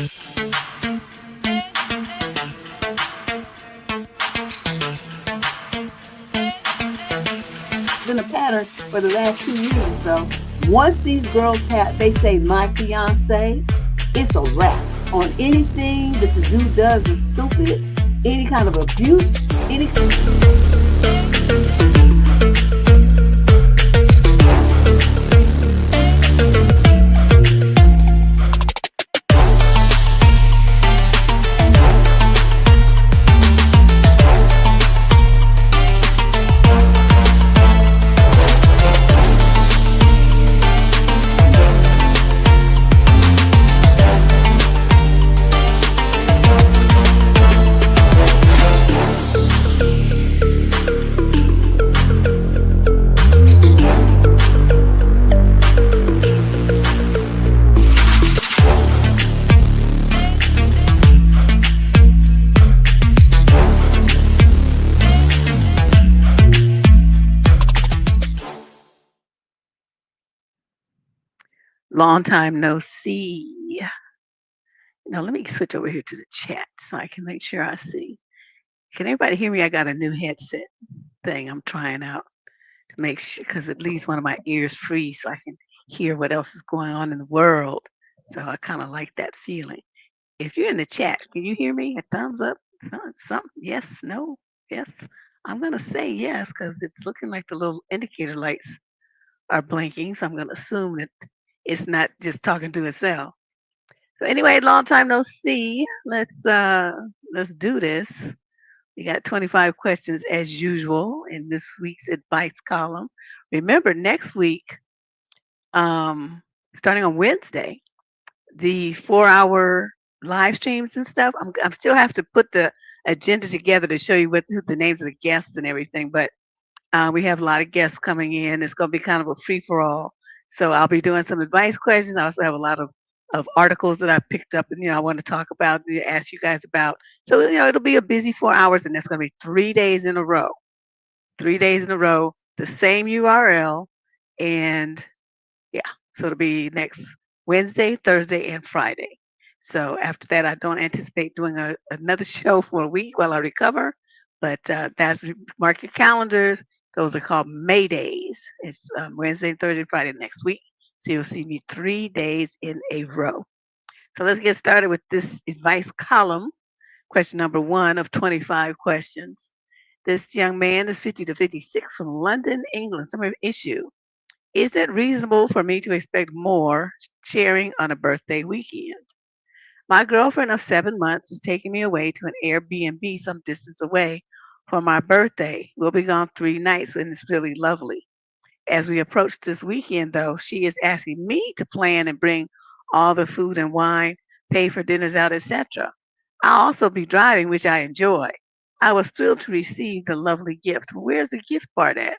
Been a pattern for the last 2 years. So once these girls they say my fiance, it's a wrap on anything that the dude does is stupid, any kind of abuse, any. Long time no see. Now let me switch over here to the chat so I can make sure I see. Can everybody hear me? I got a new headset thing I'm trying out to make sure, because it leaves one of my ears free so I can hear what else is going on in the world. So I kind of like that feeling. If you're in the chat, can you hear me? A thumbs up? Something? Yes? No? Yes? I'm going to say yes because it's looking like the little indicator lights are blinking. So I'm going to assume that it's not just talking to itself. So anyway, long time no see. Let's do this. We got 25 questions as usual in this week's advice column. Remember, next week, starting on Wednesday, the 4-hour live streams and stuff. I'm still have to put the agenda together to show you who the names of the guests and everything. But we have a lot of guests coming in. It's going to be kind of a free for all. So I'll be doing some advice questions. I also have a lot of articles that I picked up and I want to talk about, ask you guys about. So it'll be a busy 4 hours, and that's going to be 3 days in a row. 3 days in a row, the same URL, and yeah. So it'll be next Wednesday, Thursday, and Friday. So after that, I don't anticipate doing another show for a week while I recover. But mark your calendars. Those are called May days. It's Wednesday, Thursday, Friday next week. So you'll see me 3 days in a row. So let's get started with this advice column. Question number 1 of 25 questions. This young man is 50 to 56 from London, England. Summer issue. Is it reasonable for me to expect more sharing on a birthday weekend? My girlfriend of 7 months is taking me away to an Airbnb some distance away for my birthday. We'll be gone 3 nights, and it's really lovely. As we approach this weekend, though, she is asking me to plan and bring all the food and wine, pay for dinners out, etc. I'll also be driving, which I enjoy. I was thrilled to receive the lovely gift. Where's the gift part at?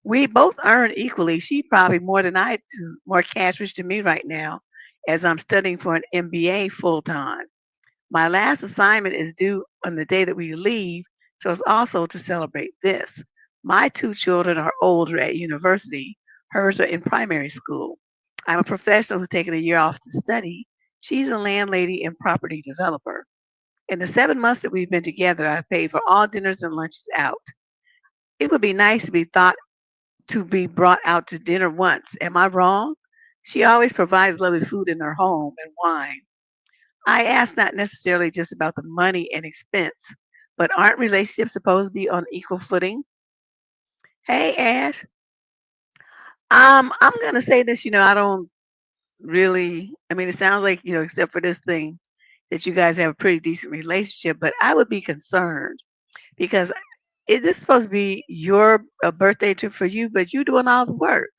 We both earn equally. She probably more than I do, more cash rich than me right now, as I'm studying for an MBA full time. My last assignment is due on the day that we leave, so it's also to celebrate this. My 2 children are older at university. Hers are in primary school. I'm a professional who's taken a year off to study. She's a landlady and property developer. In the 7 months that we've been together, I've paid for all dinners and lunches out. It would be nice to be brought out to dinner once. Am I wrong? She always provides lovely food in her home and wine. I ask not necessarily just about the money and expense, but aren't relationships supposed to be on equal footing? Hey, Ash. I'm gonna say this. I don't really. I mean, it sounds like except for this thing, that you guys have a pretty decent relationship. But I would be concerned because it is supposed to be your birthday trip for you, but you doing all the work.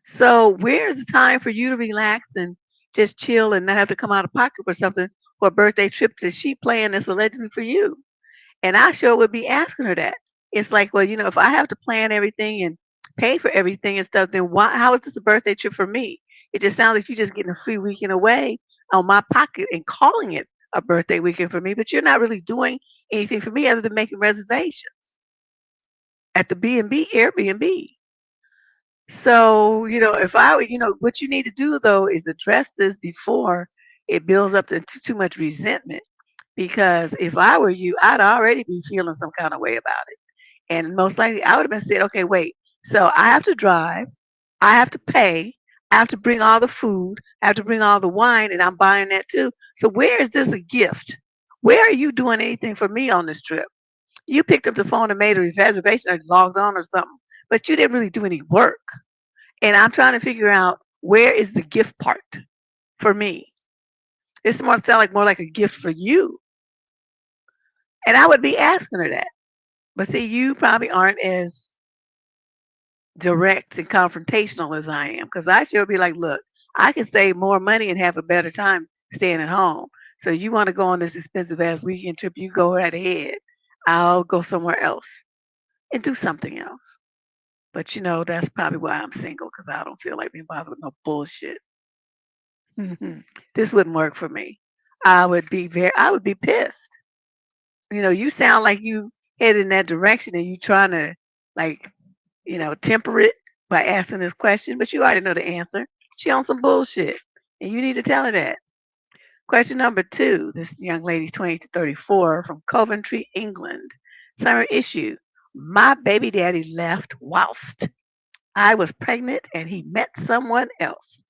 So where's the time for you to relax and just chill and not have to come out of pocket for something for a birthday trip that she planned that's allegedly for you? And I sure would be asking her that. It's like, well, if I have to plan everything and pay for everything and stuff, then how is this a birthday trip for me? It just sounds like you're just getting a free weekend away on my pocket and calling it a birthday weekend for me, but you're not really doing anything for me other than making reservations at the B&B Airbnb. So, if I, what you need to do though is address this before it builds up to too much resentment. Because if I were you, I'd already be feeling some kind of way about it. And most likely I would have been said, okay, wait, so I have to drive, I have to pay, I have to bring all the food, I have to bring all the wine, and I'm buying that too. So where is this a gift? Where are you doing anything for me on this trip? You picked up the phone and made a reservation or logged on or something, but you didn't really do any work. And I'm trying to figure out where is the gift part for me. This more sound like more like a gift for you. And I would be asking her that. But see, you probably aren't as direct and confrontational as I am, because I sure be like, look, I can save more money and have a better time staying at home. So you want to go on this expensive ass weekend trip, you go right ahead. I'll go somewhere else and do something else. But that's probably why I'm single, because I don't feel like being bothered with no bullshit. This wouldn't work for me. I would be pissed. You sound like you head in that direction and you trying to like, temper it by asking this question, but you already know the answer. She on some bullshit. And you need to tell her that. Question number 2. This young lady's 20 to 34 from Coventry, England. Summer issue. My baby daddy left whilst I was pregnant and he met someone else.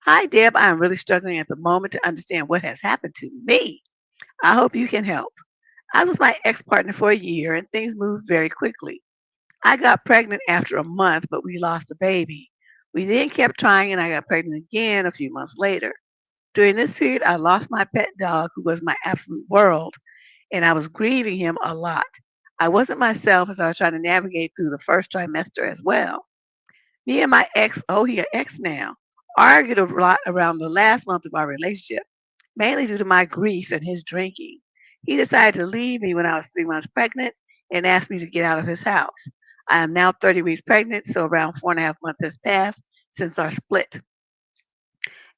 Hi, Deb. I am really struggling at the moment to understand what has happened to me. I hope you can help. I was with my ex partner for a year and things moved very quickly. I got pregnant after a month, but we lost a baby. We then kept trying and I got pregnant again a few months later. During this period, I lost my pet dog, who was my absolute world, and I was grieving him a lot. I wasn't myself as I was trying to navigate through the first trimester as well. Me and my ex, oh, he an ex now, argued a lot around the last month of our relationship, mainly due to my grief and his drinking. He decided to leave me when I was 3 months pregnant and asked me to get out of his house. I am now 30 weeks pregnant, so around 4.5 months has passed since our split.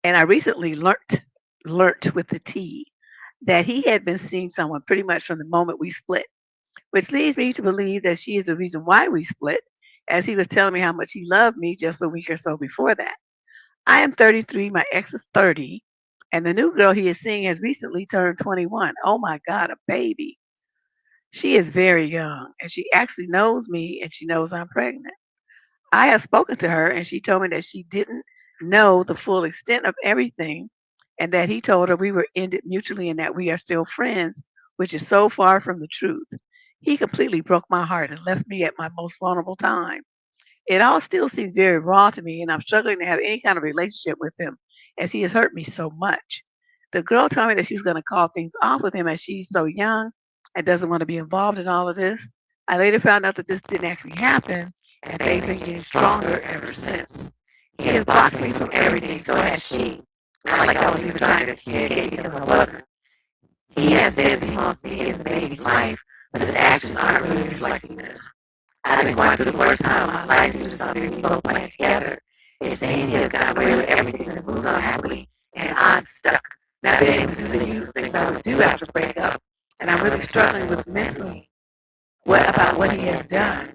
And I recently learnt with the T that he had been seeing someone pretty much from the moment we split, which leads me to believe that she is the reason why we split, as he was telling me how much he loved me just a week or so before that. I am 33, my ex is 30, and the new girl he is seeing has recently turned 21. Oh my God, a baby. She is very young, and she actually knows me, and she knows I'm pregnant. I have spoken to her, and she told me that she didn't know the full extent of everything, and that he told her we were ended mutually and that we are still friends, which is so far from the truth. He completely broke my heart and left me at my most vulnerable time. It all still seems very raw to me, and I'm struggling to have any kind of relationship with him as he has hurt me so much. The girl told me that she was going to call things off with him as she's so young and doesn't want to be involved in all of this. I later found out that this didn't actually happen, and they've been getting stronger ever since. He has blocked me from everything, so has she. Not like I was even trying to communicate because I wasn't. He has said that he wants me in the baby's life, but his actions aren't really reflecting this. I've been going through the worst time of my life due to something we both planned together. It seems he has gotten away with everything and has moved on happily, and I'm stuck, not being able to do the usual things I would do after a breakup, and I'm really struggling with mentally about what he has done.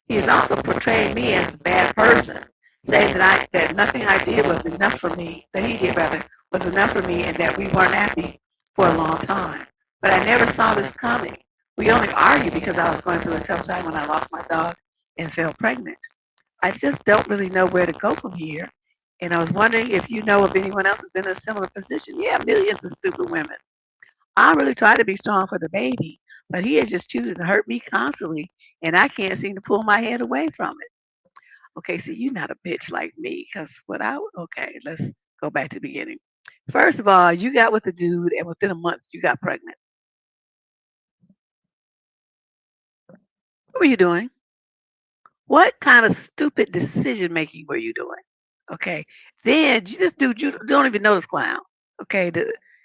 He has also portrayed me as a bad person, saying that nothing I did was enough for me, that he did rather, was enough for me, and that we weren't happy for a long time. But I never saw this coming. We only argued because I was going through a tough time when I lost my dog and fell pregnant. I just don't really know where to go from here. And I was wondering if you know of anyone else who's been in a similar position. Yeah, millions of stupid women. I really try to be strong for the baby, but he is just choosing to hurt me constantly, and I can't seem to pull my head away from it. Okay, so you're not a bitch like me, because okay, let's go back to the beginning. First of all, you got with the dude, and within a month, you got pregnant. What were you doing? What kind of stupid decision making were you doing? Okay. Then this dude, you don't even know this clown. Okay.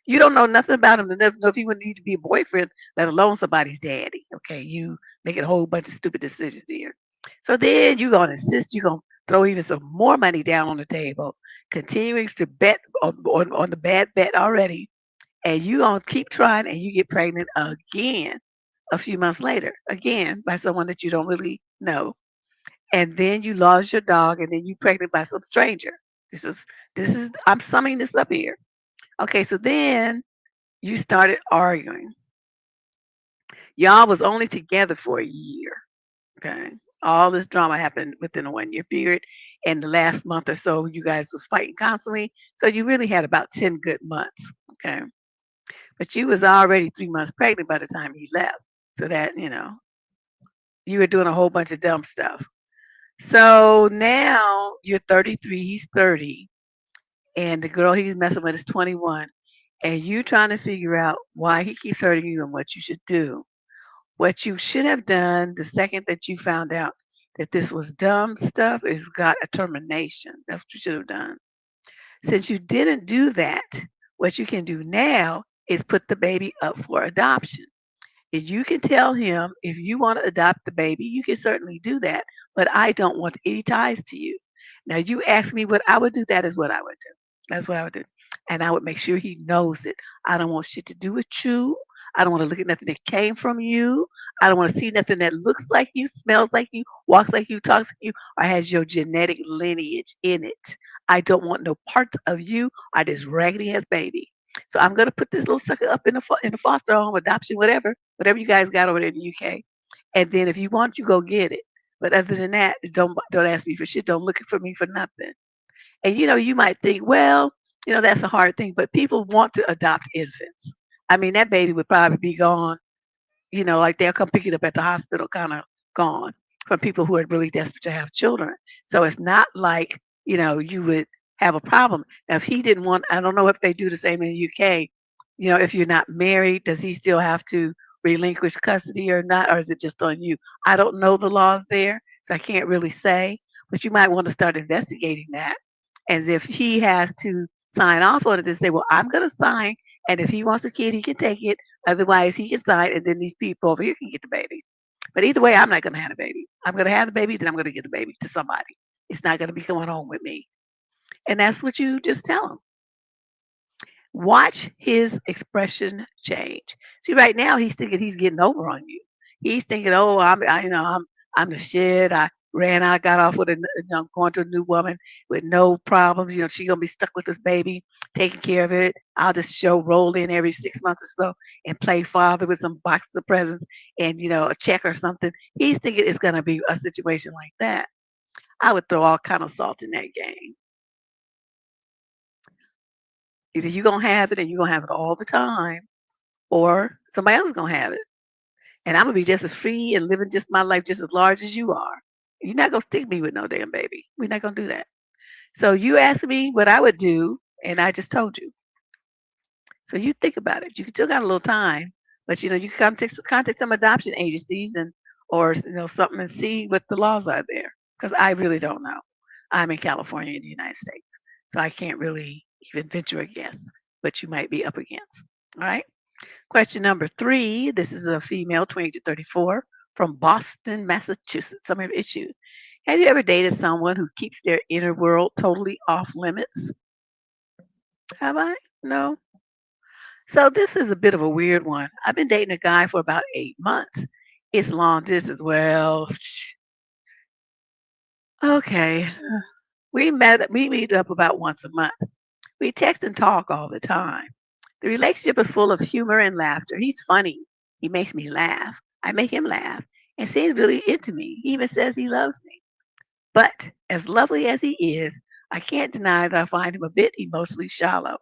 You don't know nothing about him to never know if he would need to be a boyfriend, let alone somebody's daddy. Okay. You making a whole bunch of stupid decisions here. So then you're going to insist you're going to throw even some more money down on the table, continuing to bet on the bad bet already. And you're going to keep trying and you get pregnant again a few months later, again by someone that you don't really know, and then you lost your dog, and then you pregnant by some stranger. This is I'm summing this up here. Okay, so then you started arguing. Y'all was only together for a year. Okay. All this drama happened within a 1 year period. And the last month or so, you guys was fighting constantly. So you really had about 10 good months. Okay. But you was already 3 months pregnant by the time he left. So that, you were doing a whole bunch of dumb stuff. So now you're 33, he's 30, and the girl he's messing with is 21. And you trying to figure out why he keeps hurting you and what you should do. What you should have done the second that you found out that this was dumb stuff is got a termination. That's what you should have done. Since you didn't do that, what you can do now is put the baby up for adoption. And you can tell him if you want to adopt the baby, you can certainly do that. But I don't want any ties to you. Now, you ask me what I would do, that is what I would do. That's what I would do. And I would make sure he knows it. I don't want shit to do with you. I don't want to look at nothing that came from you. I don't want to see nothing that looks like you, smells like you, walks like you, talks like you, or has your genetic lineage in it. I don't want no parts of you or this raggedy ass baby. So I'm gonna put this little sucker up in the foster home, adoption, whatever you guys got over there in the UK. And then if you want, you go get it. But other than that, don't ask me for shit. Don't look for me for nothing. And you might think, well, that's a hard thing, but people want to adopt infants. I mean, that baby would probably be gone, like they'll come pick it up at the hospital, kind of gone from people who are really desperate to have children. So it's not like, you would have a problem. Now, if he didn't want, I don't know if they do the same in the UK, if you're not married, does he still have to relinquish custody or not, or is it just on you? I don't know the laws there, so I can't really say, but you might want to start investigating that. As if he has to sign off on it and say, well, I'm going to sign. And if he wants a kid, he can take it. Otherwise, he can sign, and then these people over here can get the baby. But either way, I'm not going to have a baby. I'm going to have the baby, then I'm going to give the baby to somebody. It's not going to be going home with me. And that's what you just tell him. Watch his expression change. See, right now he's thinking he's getting over on you. He's thinking, "Oh, I'm the shit. I ran out, got off with going to a new woman with no problems. She's gonna be stuck with this baby, taking care of it. I'll just roll in every 6 months or so and play father with some boxes of presents and a check or something." He's thinking it's gonna be a situation like that. I would throw all kind of salt in that game. Either you're gonna have it and you're gonna have it all the time, or somebody else is gonna have it. And I'm gonna be just as free and living just my life just as large as you are. You're not gonna stick me with no damn baby. We're not gonna do that. So you asked me what I would do, and I just told you. So you think about it. You still got a little time, but you can contact some adoption agencies and or something and see what the laws are there. Because I really don't know. I'm in California in the United States, so I can't really even venture a guess what you might be up against. All right. Question number 3. This is a female, 20 to 34, from Boston, Massachusetts. Some of issue. Have you ever dated someone who keeps their inner world totally off limits? Have I? No. So this is a bit of a weird one. I've been dating a guy for about 8 months. It's long distance. Well, okay. We meet up about once a month. We text and talk all the time. The relationship is full of humor and laughter. He's funny. He makes me laugh. I make him laugh and seems really into me. He even says he loves me. But as lovely as he is, I can't deny that I find him a bit emotionally shallow.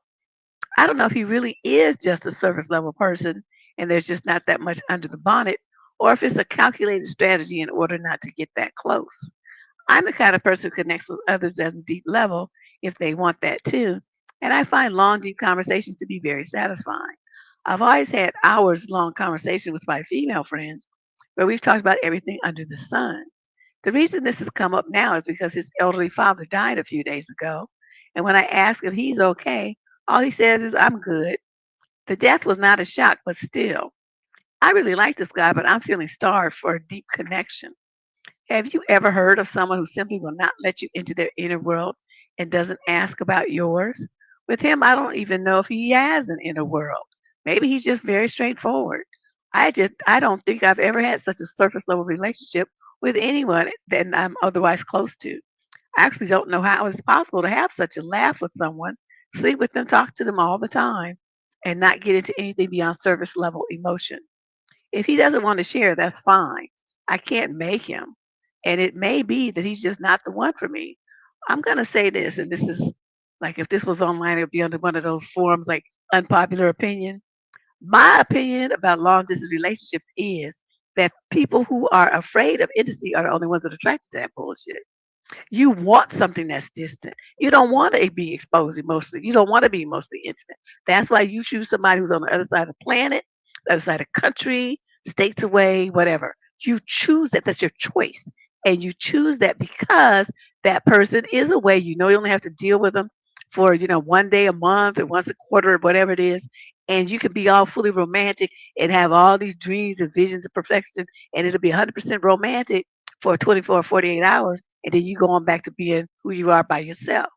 I don't know if he really is just a surface level person and there's just not that much under the bonnet, or if it's a calculated strategy in order not to get that close. I'm the kind of person who connects with others at a deep level if they want that too. And I find long, deep conversations to be very satisfying. I've always had hours long conversation with my female friends where we've talked about everything under the sun. The reason this has come up now is because his elderly father died a few days ago. And when I ask if he's okay, all he says is, I'm good. The death was not a shock, but still, I really like this guy, but I'm feeling starved for a deep connection. Have you ever heard of someone who simply will not let you into their inner world and doesn't ask about yours? With him, I don't even know if he has an inner world. Maybe he's just very straightforward. I don't think I've ever had such a surface level relationship with anyone that I'm otherwise close to. I actually don't know how it's possible to have such a laugh with someone sleep with them, talk to them all the time, and not get into anything beyond surface level emotion. If he doesn't want to share, that's fine. I can't make him. And it may be that he's just not the one for me. I'm going to say this, and this is like if this was online, it would be under one of those forums like unpopular opinion. My opinion about long distance relationships is that people who are afraid of intimacy are the only ones that are attracted to that bullshit. You want something that's distant. You don't want to be exposed emotionally. You don't want to be emotionally intimate. That's why you choose somebody who's on the other side of the planet, the other side of the country, states away, whatever. You choose that. That's your choice. And you choose that because that person is away. You know you only have to deal with them for, one day a month or once a quarter or whatever it is. And you can be all fully romantic and have all these dreams and visions of perfection, and it'll be 100% romantic for 24 or 48 hours, and then you go on back to being who you are by yourself.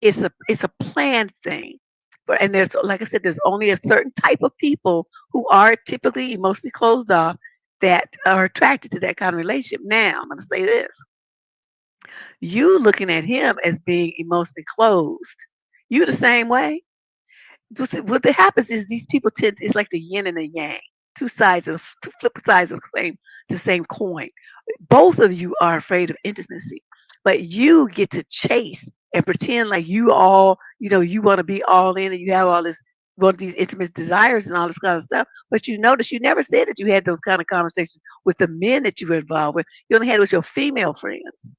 It's a planned thing. And there's, like I said, there's only a certain type of people who are typically emotionally closed off that are attracted to that kind of relationship. Now, I'm going to say this: you looking at him as being emotionally closed, you the same way. What happens is these people tend. It's like the yin and the yang, two flip sides of the same coin. Both of you are afraid of intimacy, but you get to chase and pretend like you want to be all in and you have all this, want these intimate desires and all this kind of stuff. But you notice you never said that you had those kind of conversations with the men that you were involved with. You only had it with your female friends.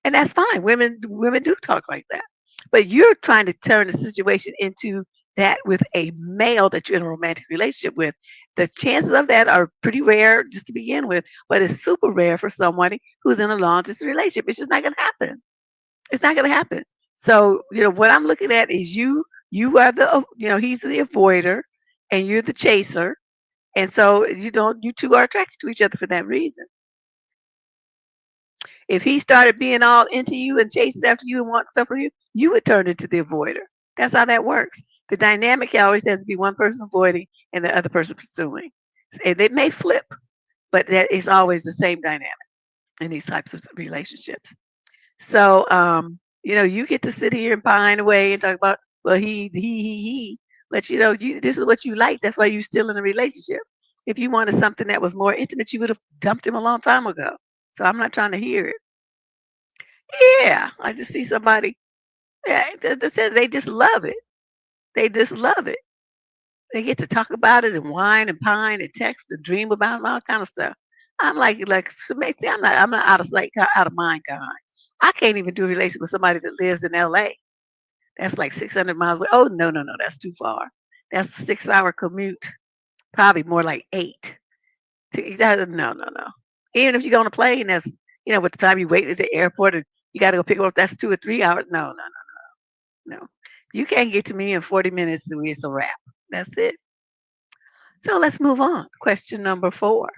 And that's fine. Women do talk like that. But you're trying to turn the situation into that with a male that you're in a romantic relationship with. The chances of that are pretty rare just to begin with, but it's super rare for somebody who's in a long distance relationship. It's just not going to happen. It's not going to happen. So, what I'm looking at is you are he's the avoider and you're the chaser. And so you two are attracted to each other for that reason. If he started being all into you and chases after you and wants stuff from you, you would turn into the avoider. That's how that works. The dynamic always has to be one person avoiding and the other person pursuing. And it may flip, but that is always the same dynamic in these types of relationships. So, you get to sit here and pine away and talk about, well, he. But this is what you like. That's why you're still in a relationship. If you wanted something that was more intimate, you would have dumped him a long time ago. So I'm not trying to hear it. Yeah, I just see somebody. Yeah, they just love it. They just love it. They get to talk about it and whine and pine and text and dream about it and all kind of stuff. I'm like, see, I'm not out of sight, out of mind kind. I can't even do a relationship with somebody that lives in LA. That's like 600 miles away. Oh, no, no, no, that's too far. That's a 6-hour commute, probably more like 8. No, no, no. Even if you go on a plane, that's, with the time you wait at the airport and you got to go pick 'em up, that's 2 or 3 hours. No, no, no, no. You can't get to me in 40 minutes and it's a wrap. That's it. So let's move on. Question number 4.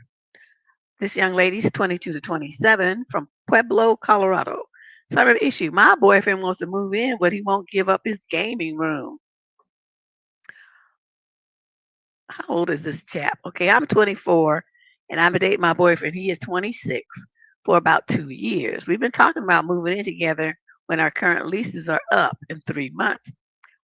This young lady's 22 to 27 from Pueblo, Colorado. So I have an issue. My boyfriend wants to move in, but he won't give up his gaming room. How old is this chap? Okay, I'm 24 and I've been dating my boyfriend. He is 26 for about 2 years. We've been talking about moving in together when our current leases are up in 3 months.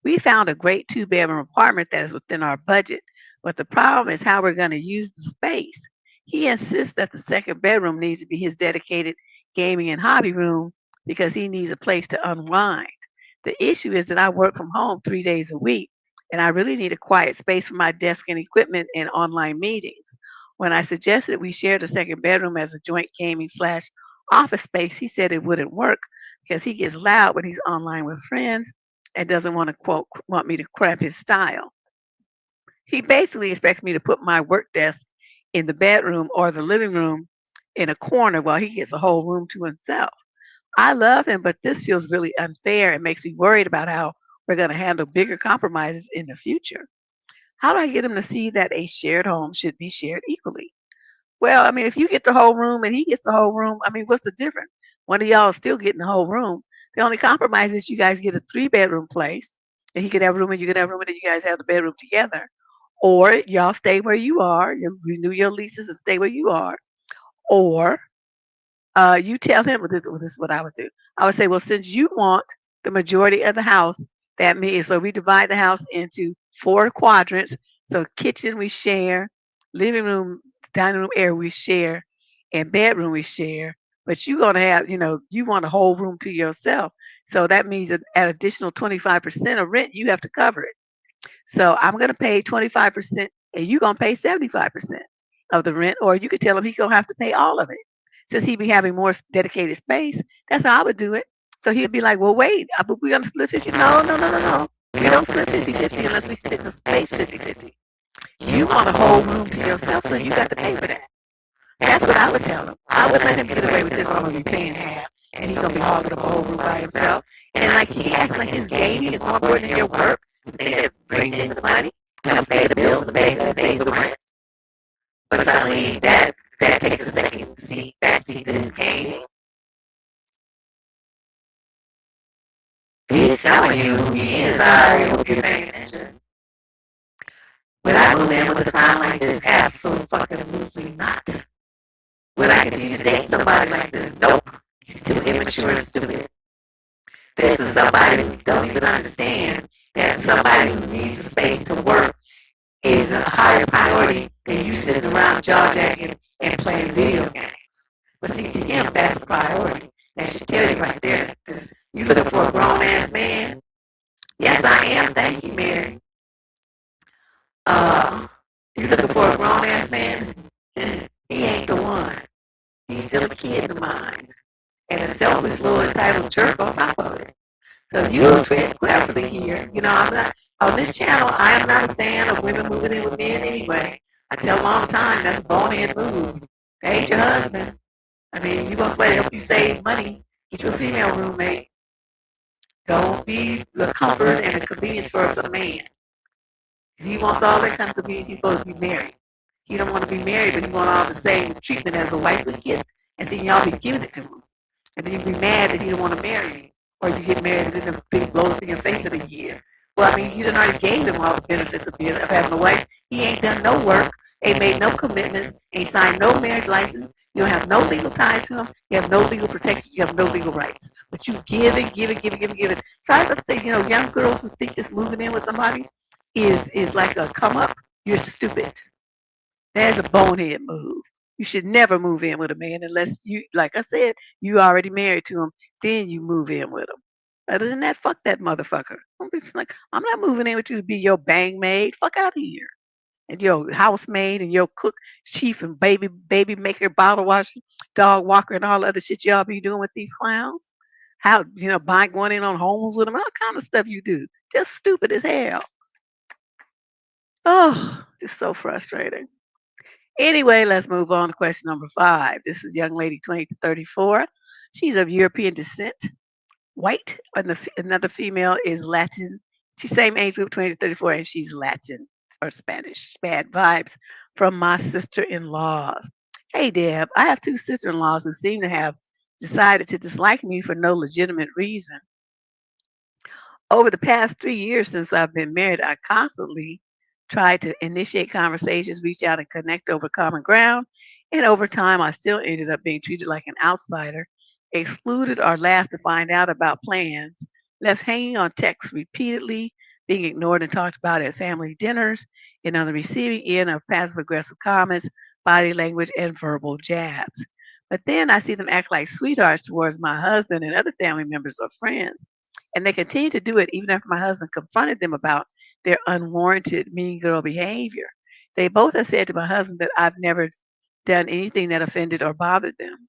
We found a great 2-bedroom apartment that is within our budget, but the problem is how we're going to use the space. He insists that the second bedroom needs to be his dedicated gaming and hobby room because he needs a place to unwind. The issue is that I work from home 3 days a week, and I really need a quiet space for my desk and equipment and online meetings. When I suggested we share the second bedroom as a joint gaming slash office space, he said it wouldn't work because he gets loud when he's online with friends and doesn't want to want me to cramp his style. He basically expects me to put my work desk in the bedroom or the living room in a corner while he gets a whole room to himself. I love him, but this feels really unfair and makes me worried about how we're going to handle bigger compromises in the future. How do I get him to see that a shared home should be shared equally? Well, I mean, if you get the whole room and he gets the whole room, I mean, what's the difference? One of y'all is still getting the whole room. The only compromise is you guys get a 3-bedroom place, and he could have a room and you could have a room, and then you guys have the bedroom together. Or y'all stay where you are, you renew your leases and stay where you are. Or you tell him, this is what I would do. I would say, well, since you want the majority of the house, That means so we divide the house into 4 quadrants. So kitchen we share, living room, dining room area we share, and bedroom we share. But you're gonna have, you want a whole room to yourself. So that means that at additional 25% of rent, you have to cover it. So I'm gonna pay 25% and you're gonna pay 75% of the rent, or you could tell him he's gonna have to pay all of it. Since he be having more dedicated space, that's how I would do it. So he'd be like, well, wait, but we're gonna split 50. No, no, no, no, no. We don't split 50-50 unless we split the space 50-50. You want a whole room to yourself, so you got to pay for that. That's what I would tell him. I would let him get away with this. I'm gonna be paying half, and he's gonna be hogging up a whole room by himself. And like he acts like his gaming is more important than your work. The thing that brings in the money, and pay the bills, pay the rent. But suddenly that takes a second seat, backseat to his gaming. He's showing you who he is. I hope you're paying attention. Would I move in with a sign like this? Absolutely not. Would I continue to date somebody like this? Nope. He's too immature and stupid. This is somebody who don't even understand that somebody who needs a space to work is a higher priority than you sitting around jaw jacking and playing video games. But see, to him, that's the priority. That should tell you right there. Because you looking for a grown ass man? Yes, I am. Thank you, Mary. You looking for a grown ass man? He ain't the one. He's still a kid in the mind. And a selfish little entitled jerk on top of it. So you tread carefully here. I'm not on this channel. I am not a fan of women moving in with men anyway. I tell them all the time that's a bonehead move. They ain't your husband. I mean, you gonna help you save money. Get you a female roommate. Don't be the comfort and the convenience for some man. If he wants all that kind of convenience, he's supposed to be married. He don't want to be married, but he want all the same treatment as a wife would get. And see, y'all be giving it to him. And then you be mad that he don't want to marry you. Or you get married and then the big blows in your face in a year. Well, I mean, you done already gave him all the benefits of having a wife. He ain't done no work, ain't made no commitments, ain't signed no marriage license. You don't have no legal ties to him. You have no legal protection. You have no legal rights. But you give it, give it, give it, give it, give it. So I have to say, young girls who think just moving in with somebody is like a come up. You're stupid. That's a bonehead move. You should never move in with a man unless you, like I said, you already married to him. Then you move in with him. Other than that, fuck that motherfucker. I'm just like, I'm not moving in with you to be your bang maid. Fuck out of here. And your housemaid and your cook, chief and baby maker, bottle washer, dog walker, and all the other shit y'all be doing with these clowns. How buying going in on homes with them, all kind of stuff you do. Just stupid as hell. Oh, just so frustrating. Anyway, let's move on to question number 5. This is young lady 20 to 34. She's of European descent, white, and another female is Latin. She's same age group, 20 to 34, and she's Latin or Spanish. Bad vibes from my sister-in-laws. Hey, Deb, I have 2 sister-in-laws who seem to have decided to dislike me for no legitimate reason. Over the past 3 years since I've been married, I constantly try to initiate conversations, reach out and connect over common ground. And over time, I still ended up being treated like an outsider, excluded or laughed to find out about plans, left hanging on texts repeatedly, being ignored and talked about at family dinners, and on the receiving end of passive aggressive comments, body language, and verbal jabs. But then I see them act like sweethearts towards my husband and other family members or friends. And they continue to do it even after my husband confronted them about their unwarranted mean girl behavior. They both have said to my husband that I've never done anything that offended or bothered them.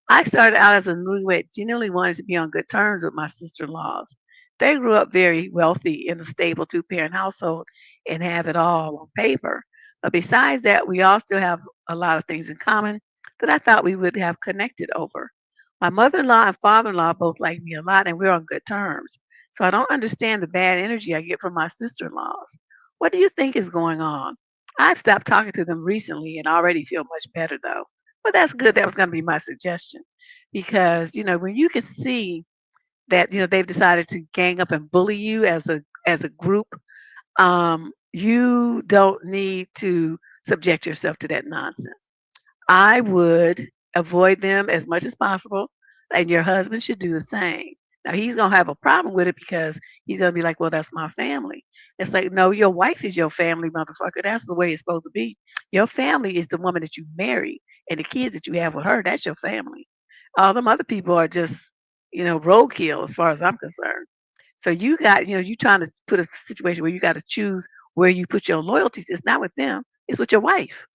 I started out as a newlywed, genuinely wanted to be on good terms with my sister-in-laws. They grew up very wealthy in a stable 2-parent household and have it all on paper. But besides that, we all still have a lot of things in common that I thought we would have connected over. My mother-in-law and father-in-law both like me a lot, and we're on good terms. So I don't understand the bad energy I get from my sister-in-laws. What do you think is going on? I've stopped talking to them recently and already feel much better though. But that's good. That was going to be my suggestion. Because, when you can see that, they've decided to gang up and bully you as a group, you don't need to subject yourself to that nonsense. I would avoid them as much as possible, and your husband should do the same. Now he's gonna have a problem with it because he's gonna be like, "Well, that's my family." It's like, no, your wife is your family, motherfucker. That's the way it's supposed to be. Your family is the woman that you marry and the kids that you have with her. That's your family. All them other people are just, roadkill as far as I'm concerned. So you got, you trying to put a situation where you got to choose where you put your loyalties. It's not with them. It's with your wife.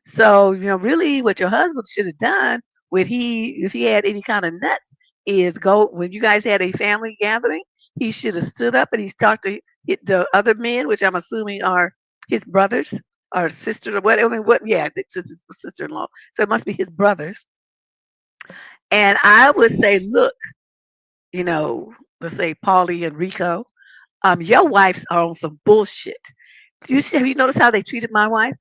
So, really what your husband should have done when if he had any kind of nuts is go when you guys had a family gathering, he should have stood up and he's talked to the other men, which I'm assuming are his brothers or sisters or whatever. I mean, yeah, it's his sister-in-law. So it must be his brothers. And I would say, look, let's say Paulie and Rico, your wives are on some bullshit. Have you noticed how they treated my wife?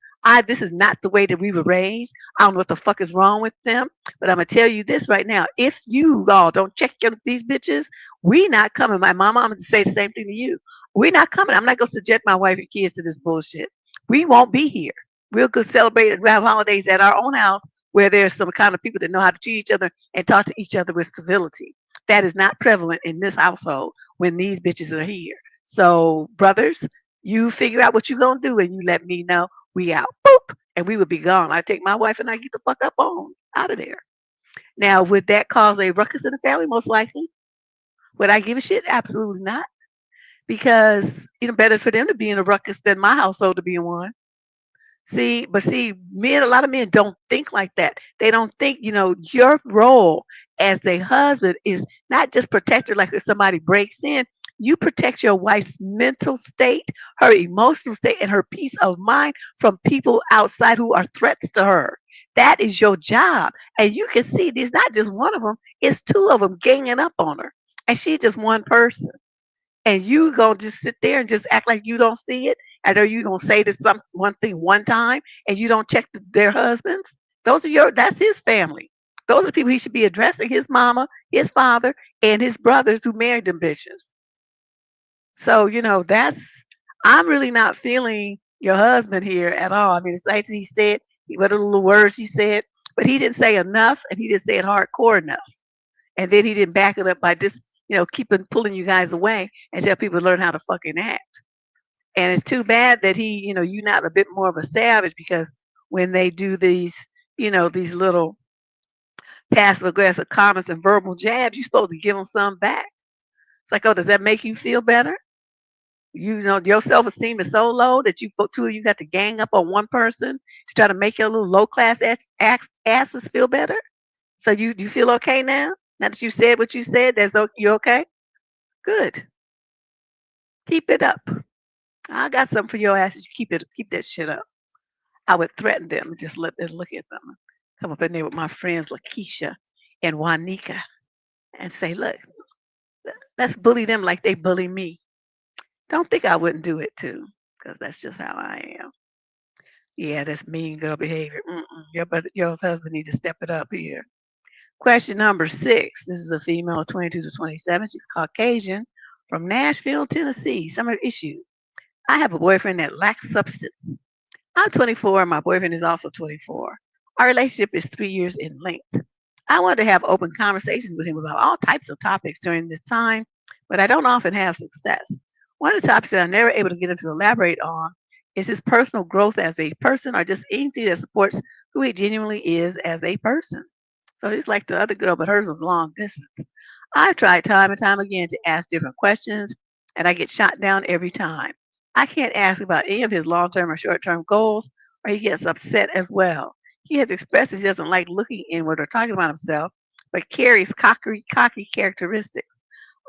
This is not the way that we were raised. I don't know what the fuck is wrong with them, but I'm gonna tell you this right now. If you all don't check these bitches, we not coming. My mama, I'm gonna say the same thing to you. We not coming. I'm not gonna subject my wife and kids to this bullshit. We won't be here. We'll go celebrate and have holidays at our own house where there's some kind of people that know how to treat each other and talk to each other with civility. That is not prevalent in this household when these bitches are here. So, brothers, you figure out what you're gonna do and you let me know. We out. Boop. And we would be gone. I take my wife and I get the fuck up on out of there. Now, would that cause a ruckus in the family? Most likely. Would I give a shit? Absolutely not. Because better for them to be in a ruckus than my household to be in one. See, a lot of men don't think like that. They don't think, your role as a husband is not just protect her like if somebody breaks in. You protect your wife's mental state, her emotional state, and her peace of mind from people outside who are threats to her. That is your job. And you can see there's not just one of them, it's two of them ganging up on her. And she's just one person and you gonna just sit there and just act like you don't see it. I know you gonna say this one thing one time and you don't check their husbands. That's his family. Those are the people he should be addressing, his mama, his father, and his brothers who married them bitches. So, I'm really not feeling your husband here at all. I mean, it's nice he said what a little words he said, but he didn't say enough and he didn't say it hardcore enough. And then he didn't back it up by just, keeping pulling you guys away and tell people to learn how to fucking act. And it's too bad that you're not a bit more of a savage because when they do these little passive aggressive comments and verbal jabs, you're supposed to give them some back. It's like, oh, does that make you feel better? Your self esteem is so low that two of you got to gang up on one person to try to make your little low class asses feel better. So you feel okay now? Now that you said what you said, you okay? Good. Keep it up. I got something for your asses. You keep that shit up. I would threaten them and just let them look at them. Come up in there with my friends Lakeisha and Juanica and say, look, let's bully them like they bully me. Don't think I wouldn't do it too, because that's just how I am. Yeah, that's mean girl behavior. Your husband needs to step it up here. Question number 6. This is a female, 22 to 27. She's Caucasian from Nashville, Tennessee. Summer issue. I have a boyfriend that lacks substance. I'm 24 and my boyfriend is also 24. Our relationship is 3 years in length. I want to have open conversations with him about all types of topics during this time, but I don't often have success. One of the topics that I'm never able to get him to elaborate on is his personal growth as a person or just anything that supports who he genuinely is as a person. So he's like the other girl, but hers was long distance. I've tried time and time again to ask different questions, and I get shot down every time. I can't ask about any of his long term or short term goals, or he gets upset as well. He has expressed that he doesn't like looking inward or talking about himself, but carries cocky characteristics.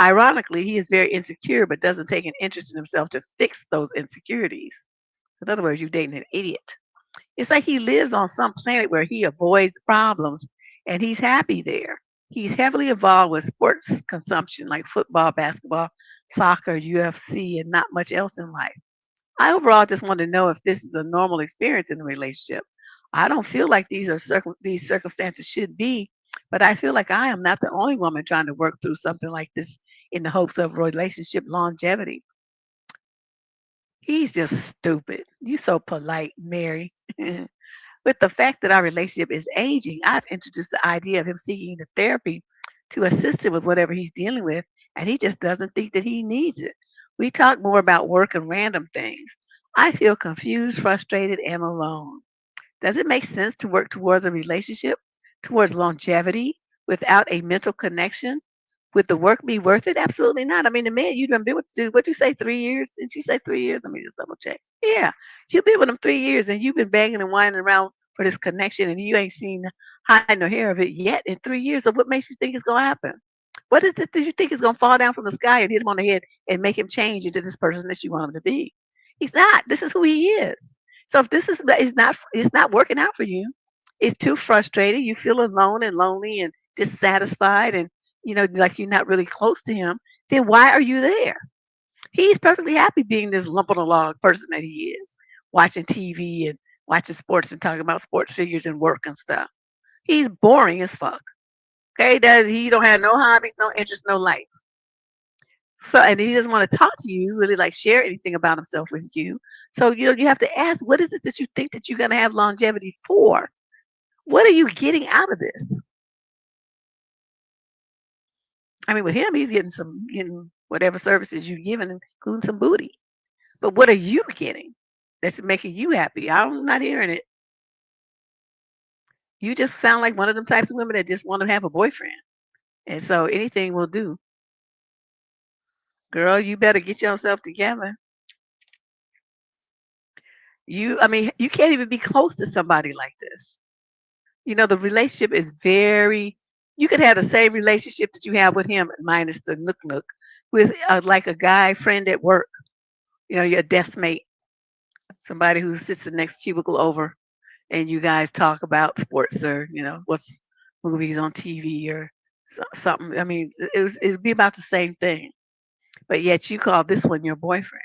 Ironically, he is very insecure, but doesn't take an interest in himself to fix those insecurities. So, in other words, you're dating an idiot. It's like he lives on some planet where he avoids problems and he's happy there. He's heavily involved with sports consumption like football, basketball, soccer, UFC, and not much else in life. I overall just want to know if this is a normal experience in a relationship. I don't feel like these circumstances should be, but I feel like I am not the only woman trying to work through something like this in the hopes of relationship longevity. He's just stupid. You so polite, Mary. With the fact that our relationship is aging, I've introduced the idea of him seeking the therapy to assist him with whatever he's dealing with, and he just doesn't think that he needs it. We talk more about work and random things. I feel confused, frustrated, and alone. Does it make sense to work towards a relationship, towards longevity, without a mental connection? Would the work be worth it? Absolutely not. I mean, the man you done been with, dude, what'd you say, 3 years? Did she say 3 years? Let me just double check. Yeah, you've been with him 3 years and you've been begging and whining around for this connection and you ain't seen hide nor hair of it yet in 3 years. So what makes you think it's gonna happen? What is it that you think is gonna fall down from the sky and hit him on the head and make him change into this person that you want him to be? He's not. This is who he is. So if this is not working out for you, it's too frustrating. You feel alone and lonely and dissatisfied and like you're not really close to him, then why are you there? He's perfectly happy being this lump on a log person that he is, watching TV and watching sports and talking about sports figures and work and stuff. He's boring as fuck. Okay, he don't have no hobbies, no interest, no life. So and he doesn't want to talk to you, really like share anything about himself with you. So you have to ask, what is it that you think that you're gonna have longevity for? What are you getting out of this? I mean, with him, he's getting whatever services you're giving, including some booty. But what are you getting that's making you happy? I'm not hearing it. You just sound like one of them types of women that just want to have a boyfriend. And so anything will do. Girl, you better get yourself together. I mean, you can't even be close to somebody like this. The relationship is you could have the same relationship that you have with him, minus the nook with like a guy friend at work, your desk mate, somebody who sits the next cubicle over, and you guys talk about sports or what's movies on TV or something. I mean, it'd be about the same thing, but yet you call this one your boyfriend.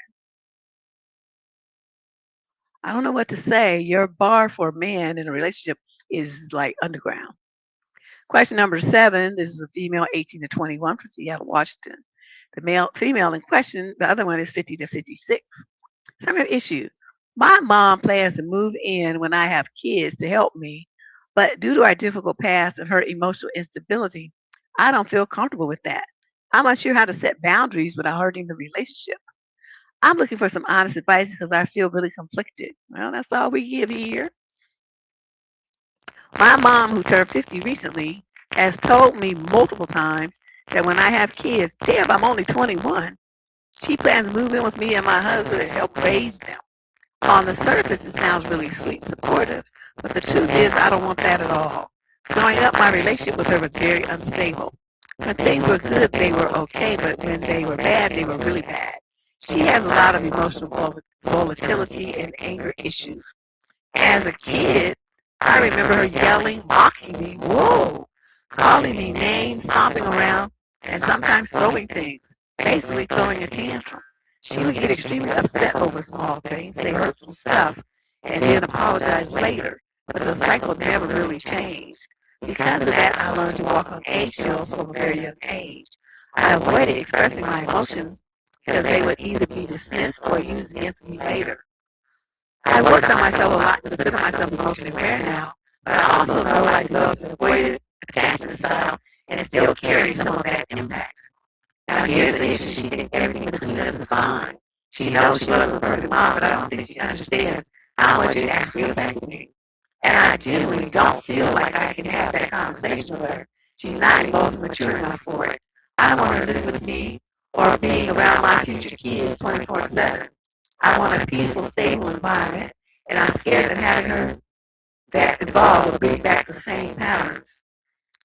I don't know what to say. Your bar for a man in a relationship is like underground. Question number 7. This is a female 18 to 21 from Seattle, Washington. The female in question, the other one is 50 to 56. Some issue. My mom plans to move in when I have kids to help me, but due to our difficult past and her emotional instability, I don't feel comfortable with that. I'm unsure how to set boundaries without hurting the relationship. I'm looking for some honest advice because I feel really conflicted. Well, that's all we give here. My mom, who turned 50 recently, has told me multiple times that when I have kids, damn, I'm only 21, she plans to move in with me and my husband and help raise them. On the surface, it sounds really sweet and supportive, but the truth is I don't want that at all. Growing up, my relationship with her was very unstable. When things were good, they were okay, but when they were bad, they were really bad. She has a lot of emotional volatility and anger issues. As a kid, I remember her yelling, mocking me, whoa, calling me names, stomping around, and sometimes throwing things, basically throwing a tantrum. She would get extremely upset over small things, say hurtful stuff, and then apologize later. But the cycle never really changed. Because of that, I learned to walk on eggshells from a very young age. I avoided expressing my emotions because they would either be dismissed or used against me later. I worked on myself a lot to consider myself emotionally aware now, but I also know I developed an avoidant attachment style and still carry some of that impact. Now here's the issue. She thinks everything between us is fine. She knows she wasn't a perfect mom, but I don't think she understands how much it actually affected me. And I genuinely don't feel like I can have that conversation with her. She's not emotionally mature enough for it. I want her to live with me or being around my future kids 24/7. I want a peaceful, stable environment, and I'm scared that having her that involved will bring back the same patterns.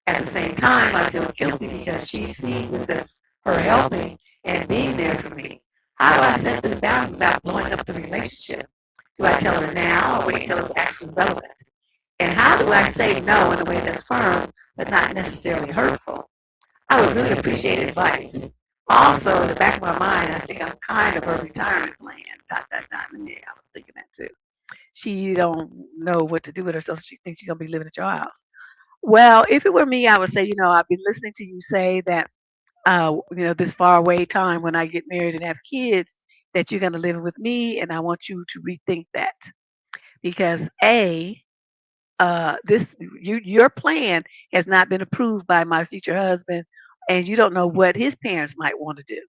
At the same time, I feel guilty because she sees this as her helping and being there for me. How do I set this down without blowing up the relationship? Do I tell her now or wait till it's actually relevant? And how do I say no in a way that's firm but not necessarily hurtful? I would really appreciate advice. Also, in the back of my mind, I think I'm kind of her retirement plan. Dot, dot, dot. And yeah, I was thinking that too. She don't know what to do with herself. She thinks she's going to be living at your house. Well, if it were me, I would say, I've been listening to you say that, this far away time when I get married and have kids, that you're going to live with me. And I want you to rethink that because A, this your plan has not been approved by my future husband, and you don't know what his parents might want to do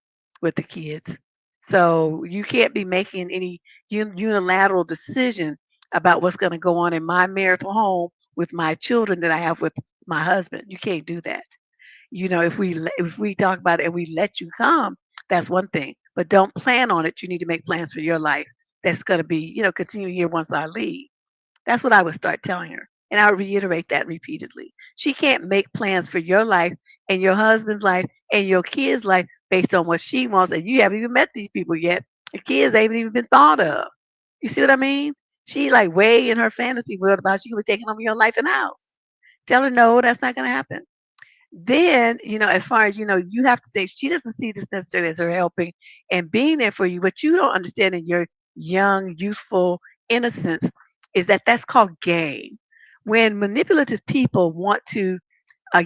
with the kids. So you can't be making any unilateral decision about what's going to go on in my marital home with my children that I have with my husband. You can't do that. If we talk about it and we let you come, that's one thing. But don't plan on it. You need to make plans for your life. That's going to be, continue here once I leave. That's what I would start telling her. And I would reiterate that repeatedly. She can't make plans for your life and your husband's life and your kids' life based on what she wants. And you haven't even met these people yet. The kids haven't even been thought of. You see what I mean? She like way in her fantasy world about you taking over your life and house. Tell her no, that's not gonna happen. Then, as far as you have to think she doesn't see this necessarily as her helping and being there for you. What you don't understand in your young, youthful innocence is that that's called game. When manipulative people want to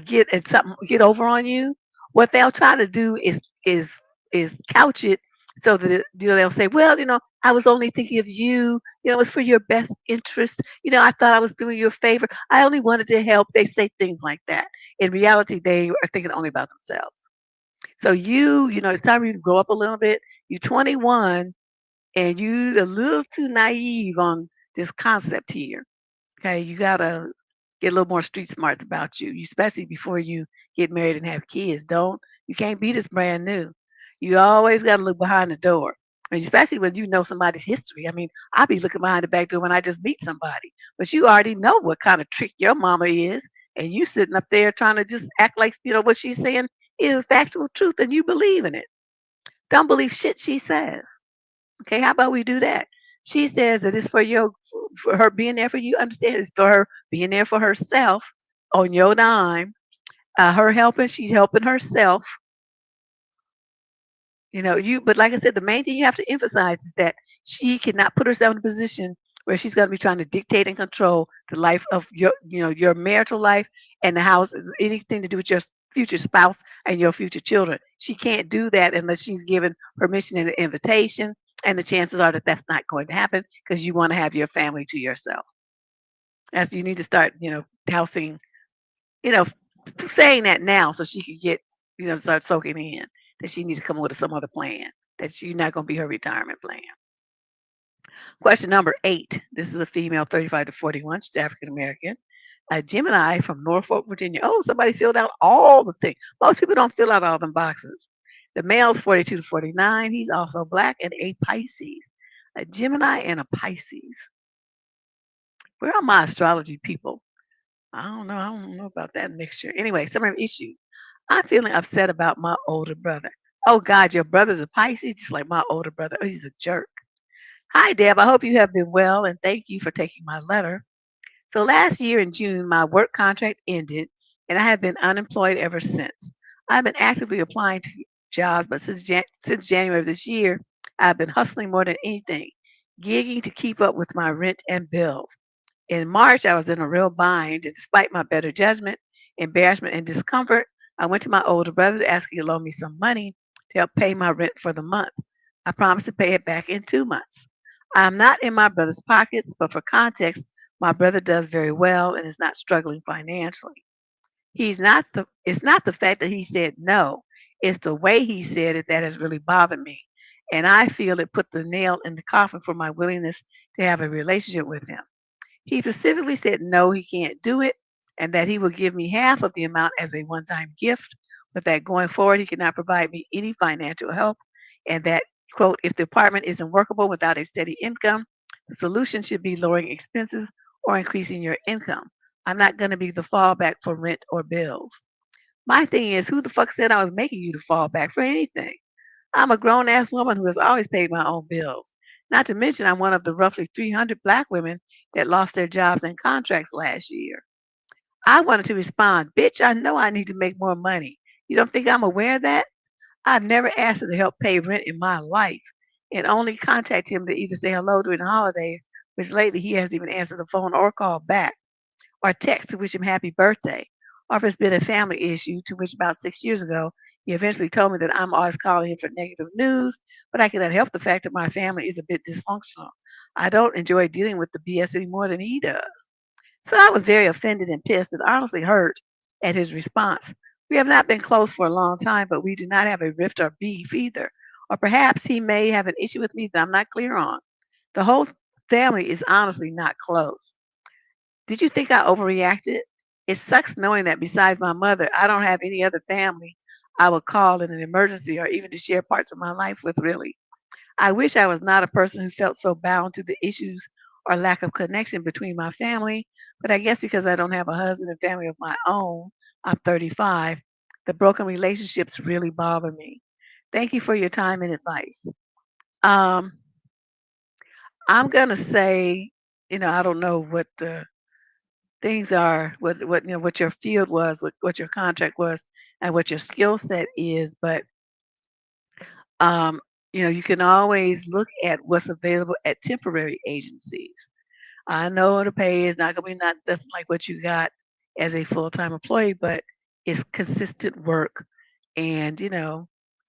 get over on you, what they'll try to do is couch it so that they'll say, well, I was only thinking of you. It was for your best interest. I thought I was doing you a favor. I only wanted to help. They say things like that. In reality, they are thinking only about themselves. So it's time for you to grow up a little bit. You're 21 and you a little too naive on this concept here. Okay, you gotta get a little more street smarts about you, especially before you get married and have kids. You can't be this brand new. You always gotta look behind the door. And especially when you know somebody's history. I mean, I'll be looking behind the back door when I just meet somebody. But you already know what kind of trick your mama is, and you sitting up there trying to just act like what she's saying is factual truth and you believe in it. Don't believe shit she says. Okay, how about we do that? She says that it's for her being there for you. Understand it's for her being there for herself on your dime. She's helping herself. But like I said, the main thing you have to emphasize is that she cannot put herself in a position where she's going to be trying to dictate and control the life of your marital life and the house, anything to do with your future spouse and your future children. She can't do that unless she's given permission and an invitation. And the chances are that that's not going to happen because you want to have your family to yourself. As you need to start, housing, you know, saying that now so she could start soaking in that she needs to come up with some other plan. That she's not going to be her retirement plan. Question number 8. This is a female, 35 to 41. She's African American. A Gemini from Norfolk, Virginia. Oh, somebody filled out all the things. Most people don't fill out all them boxes. The male's 42 to 49. He's also black and a Pisces. A Gemini and a Pisces. Where are my astrology people? I don't know. I don't know about that mixture. Anyway, some issue. I'm feeling upset about my older brother. Oh God, your brother's a Pisces, just like my older brother. Oh, he's a jerk. Hi, Deb. I hope you have been well, and thank you for taking my letter. So last year in June, my work contract ended, and I have been unemployed ever since. I've been actively applying to jobs, but since January of this year, I've been hustling more than anything, gigging to keep up with my rent and bills. In March, I was in a real bind, and despite my better judgment, embarrassment, and discomfort, I went to my older brother to ask him to loan me some money to help pay my rent for the month. I promised to pay it back in 2 months. I'm not in my brother's pockets, but for context, my brother does very well and is not struggling financially. It's not the fact that he said no, it's the way he said it that has really bothered me. And I feel it put the nail in the coffin for my willingness to have a relationship with him. He specifically said no, he can't do it, and that he will give me half of the amount as a one time gift, but that going forward, he cannot provide me any financial help, and that, quote, if the apartment isn't workable without a steady income, the solution should be lowering expenses or increasing your income. I'm not going to be the fallback for rent or bills. My thing is, who the fuck said I was making you the fallback for anything? I'm a grown ass woman who has always paid my own bills. Not to mention, I'm one of the roughly 300 black women that lost their jobs and contracts last year. I wanted to respond, bitch, I know I need to make more money. You don't think I'm aware of that? I've never asked her to help pay rent in my life and only contact him to either say hello during the holidays, which lately he hasn't even answered the phone or called back, or text to wish him happy birthday, or if it's been a family issue, to which about 6 years ago, he eventually told me that I'm always calling him for negative news, but I cannot help the fact that my family is a bit dysfunctional. I don't enjoy dealing with the BS any more than he does. So I was very offended and pissed and honestly hurt at his response. We have not been close for a long time, but we do not have a rift or beef either. Or perhaps he may have an issue with me that I'm not clear on. The whole family is honestly not close. Did you think I overreacted? It sucks knowing that besides my mother, I don't have any other family I would call in an emergency or even to share parts of my life with, really. I wish I was not a person who felt so bound to the issues or lack of connection between my family, but I guess because I don't have a husband and family of my own, I'm 35, the broken relationships really bother me. Thank you for your time and advice. Um, I'm gonna say, I don't know what the things are, what your field was, what your contract was, and what your skill set is, but um, you can always look at what's available at temporary agencies. I know the pay is not gonna be not nothing like what you got as a full-time employee, but it's consistent work. And,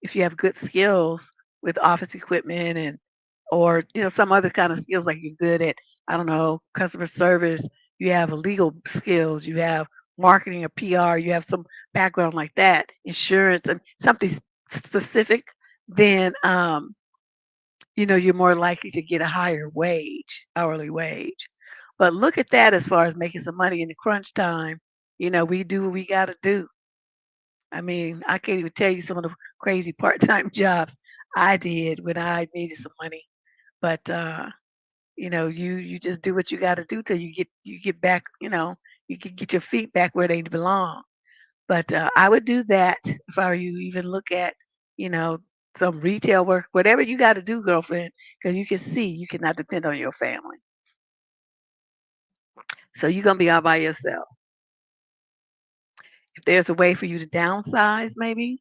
if you have good skills with office equipment and or, some other kind of skills like you're good at, I don't know, customer service, you have legal skills, you have marketing or PR, you have some background like that, insurance and something specific, then you're more likely to get a higher wage, hourly wage. But look at that as far as making some money in the crunch time. We do what we got to do. I mean, I can't even tell you some of the crazy part-time jobs I did when I needed some money. But you just do what you got to do till you get back. You can get your feet back where they belong. But I would do that if I were you. Even look at you know some retail work, whatever you got to do, girlfriend, because you can see you cannot depend on your family. So you're gonna be all by yourself. If there's a way for you to downsize, maybe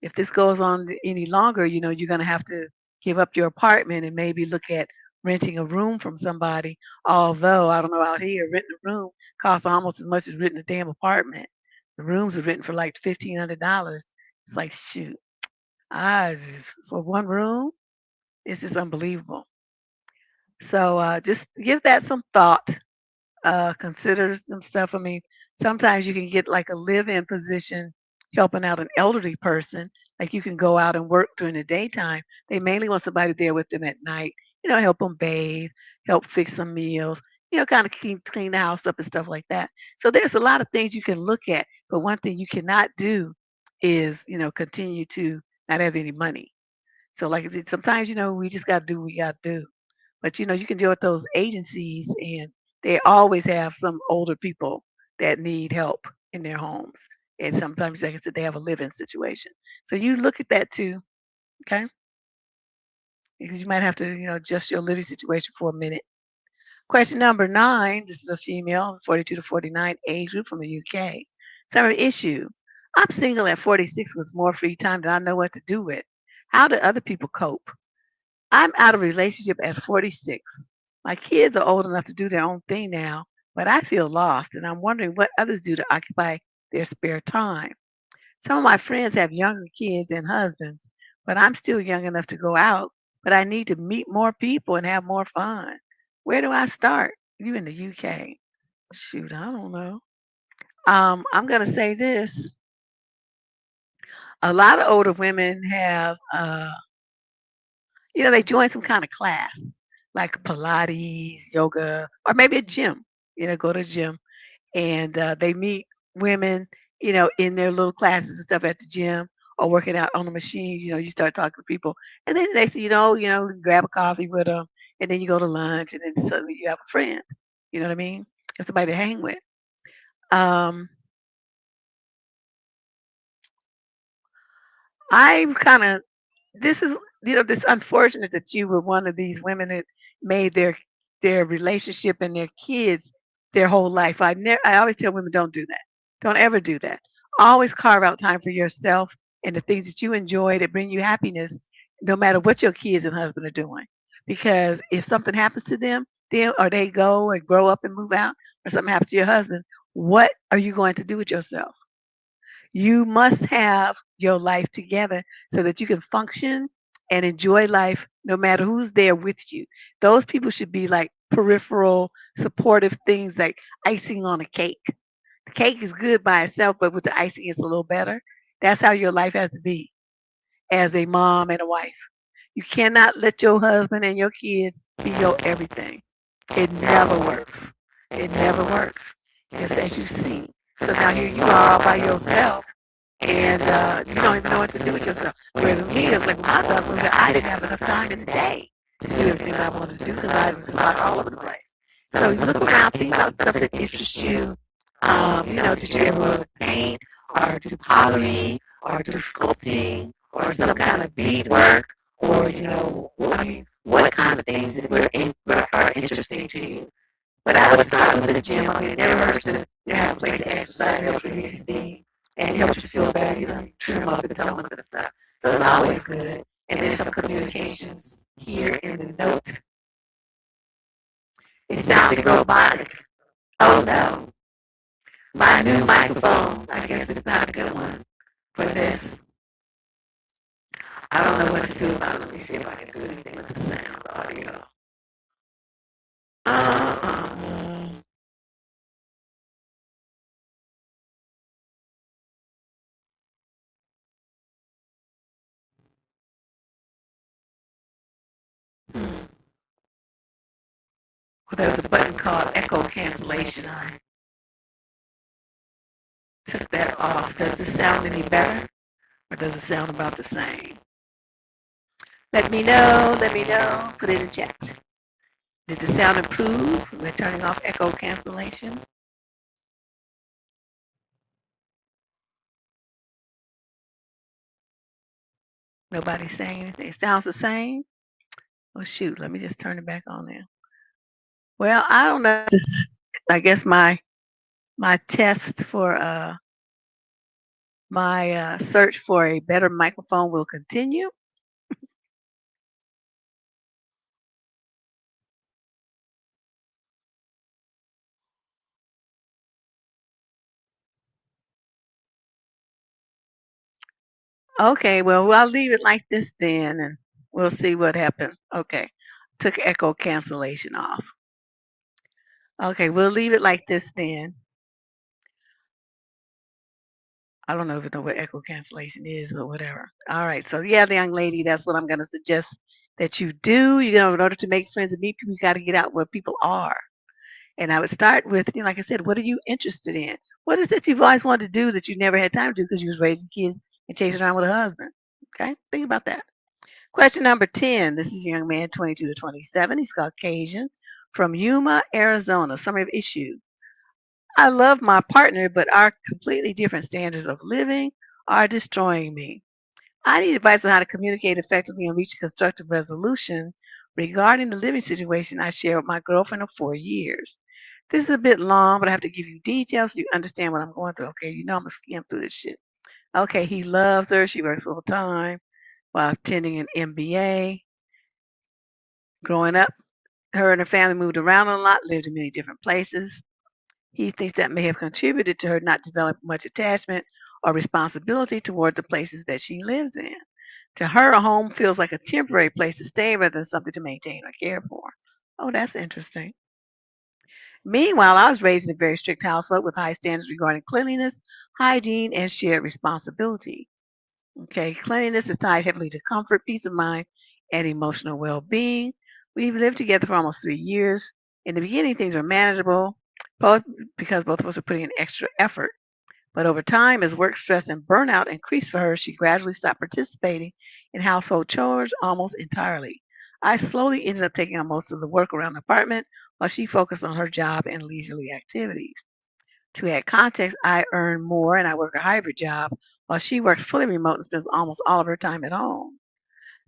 if this goes on any longer, you're going to have to give up your apartment and maybe look at renting a room from somebody. Although, I don't know, out here, renting a room costs almost as much as renting a damn apartment. The rooms are renting for like $1,500. It's like, shoot, for one room, it's just unbelievable. So just give that some thought, consider some stuff. I mean, sometimes you can get like a live-in position helping out an elderly person. Like you can go out and work during the daytime. They mainly want somebody there with them at night. Help them bathe, help fix some meals. Kind of clean the house up and stuff like that. So there's a lot of things you can look at, but one thing you cannot do is continue to not have any money. So like I said, sometimes we just got to do what we got to do. But you can deal with those agencies, and they always have some older people that need help in their homes. And sometimes, like I said, they have a living situation. So you look at that too, okay? Because you might have to, adjust your living situation for a minute. Question number 9. This is a female, 42 to 49 age group from the UK. Summary issue. I'm single at 46 with more free time than I know what to do with. How do other people cope? I'm out of a relationship at 46. My kids are old enough to do their own thing now, but I feel lost and I'm wondering what others do to occupy their spare time. Some of my friends have younger kids and husbands, but I'm still young enough to go out, but I need to meet more people and have more fun. Where do I start? You in the UK. Shoot, I don't know. I'm going to say this. A lot of older women have they join some kind of class, like Pilates, yoga, or maybe a gym. Go to a gym and they meet women, in their little classes and stuff at the gym or working out on the machines. You start talking to people, and then next thing you grab a coffee with them, and then you go to lunch, and then suddenly you have a friend. You know what I mean? Have somebody to hang with. Um, I'm kind of this is this unfortunate that you were one of these women that made their relationship and their kids their whole life. I always tell women don't do that. Don't ever do that. Always carve out time for yourself and the things that you enjoy that bring you happiness, no matter what your kids and husband are doing. Because if something happens to them, or they go and grow up and move out, or something happens to your husband, what are you going to do with yourself? You must have your life together so that you can function and enjoy life no matter who's there with you. Those people should be like peripheral supportive things like icing on a cake. The cake is good by itself, but with the icing, it's a little better. That's how your life has to be as a mom and a wife. You cannot let your husband and your kids be your everything. It never works. It never works. Just as you see. So now here you are all by yourself, and you don't even know what to do with yourself. Whereas with me, it's like my thought was that I didn't have enough time in the day to do everything that I wanted to do because I was just like all over the place. So you look around, think about stuff that interests you. Did you ever paint or do pottery or do sculpting or some kind of beadwork or, I mean, what kind of things are interesting to you? But I would start with the gym. I mean, it never hurts to have a place to exercise, help release steam, and helps you feel better. Trim up and tone up and stuff. So it's always good. And then some communications here in the note. It sounded robotic. Oh no. My new microphone. I guess it's not a good one for this. I don't know what to do about it. Let me see if I can do anything with the sound audio. Uh-uh. Hmm. Well, there's a button called echo cancellation. I took that off. Does it sound any better? Or does it sound about the same? Let me know. Let me know. Put it in chat. Did the sound improve? We're turning off echo cancellation. Nobody's saying anything. It sounds the same. Oh shoot, let me just turn it back on now. Well, I don't know. I guess my test for my search for a better microphone will continue. Okay, well, I'll leave it like this then, and we'll see what happens. Okay, took echo cancellation off. Okay, we'll leave it like this then. I don't know if you know what echo cancellation is, but whatever. All right, so yeah, the young lady, that's what I'm going to suggest that you do. In order to make friends and meet people, you got to get out where people are. And I would start with, like I said, what are you interested in? What is it you've always wanted to do that you never had time to do because you was raising kids and chasing around with a husband? Okay, think about that. Question number 10. This is a young man, 22 to 27. He's Caucasian from Yuma, Arizona. Summary of issue. I love my partner, but our completely different standards of living are destroying me. I need advice on how to communicate effectively and reach a constructive resolution regarding the living situation I share with my girlfriend of 4 years. This is a bit long, but I have to give you details so you understand what I'm going through. Okay, I'm gonna skim through this shit. Okay, he loves her. She works full time while attending an MBA. Growing up, her and her family moved around a lot, lived in many different places. He thinks that may have contributed to her not developing much attachment or responsibility toward the places that she lives in. To her, a home feels like a temporary place to stay rather than something to maintain or care for. Oh, that's interesting. Meanwhile, I was raised in a very strict household with high standards regarding cleanliness, hygiene, and shared responsibility. Okay, cleanliness is tied heavily to comfort, peace of mind, and emotional well being. We've lived together for almost 3 years. In the beginning, things were manageable, both because both of us were putting in extra effort. But over time, as work stress and burnout increased for her, she gradually stopped participating in household chores almost entirely. I slowly ended up taking on most of the work around the apartment while she focused on her job and leisurely activities. To add context, I earn more and I work a hybrid job while she works fully remote and spends almost all of her time at home.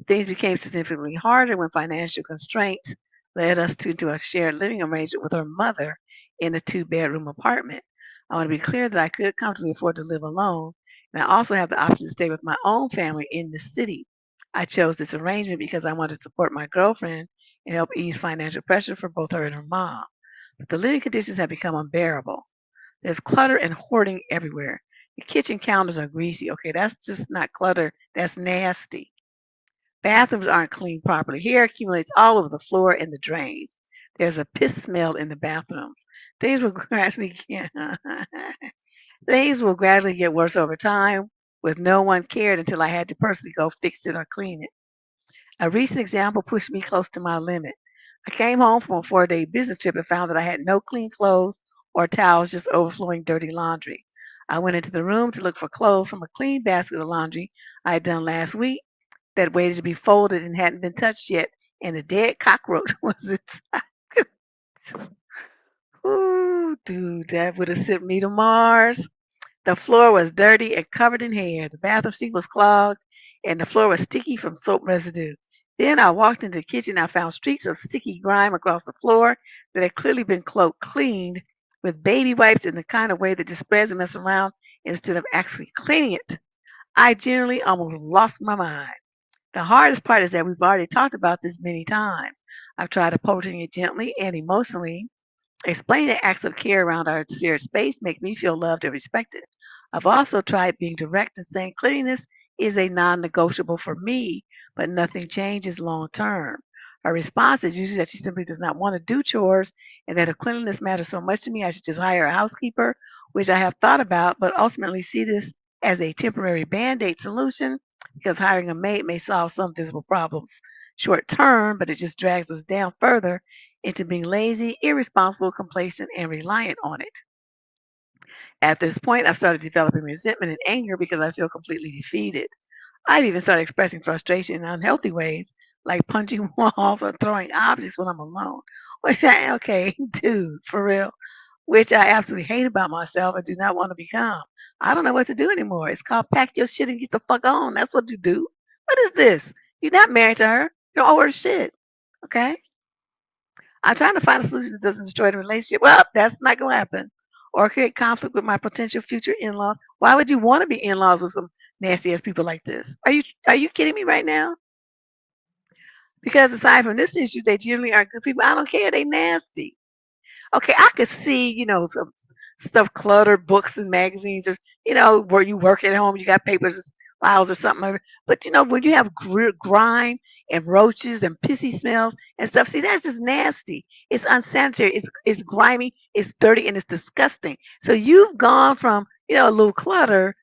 Things became significantly harder when financial constraints led us to a shared living arrangement with her mother in a two-bedroom apartment. I want to be clear that I could comfortably afford to live alone, and I also have the option to stay with my own family in the city. I chose this arrangement because I wanted to support my girlfriend and help ease financial pressure for both her and her mom. But the living conditions have become unbearable. There's clutter and hoarding everywhere. The kitchen counters are greasy. Okay, that's just not clutter, that's nasty. Bathrooms aren't cleaned properly. Hair accumulates all over the floor and the drains. There's a piss smell in the bathrooms. Things will gradually get things will gradually get worse over time, with no one cared until I had to personally go fix it or clean it. A recent example pushed me close to my limit. I came home from a 4-day business trip and found that I had no clean clothes or towels, just overflowing dirty laundry. I went into the room to look for clothes from a clean basket of laundry I had done last week that waited to be folded and hadn't been touched yet, and a dead cockroach was inside. Ooh, dude, that would have sent me to Mars. The floor was dirty and covered in hair. The bathroom sink was clogged, and the floor was sticky from soap residue. Then I walked into the kitchen. I found streaks of sticky grime across the floor that had clearly been cleaned with baby wipes in the kind of way that just spreads and mess around instead of actually cleaning it. I generally almost lost my mind. The hardest part is that we've already talked about this many times. I've tried approaching it gently and emotionally. Explaining the acts of care around our shared space make me feel loved and respected. I've also tried being direct and saying cleanliness is a non-negotiable for me, but nothing changes long term. Her response is usually that she simply does not want to do chores and that if cleanliness matters so much to me, I should just hire a housekeeper, which I have thought about, but ultimately see this as a temporary band-aid solution because hiring a maid may solve some visible problems short term, but it just drags us down further into being lazy, irresponsible, complacent, and reliant on it. At this point, I've started developing resentment and anger because I feel completely defeated. I've even started expressing frustration in unhealthy ways, like punching walls or throwing objects when I'm alone. Okay, dude, for real, which I absolutely hate about myself and do not want to become. I don't know what to do anymore. It's called pack your shit and get the fuck on. That's what you do. What is this? You're not married to her. You don't owe her shit. Okay? I'm trying to find a solution that doesn't destroy the relationship. Well, that's not going to happen. Or create conflict with my potential future in-law. Why would you want to be in-laws with some nasty ass people like this? Are you kidding me right now? Because aside from this issue, they generally are good people. I don't care. They nasty. Okay, I could see, some stuff cluttered, books and magazines, or where you work at home, you got papers, and files, or something. But when you have grime and roaches and pissy smells and stuff, see, that's just nasty. It's unsanitary. It's grimy. It's dirty, and it's disgusting. So you've gone from a little clutter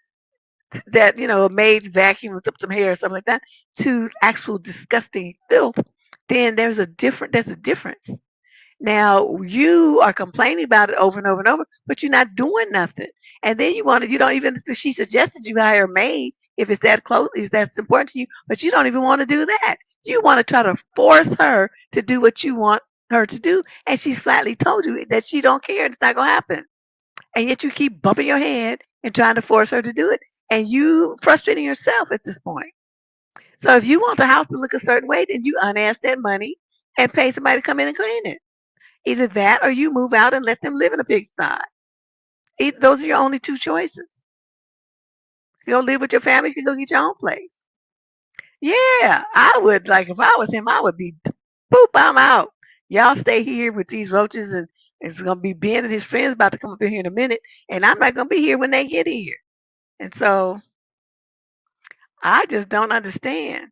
that a maid's vacuum with some hair or something like that to actual disgusting filth. Then there's a difference. Now you are complaining about it over and over and over, but you're not doing nothing. And then you don't even, she suggested you hire a maid if it's that close, if that's important to you, but you don't even want to do that. You want to try to force her to do what you want her to do. And she's flatly told you that she don't care. It's not going to happen. And yet you keep bumping your head and trying to force her to do it. And you frustrating yourself at this point. So if you want the house to look a certain way, then you unask that money and pay somebody to come in and clean it. Either that or you move out and let them live in a pigsty. Those are your only two choices. If you don't live with your family, you can go get your own place. Yeah, I would, like, if I was him, I would be, boop, I'm out. Y'all stay here with these roaches, and it's going to be Ben and his friends about to come up in here in a minute, and I'm not going to be here when they get here. And so I just don't understand.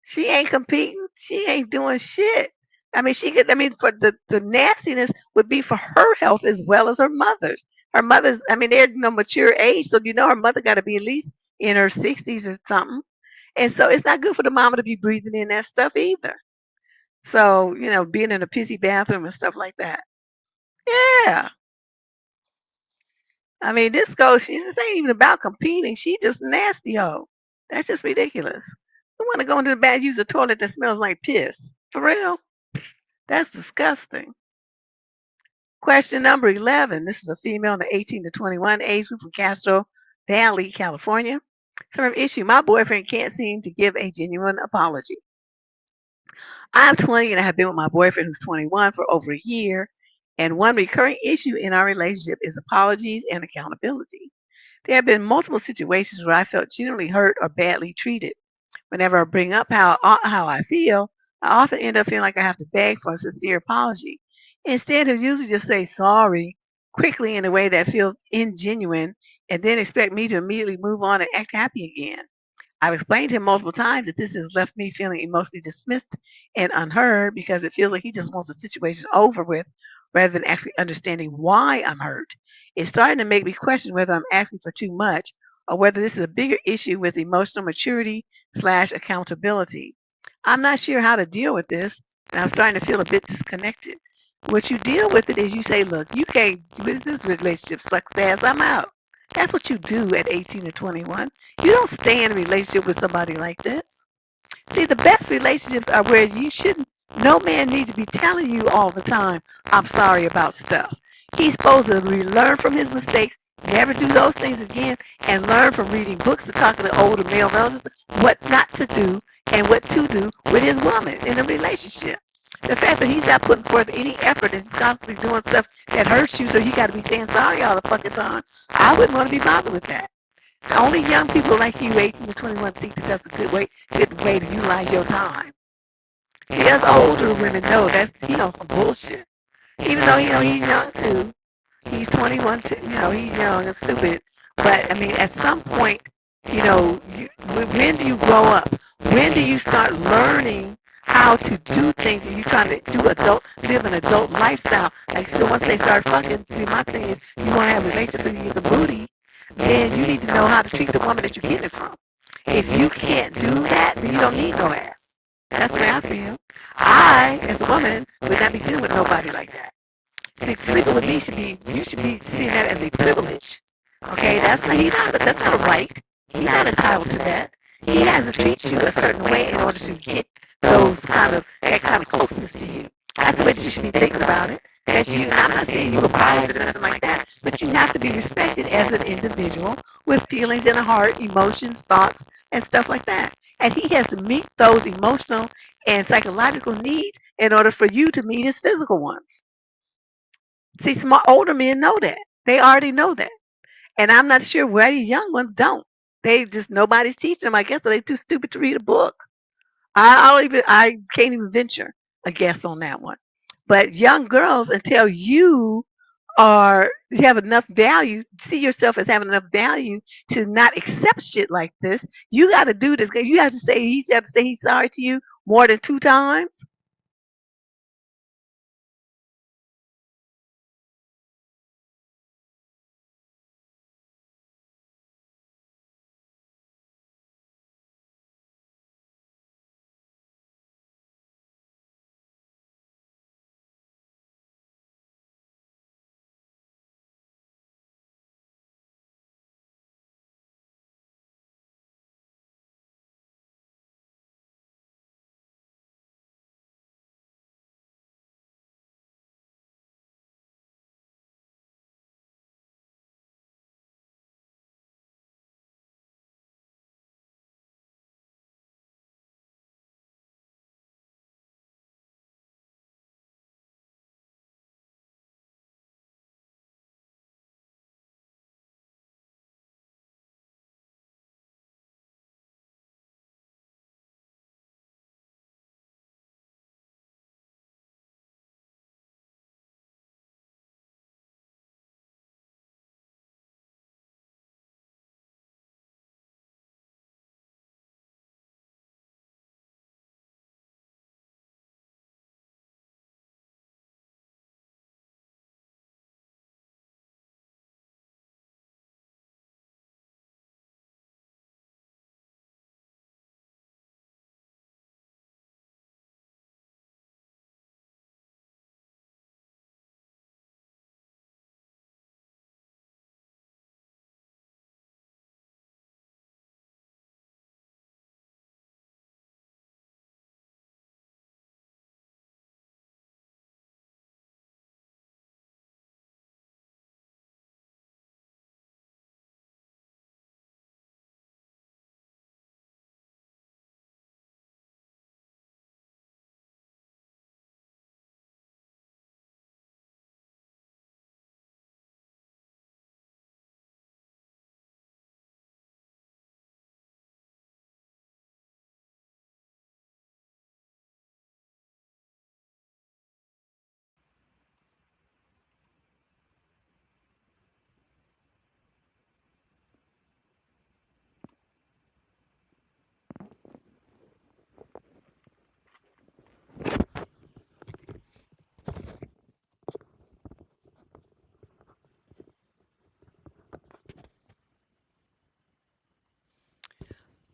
She ain't competing. She ain't doing shit. I mean, for the nastiness would be for her health as well as her mother's. Her mother's, I mean, they're mature age, so her mother got to be at least in her 60s or something. And so it's not good for the mama to be breathing in that stuff either. So, being in a pissy bathroom and stuff like that. Yeah. I mean, this ain't even about competing. She just nasty hoe. That's just ridiculous. Who want to go into the bath, use a toilet that smells like piss? For real? That's disgusting. Question number 11. This is a female in the 18 to 21 age group from Castro Valley, California. Term issue: my boyfriend can't seem to give a genuine apology. I'm 20 and I have been with my boyfriend who's 21 for over a year. And one recurring issue in our relationship is apologies and accountability. There have been multiple situations where I felt genuinely hurt or badly treated. Whenever I bring up how I feel, I often end up feeling like I have to beg for a sincere apology. Instead of usually just say sorry quickly in a way that feels ingenuine and then expect me to immediately move on and act happy again. I've explained to him multiple times that this has left me feeling emotionally dismissed and unheard because it feels like he just wants the situation over with rather than actually understanding why I'm hurt. It's starting to make me question whether I'm asking for too much or whether this is a bigger issue with emotional maturity slash accountability. I'm not sure how to deal with this, and I'm starting to feel a bit disconnected. What you deal with it is you say, look, you can't, this relationship sucks ass, I'm out. That's what you do at 18 to 21. You don't stay in a relationship with somebody like this. See, the best relationships are where you shouldn't, no man needs to be telling you all the time, I'm sorry about stuff. He's supposed to learn from his mistakes, never do those things again, and learn from reading books and talking to older male relatives what not to do and what to do with his woman in a relationship. The fact that he's not putting forth any effort and is constantly doing stuff that hurts you, so you got to be saying sorry all the fucking time, I wouldn't want to be bothered with that. Only young people like you, 18 to 21, think that that's a good way to utilize your time. See, us older women know that's he on some bullshit. Even though he's young too. He's 21 too. He's young and stupid. But I mean, at some point, when do you grow up? When do you start learning how to do things? And you trying to live an adult lifestyle? Like, so once they start fucking, see, my thing is, you want to have relationships and you get some booty, then you need to know how to treat the woman that you're getting it from. If you can't do that, then you don't need no ass. That's the way I feel. I, as a woman, would not be dealing with nobody like that. See, sleeping with me you should be seeing that as a privilege. Okay, that's not a right. He's not entitled to that. He has to treat you a certain way in order to get that kind of closeness to you. That's the way that you should be thinking about it. I'm not saying you abide or nothing like that, but you have to be respected as an individual with feelings in a heart, emotions, thoughts, and stuff like that. And he has to meet those emotional and psychological needs in order for you to meet his physical ones. See, smart older men know that. They already know that. And I'm not sure why these young ones don't. They just nobody's teaching them, I guess, or they too stupid to read a book. I can't even venture a guess on that one. But young girls, until you have enough value, see yourself as having enough value to not accept shit like this, you got to do this. You have to say he's sorry to you more than 2 times.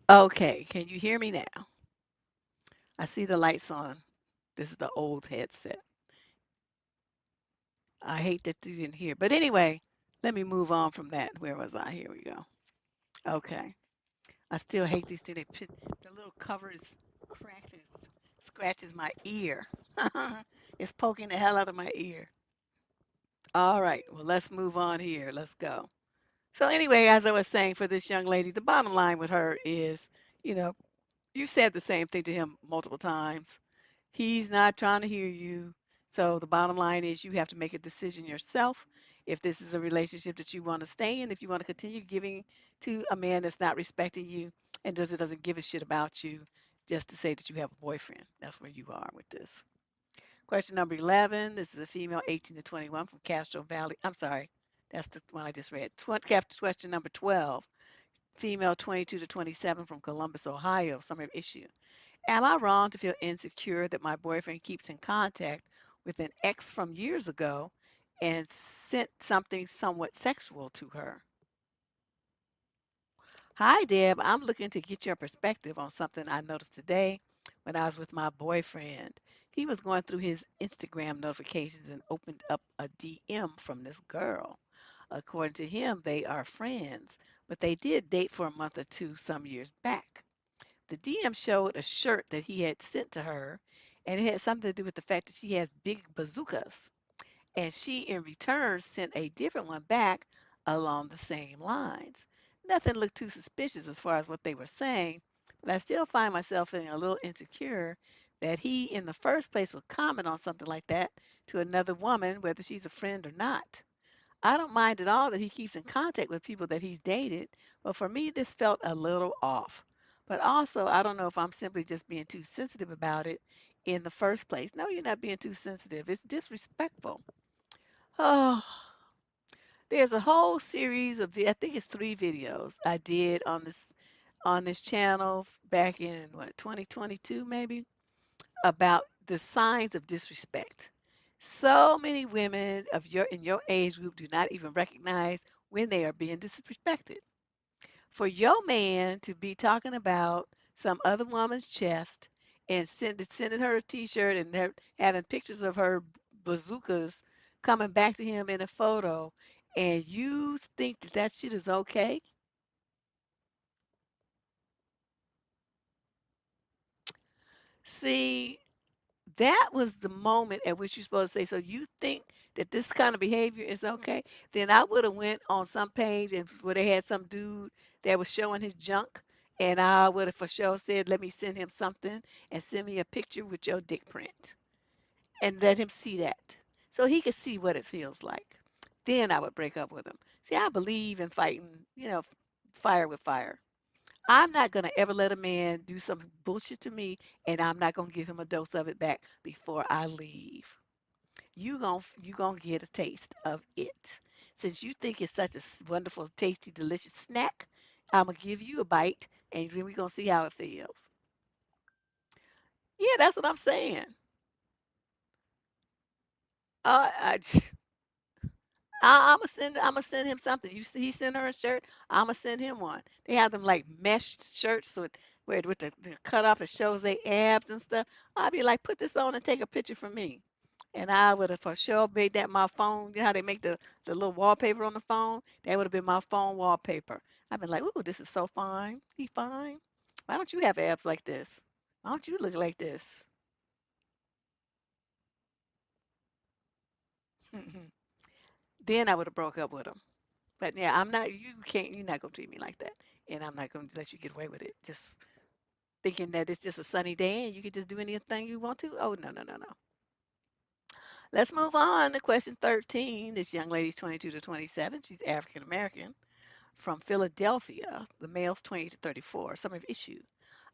Okay, can you hear me now? I see the lights on. This is the old headset. I hate that you didn't hear. But anyway, let me move on from that. Where was I? Here we go. Okay. I still hate these things. The little cover is cracked and scratches my ear. It's poking the hell out of my ear. All right. Well, let's move on here. Let's go. So anyway, as I was saying for this young lady, the bottom line with her is, you know, you said the same thing to him multiple times. He's not trying to hear you. So the bottom line is you have to make a decision yourself if this is a relationship that you want to stay in, if you want to continue giving to a man that's not respecting you and doesn't give a shit about you just to say that you have a boyfriend. That's where you are with this. Question number 11. This is a female 18 to 21 from Castro Valley. I'm sorry. That's the one I just read. Question number 12. Female 22 to 27 from Columbus, Ohio. Summary of issue. Am I wrong to feel insecure that my boyfriend keeps in contact with an ex from years ago and sent something somewhat sexual to her? Hi, Deb. I'm looking to get your perspective on something I noticed today when I was with my boyfriend. He was going through his Instagram notifications and opened up a DM from this girl. According to him, they are friends, but they did date for a month or two some years back. The DM showed a shirt that he had sent to her, and it had something to do with the fact that she has big bazookas. And she, in return, sent a different one back along the same lines. Nothing looked too suspicious as far as what they were saying, but I still find myself feeling a little insecure that he, in the first place, would comment on something like that to another woman, whether she's a friend or not. I don't mind at all that he keeps in contact with people that he's dated, but for me, this felt a little off. But also, I don't know if I'm simply just being too sensitive about it in the first place. No, you're not being too sensitive. It's disrespectful. Oh, there's a whole series of, I think it's 3 videos I did on this channel back in what 2022 maybe about the signs of disrespect. So many women of your in your age group do not even recognize when they are being disrespected. For your man to be talking about some other woman's chest and sending her a T-shirt and having pictures of her bazookas coming back to him in a photo, and you think that that shit is okay? See, that was the moment at which you're supposed to say, so you think that this kind of behavior is okay? Then I would have went on some page and where they had some dude that was showing his junk, and I would have for sure said, let me send him something and send me a picture with your dick print and let him see that so he could see what it feels like. Then I would break up with him. See, I believe in fighting, fire with fire. I'm not going to ever let a man do some bullshit to me, and I'm not going to give him a dose of it back before I leave. You gonna get a taste of it. Since you think it's such a wonderful, tasty, delicious snack, I'm gonna give you a bite, and then we're gonna see how it feels. Yeah, that's what I'm saying. I, I'm gonna send him something. You see, he sent her a shirt. I'm gonna send him one. They have them like mesh shirts with the cut off it shows their abs and stuff. I'd be like, put this on and take a picture for me. And I would have for sure made that my phone. You know how they make the little wallpaper on the phone? That would have been my phone wallpaper. I've been like, ooh, this is so fine. He fine. Why don't you have abs like this? Why don't you look like this? Then I would have broke up with him. But yeah, you're not gonna treat me like that. And I'm not gonna let you get away with it. Just thinking that it's just a sunny day and you can just do anything you want to. Oh, no, no, no, no. Let's move on to question 13. This young lady's 22 to 27. She's African American from Philadelphia. The male's 20 to 34. Summary of issue.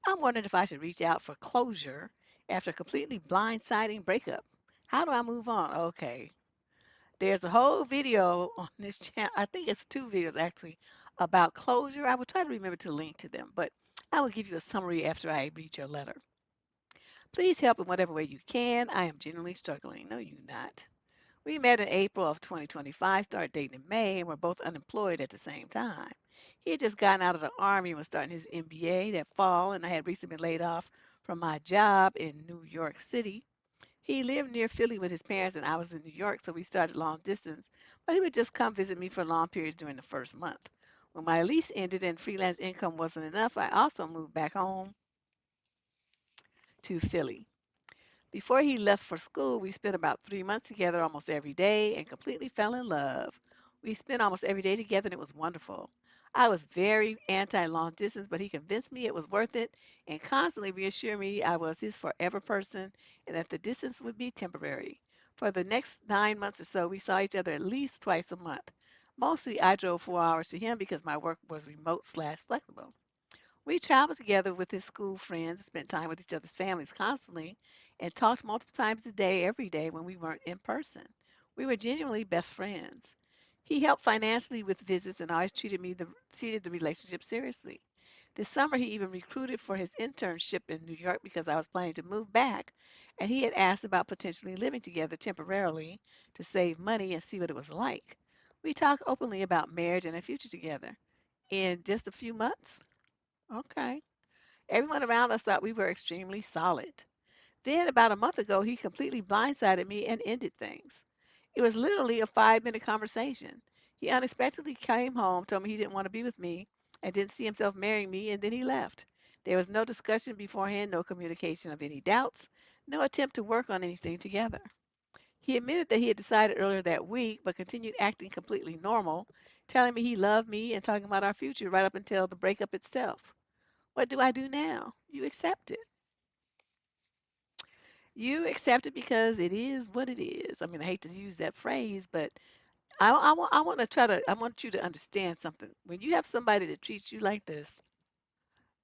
I'm wondering if I should reach out for closure after a completely blindsiding breakup. How do I move on? Okay. There's a whole video on this channel. I think it's 2 videos actually about closure. I will try to remember to link to them, but I will give you a summary after I read your letter. Please help in whatever way you can. I am genuinely struggling. No, you're not. We met in April of 2025, started dating in May, and we're both unemployed at the same time. He had just gotten out of the Army and was starting his MBA that fall, and I had recently been laid off from my job in New York City. He lived near Philly with his parents, and I was in New York, so we started long distance. But he would just come visit me for long periods during the first month. When my lease ended and freelance income wasn't enough, I also moved back home to Philly. Before he left for school, we spent about 3 months together almost every day and completely fell in love. We spent almost every day together and it was wonderful. I was very anti long distance, but he convinced me it was worth it and constantly reassured me I was his forever person and that the distance would be temporary. For the next 9 months or so, we saw each other at least twice a month. Mostly, I drove 4 hours to him because my work was remote slash flexible. We traveled together with his school friends, spent time with each other's families constantly, and talked multiple times a day, every day when we weren't in person. We were genuinely best friends. He helped financially with visits and always treated the relationship seriously. This summer, he even recruited for his internship in New York because I was planning to move back, and he had asked about potentially living together temporarily to save money and see what it was like. We talked openly about marriage and a future together. In just a few months, okay. Everyone around us thought we were extremely solid. Then, about a month ago, he completely blindsided me and ended things. It was literally a 5 minute conversation. He unexpectedly came home, told me he didn't want to be with me, and didn't see himself marrying me, and then he left. There was no discussion beforehand, no communication of any doubts, no attempt to work on anything together. He admitted that he had decided earlier that week, but continued acting completely normal, telling me he loved me and talking about our future right up until the breakup itself. What do I do now? You accept it. You accept it because it is what it is. I mean, I hate to use that phrase, but I want you to understand something. When you have somebody that treats you like this,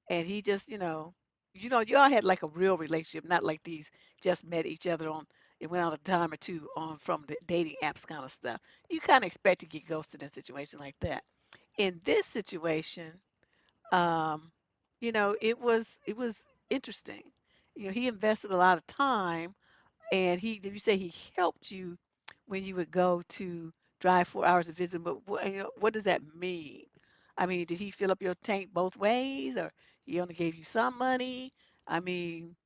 and he just, you all had like a real relationship, not like these just met each other on, it went out a time or two on from the dating apps kind of stuff. You kind of expect to get ghosted in a situation like that. In this situation, um, it was interesting. He invested a lot of time, and did you say he helped you when you would go to drive 4 hours to visit? But what does that mean? I mean, did he fill up your tank both ways, or he only gave you some money? I mean,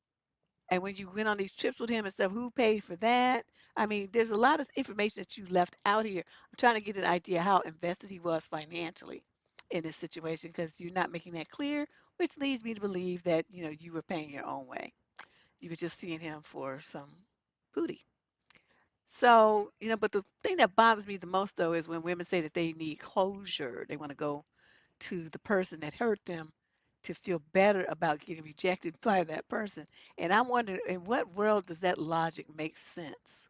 and when you went on these trips with him and stuff, who paid for that? I mean, there's a lot of information that you left out here. I'm trying to get an idea how invested he was financially in this situation because you're not making that clear, which leads me to believe that, you were paying your own way. You were just seeing him for some booty. So, but the thing that bothers me the most though is when women say that they need closure. They want to go to the person that hurt them to feel better about getting rejected by that person. And I wonder, in what world does that logic make sense?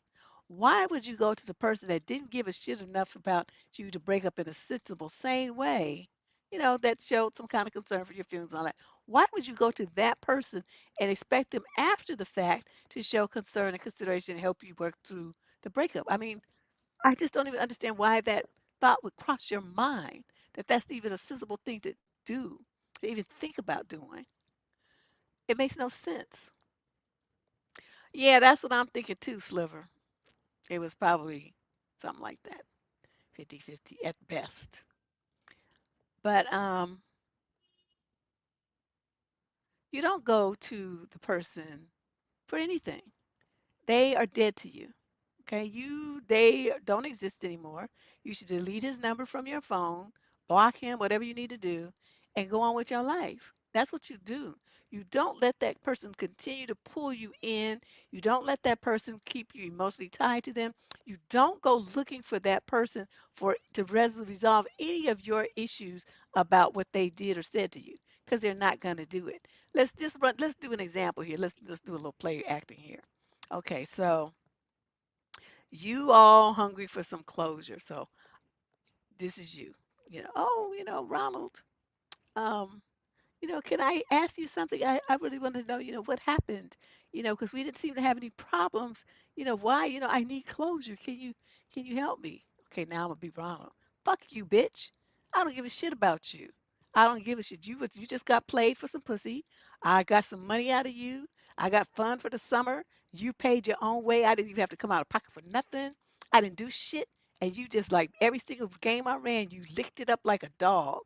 Why would you go to the person that didn't give a shit enough about you to break up in a sensible, sane way, that showed some kind of concern for your feelings and all that? Why would you go to that person and expect them after the fact to show concern and consideration and help you work through the breakup? I mean, I just don't even understand why that thought would cross your mind, that that's even a sensible thing to do, to even think about doing. It makes no sense. Yeah, that's what I'm thinking too, Sliver. It was probably something like that, 50-50 at best. But you don't go to the person for anything. They are dead to you. Okay, they don't exist anymore. You should delete his number from your phone, block him, whatever you need to do, and go on with your life. That's what you do. You don't let that person continue to pull you in. You don't let that person keep you emotionally tied to them. You don't go looking for that person to resolve any of your issues about what they did or said to you, because they're not going to do it. Let's do an example here. Let's do a little play acting here. Okay, so you all hungry for some closure. So this is you. Oh, Ronald, um, can I ask you something? I really want to know, what happened, because we didn't seem to have any problems. Why? I need closure. Can you help me? Okay, now I'm gonna be Ronald. Fuck you, bitch. I don't give a shit about you. I don't give a shit. You just got played for some pussy. I got some money out of you. I got fun for the summer. You paid your own way. I didn't even have to come out of pocket for nothing. I didn't do shit. And you just like every single game I ran, you licked it up like a dog.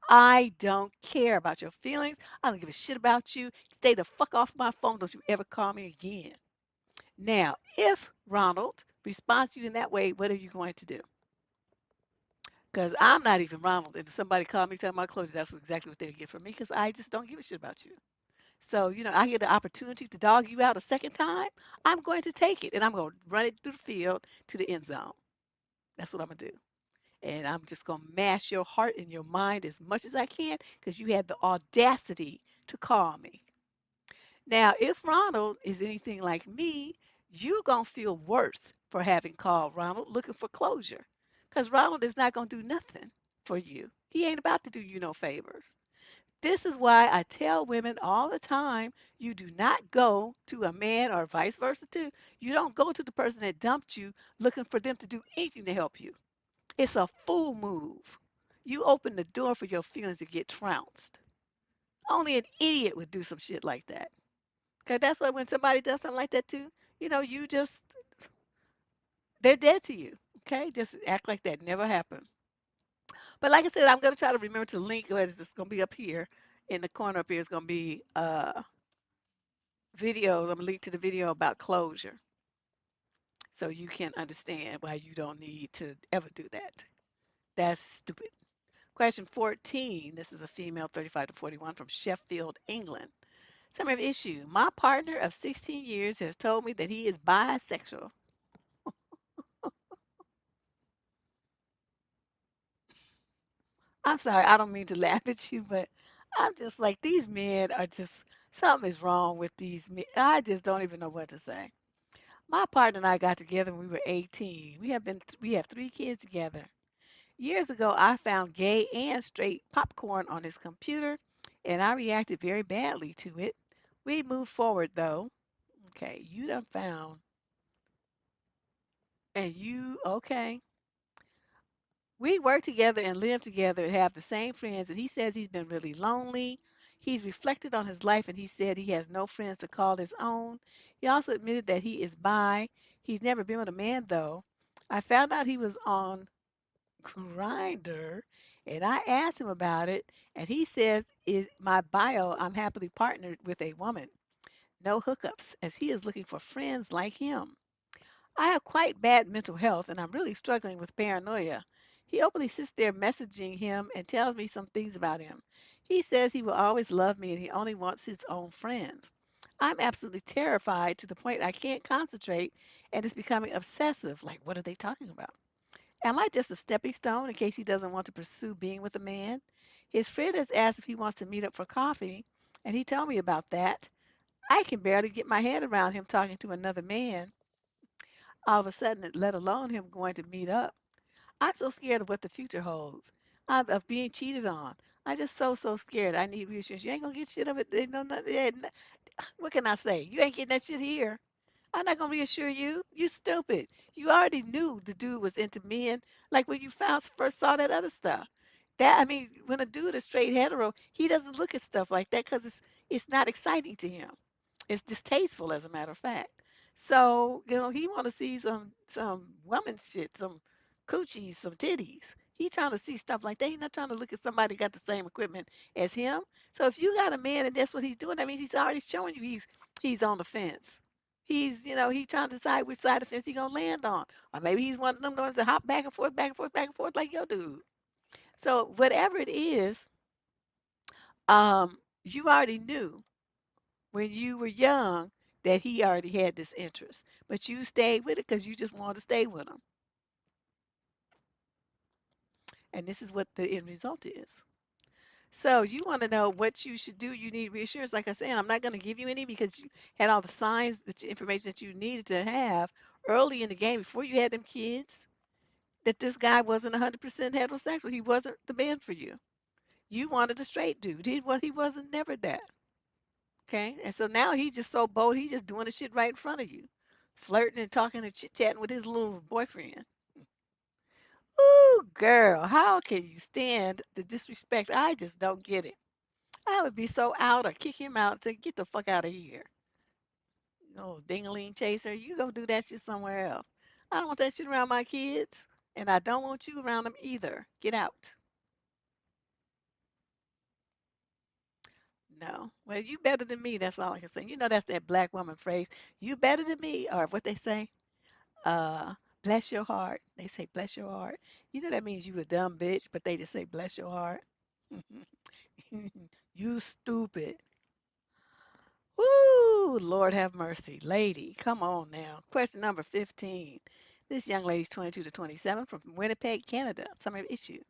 I don't care about your feelings. I don't give a shit about you. Stay the fuck off my phone. Don't you ever call me again. Now, if Ronald responds to you in that way, what are you going to do? Because I'm not even Ronald. And if somebody called me telling my closure, that's exactly what they would get from me because I just don't give a shit about you. So, I get the opportunity to dog you out a second time, I'm going to take it and I'm going to run it through the field to the end zone. That's what I'm going to do. And I'm just going to mash your heart and your mind as much as I can because you had the audacity to call me. Now, if Ronald is anything like me, you're going to feel worse for having called Ronald looking for closure because Ronald is not going to do nothing for you. He ain't about to do you no favors. This is why I tell women all the time you do not go to a man or vice versa too. You don't go to the person that dumped you looking for them to do anything to help you. It's a fool move. You open the door for your feelings to get trounced. Only an idiot would do some shit like that. Okay, that's why when somebody does something like that too, you just they're dead to you. Okay, just act like that never happened. But like I said, I'm gonna try to remember to link. It's gonna be up here in the corner up here. It's gonna be videos. I'm gonna link to the video about closure, so you can understand why you don't need to ever do that. That's stupid. Question 14. This is a female, 35 to 41, from Sheffield, England. Summary of issue. My partner of 16 years has told me that he is bisexual. I'm sorry, I don't mean to laugh at you, but I'm just like, these men are just, something is wrong with these men. I just don't even know what to say. My partner and I got together when we were 18. We have 3 kids together. Years ago, I found gay and straight popcorn on his computer, and I reacted very badly to it. We moved forward though. Okay, you done found, and you, okay. We work together and live together and have the same friends, and he says he's been really lonely. He's reflected on his life and he said he has no friends to call his own. He also admitted that he is bi. He's never been with a man though. I found out he was on Grinder, and I asked him about it, and he says in my bio, I'm happily partnered with a woman. No hookups, as he is looking for friends like him. I have quite bad mental health, and I'm really struggling with paranoia. He openly sits there messaging him and tells me some things about him. He says he will always love me and he only wants his own friends. I'm absolutely terrified to the point I can't concentrate and it's becoming obsessive. Like, what are they talking about? Am I just a stepping stone in case he doesn't want to pursue being with a man? His friend has asked if he wants to meet up for coffee, and he told me about that. I can barely get my head around him talking to another man all of a sudden, let alone him going to meet up. I'm so scared of what the future holds. Of being cheated on. I just so scared. I need reassurance. You ain't gonna get shit of it. They know nothing. What can I say? You ain't getting that shit here. I'm not gonna reassure you. You stupid. You already knew the dude was into men, like when you first saw that other stuff. That I mean, when a dude is straight hetero, he doesn't look at stuff like that because it's not exciting to him. It's distasteful, as a matter of fact. So he want to see some woman shit, some coochies, some titties. He trying to see stuff like that. He's not trying to look at somebody got the same equipment as him. So if you got a man and that's what he's doing, that means he's already showing you he's on the fence. He's trying to decide which side of the fence he's gonna land on. Or maybe he's one of them ones that hop back and forth, back and forth, back and forth like your dude. So whatever it is, you already knew when you were young that he already had this interest. But you stayed with it because you just wanted to stay with him. And this is what the end result is. So you want to know what you should do. You need reassurance. Like I said, I'm not going to give you any because you had all the signs, information that you needed to have early in the game before you had them kids. That this guy wasn't 100% heterosexual. He wasn't the man for you. You wanted a straight dude. He wasn't never that. Okay, and so now he's just so bold. He's just doing the shit right in front of you, flirting and talking and chit chatting with his little boyfriend. Ooh, girl, how can you stand the disrespect? I just don't get it. I would be so out or kick him out and say, get the fuck out of here. Oh, ding-a-ling chaser, you go do that shit somewhere else. I don't want that shit around my kids, and I don't want you around them either. Get out. No. Well, you better than me. That's all I can say. You know, that's that black woman phrase. You better than me, or what they say. Uh, bless your heart. They say bless your heart. You know that means you a dumb bitch, but they just say bless your heart. You stupid. Woo! Lord have mercy. Lady, come on now. Question number 15. This young lady's 22 to 27 from Winnipeg, Canada. Summary issue.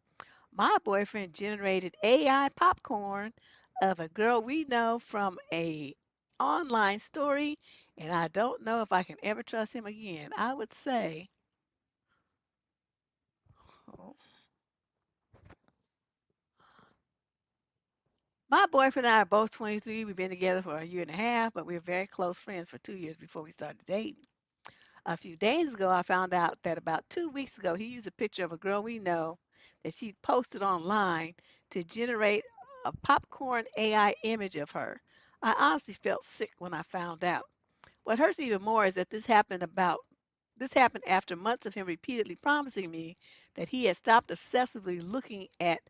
My boyfriend generated AI popcorn of a girl we know from a online story, and I don't know if I can ever trust him again. I would say, oh, my boyfriend and I are both 23. We've been together for a year and a half, but we were very close friends for 2 years before we started dating. A few days ago, I found out that about 2 weeks ago, he used a picture of a girl we know that she posted online to generate a popcorn AI image of her. I honestly felt sick when I found out. What hurts even more is that this happened after months of him repeatedly promising me that he had stopped obsessively looking at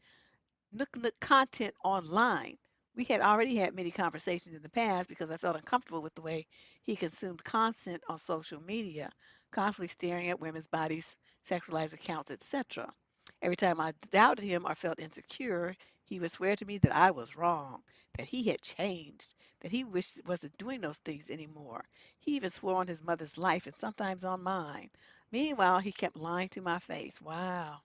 Nook Nook content online. We had already had many conversations in the past because I felt uncomfortable with the way he consumed content on social media, constantly staring at women's bodies, sexualized accounts, etc. Every time I doubted him or felt insecure, he would swear to me that I was wrong, that he had changed, that he wished wasn't doing those things anymore. He even swore on his mother's life and sometimes on mine. Meanwhile, he kept lying to my face. Wow.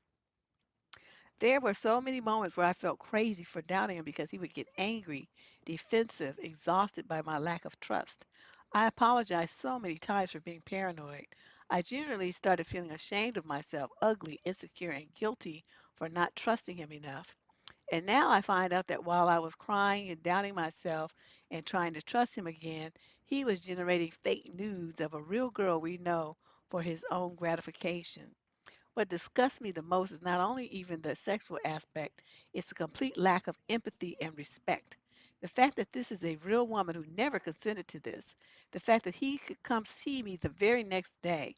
There were so many moments where I felt crazy for doubting him because he would get angry, defensive, exhausted by my lack of trust. I apologized so many times for being paranoid. I generally started feeling ashamed of myself, ugly, insecure, and guilty for not trusting him enough. And now I find out that while I was crying and doubting myself and trying to trust him again, he was generating fake nudes of a real girl we know for his own gratification. What disgusts me the most is not only even the sexual aspect, it's the complete lack of empathy and respect. The fact that this is a real woman who never consented to this, the fact that he could come see me the very next day,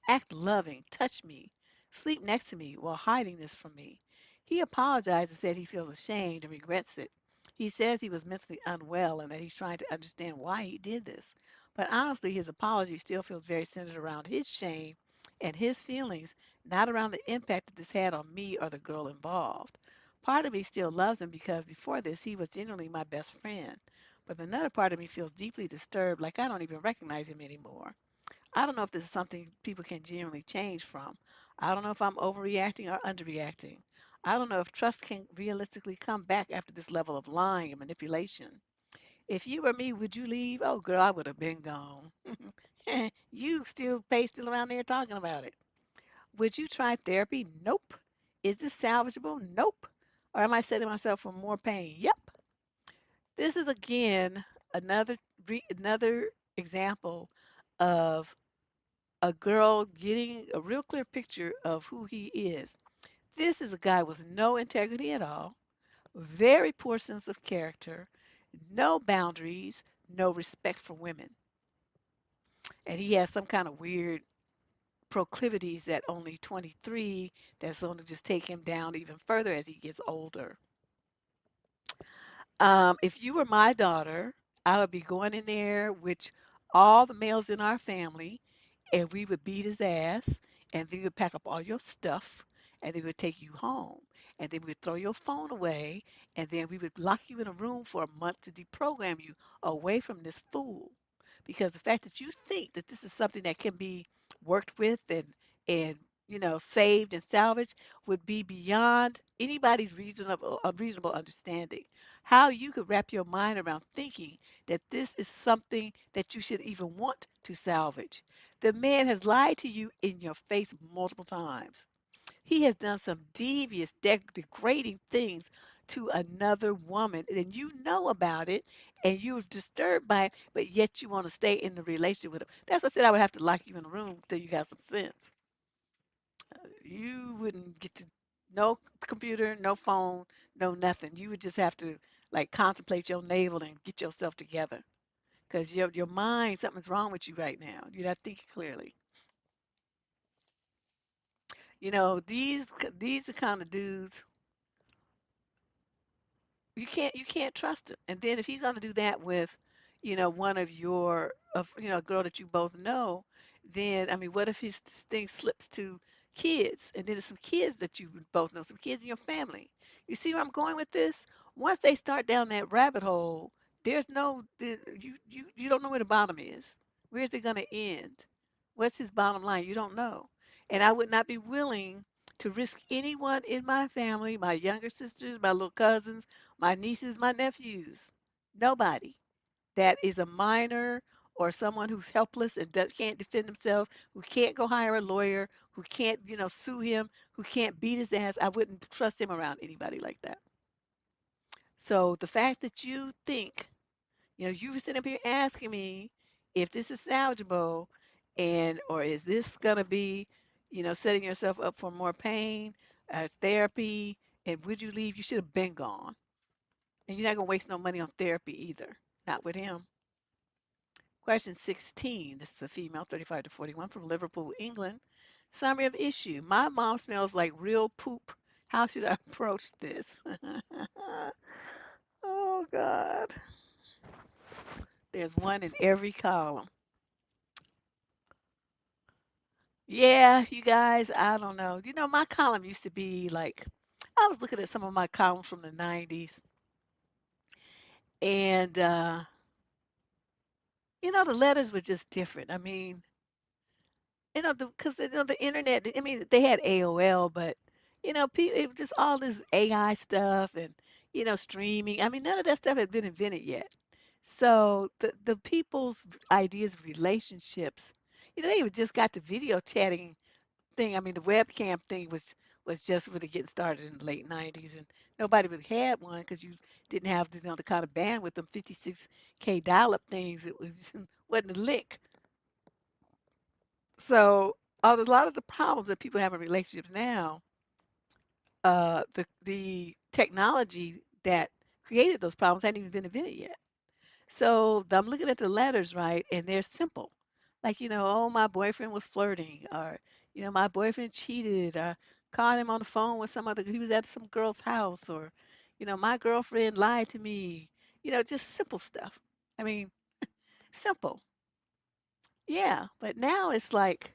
act loving, touch me, sleep next to me while hiding this from me. He apologized and said he feels ashamed and regrets it. He says he was mentally unwell and that he's trying to understand why he did this. But honestly, his apology still feels very centered around his shame and his feelings, not around the impact that this had on me or the girl involved. Part of me still loves him because before this, he was genuinely my best friend. But another part of me feels deeply disturbed, like I don't even recognize him anymore. I don't know if this is something people can genuinely change from. I don't know if I'm overreacting or underreacting. I don't know if trust can realistically come back after this level of lying and manipulation. If you were me, would you leave? Oh, girl, I would have been gone. You still around there talking about it. Would you try therapy? Nope. Is this salvageable? Nope. Or am I setting myself for more pain? Yep. This is again another another example of a girl getting a real clear picture of who he is. This is a guy with no integrity at all, very poor sense of character, no boundaries, no respect for women. And he has some kind of weird proclivities at only 23 that's going to just take him down even further as he gets older. If you were my daughter, I would be going in there with all the males in our family, and we would beat his ass, and then we would pack up all your stuff, and then we would take you home, and then we would throw your phone away, and then we would lock you in a room for a month to deprogram you away from this fool. Because the fact that you think that this is something that can be worked with and saved and salvaged would be beyond anybody's reasonable understanding. How you could wrap your mind around thinking that this is something that you should even want to salvage. The man has lied to you in your face multiple times. He has done some devious, degrading things to another woman, and you know about it, and you're disturbed by it, but yet you want to stay in the relationship with him. That's what I said I would have to lock you in a room till you got some sense. You wouldn't get to no computer, no phone, no nothing. You would just have to like contemplate your navel and get yourself together because your mind, something's wrong with you right now. You're not thinking clearly. These are kind of dudes You can't trust him. And then if he's going to do that with, one of your of a girl that you both know, then I mean, what if his thing slips to kids, and then there's some kids that you both know, some kids in your family. You see where I'm going with this? Once they start down that rabbit hole, you don't know where the bottom is. Where's it going to end? What's his bottom line? You don't know. And I would not be willing to risk anyone in my family, my younger sisters, my little cousins, my nieces, my nephews, nobody that is a minor or someone who's helpless and can't defend themselves, who can't go hire a lawyer, who can't, sue him, who can't beat his ass. I wouldn't trust him around anybody like that. So the fact that you think, you were sitting up here asking me if this is salvageable, and or is this gonna be, setting yourself up for more pain, therapy, and would you leave? You should have been gone. And you're not going to waste no money on therapy either. Not with him. Question 16. This is a female, 35 to 41, from Liverpool, England. Summary of issue. My mom smells like real poop. How should I approach this? Oh, God. There's one in every column. Yeah, you guys, I don't know. My column used to be like, I was looking at some of my columns from the 90s, and, the letters were just different. I mean, because the internet. I mean, they had AOL, but people, it was just all this AI stuff and streaming. I mean, none of that stuff had been invented yet. So the people's ideas of relationships, they even just got the video chatting thing. I mean, the webcam thing was just really getting started in the late 90s, and nobody really had one because you didn't have the kind of bandwidth, them 56K dial-up things. It was wasn't a lick. So, a lot of the problems that people have in relationships now, the technology that created those problems hadn't even been invented yet. So I'm looking at the letters, right, and they're simple. Like, oh, my boyfriend was flirting, or, my boyfriend cheated, or caught him on the phone with some other, he was at some girl's house, or, my girlfriend lied to me, just simple stuff. I mean, simple. Yeah, but now it's like,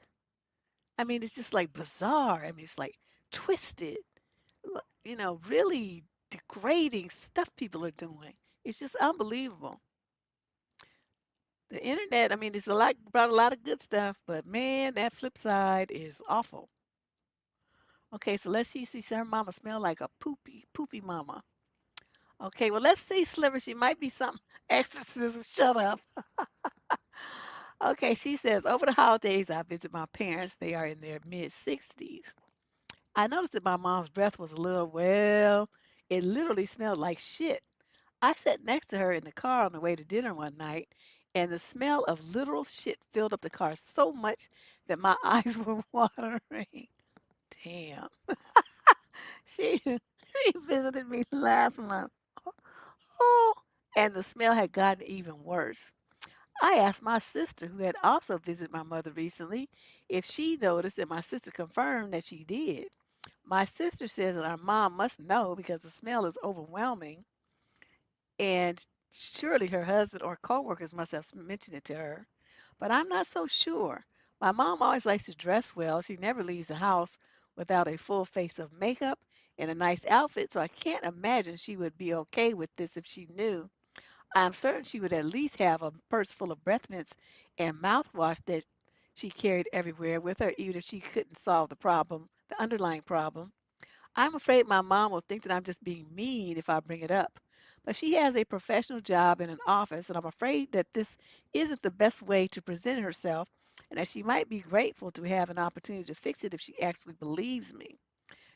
I mean, it's just like bizarre. I mean, it's like twisted, really degrading stuff people are doing. It's just unbelievable. The internet, I mean, it's brought a lot of good stuff, but man, that flip side is awful. Okay, so let's see her mama smell like a poopy mama. Okay, well, let's see Sliver. She might be something exorcism. Shut up. Okay, she says, over the holidays, I visit my parents. They are in their mid 60s. I noticed that my mom's breath was a little, well, it literally smelled like shit. I sat next to her in the car on the way to dinner one night, and the smell of literal shit filled up the car so much that my eyes were watering. Damn. She visited me last month. Oh, and the smell had gotten even worse. I asked my sister, who had also visited my mother recently, if she noticed, and my sister confirmed that she did. My sister says that our mom must know because the smell is overwhelming, and surely her husband or coworkers must have mentioned it to her. But I'm not so sure. My mom always likes to dress well. She never leaves the house without a full face of makeup and a nice outfit, so I can't imagine she would be okay with this if she knew. I'm certain she would at least have a purse full of breath mints and mouthwash that she carried everywhere with her, even if she couldn't solve the problem, the underlying problem. I'm afraid my mom will think that I'm just being mean if I bring it up. But she has a professional job in an office, and I'm afraid that this isn't the best way to present herself, and that she might be grateful to have an opportunity to fix it if she actually believes me.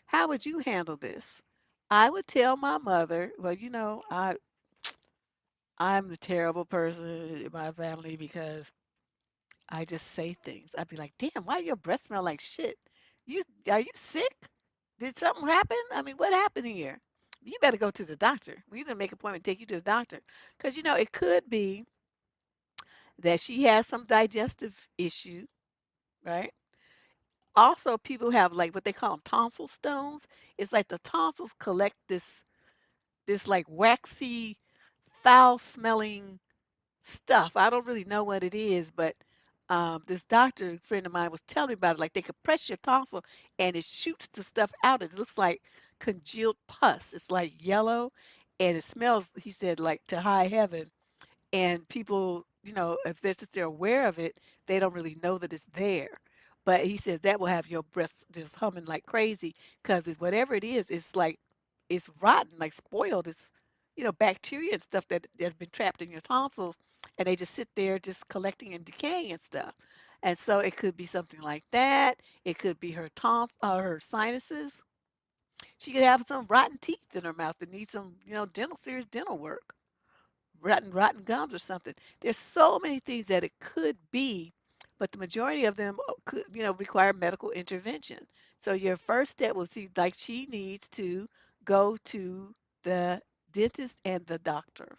How would you handle this? I would tell my mother, well, I'm the terrible person in my family because I just say things. I'd be like, damn, why your breath smell like shit? Are you sick? Did something happen? I mean, what happened here? You better go to the doctor. We need to make an appointment, take you to the doctor. Because, it could be that she has some digestive issue, right? Also, people have like what they call them tonsil stones. It's like the tonsils collect this. this like waxy, foul smelling stuff. I don't really know what it is, but this doctor friend of mine was telling me about it. Like they could press your tonsil and it shoots the stuff out. It looks like congealed pus. It's like yellow and it smells, he said, like to high heaven. And people, if they're aware of it, they don't really know that it's there. But he says that will have your breasts just humming like crazy because it's whatever it is, it's like it's rotten, like spoiled. It's bacteria and stuff that have been trapped in your tonsils, and they just sit there just collecting and decaying and stuff. And so it could be something like that. It could be her her sinuses. She could have some rotten teeth in her mouth that need some, serious dental work, rotten gums or something. There's so many things that it could be, but the majority of them could, require medical intervention. So your first step will see like she needs to go to the dentist and the doctor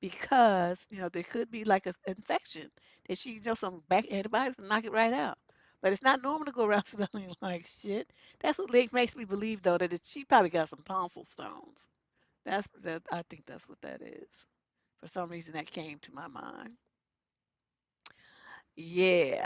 because, there could be like an infection that she, some back antibiotics and knock it right out. But it's not normal to go around smelling like shit. That's what makes me believe though that she probably got some tonsil stones. I think that's what that is. For some reason, that came to my mind. Yeah.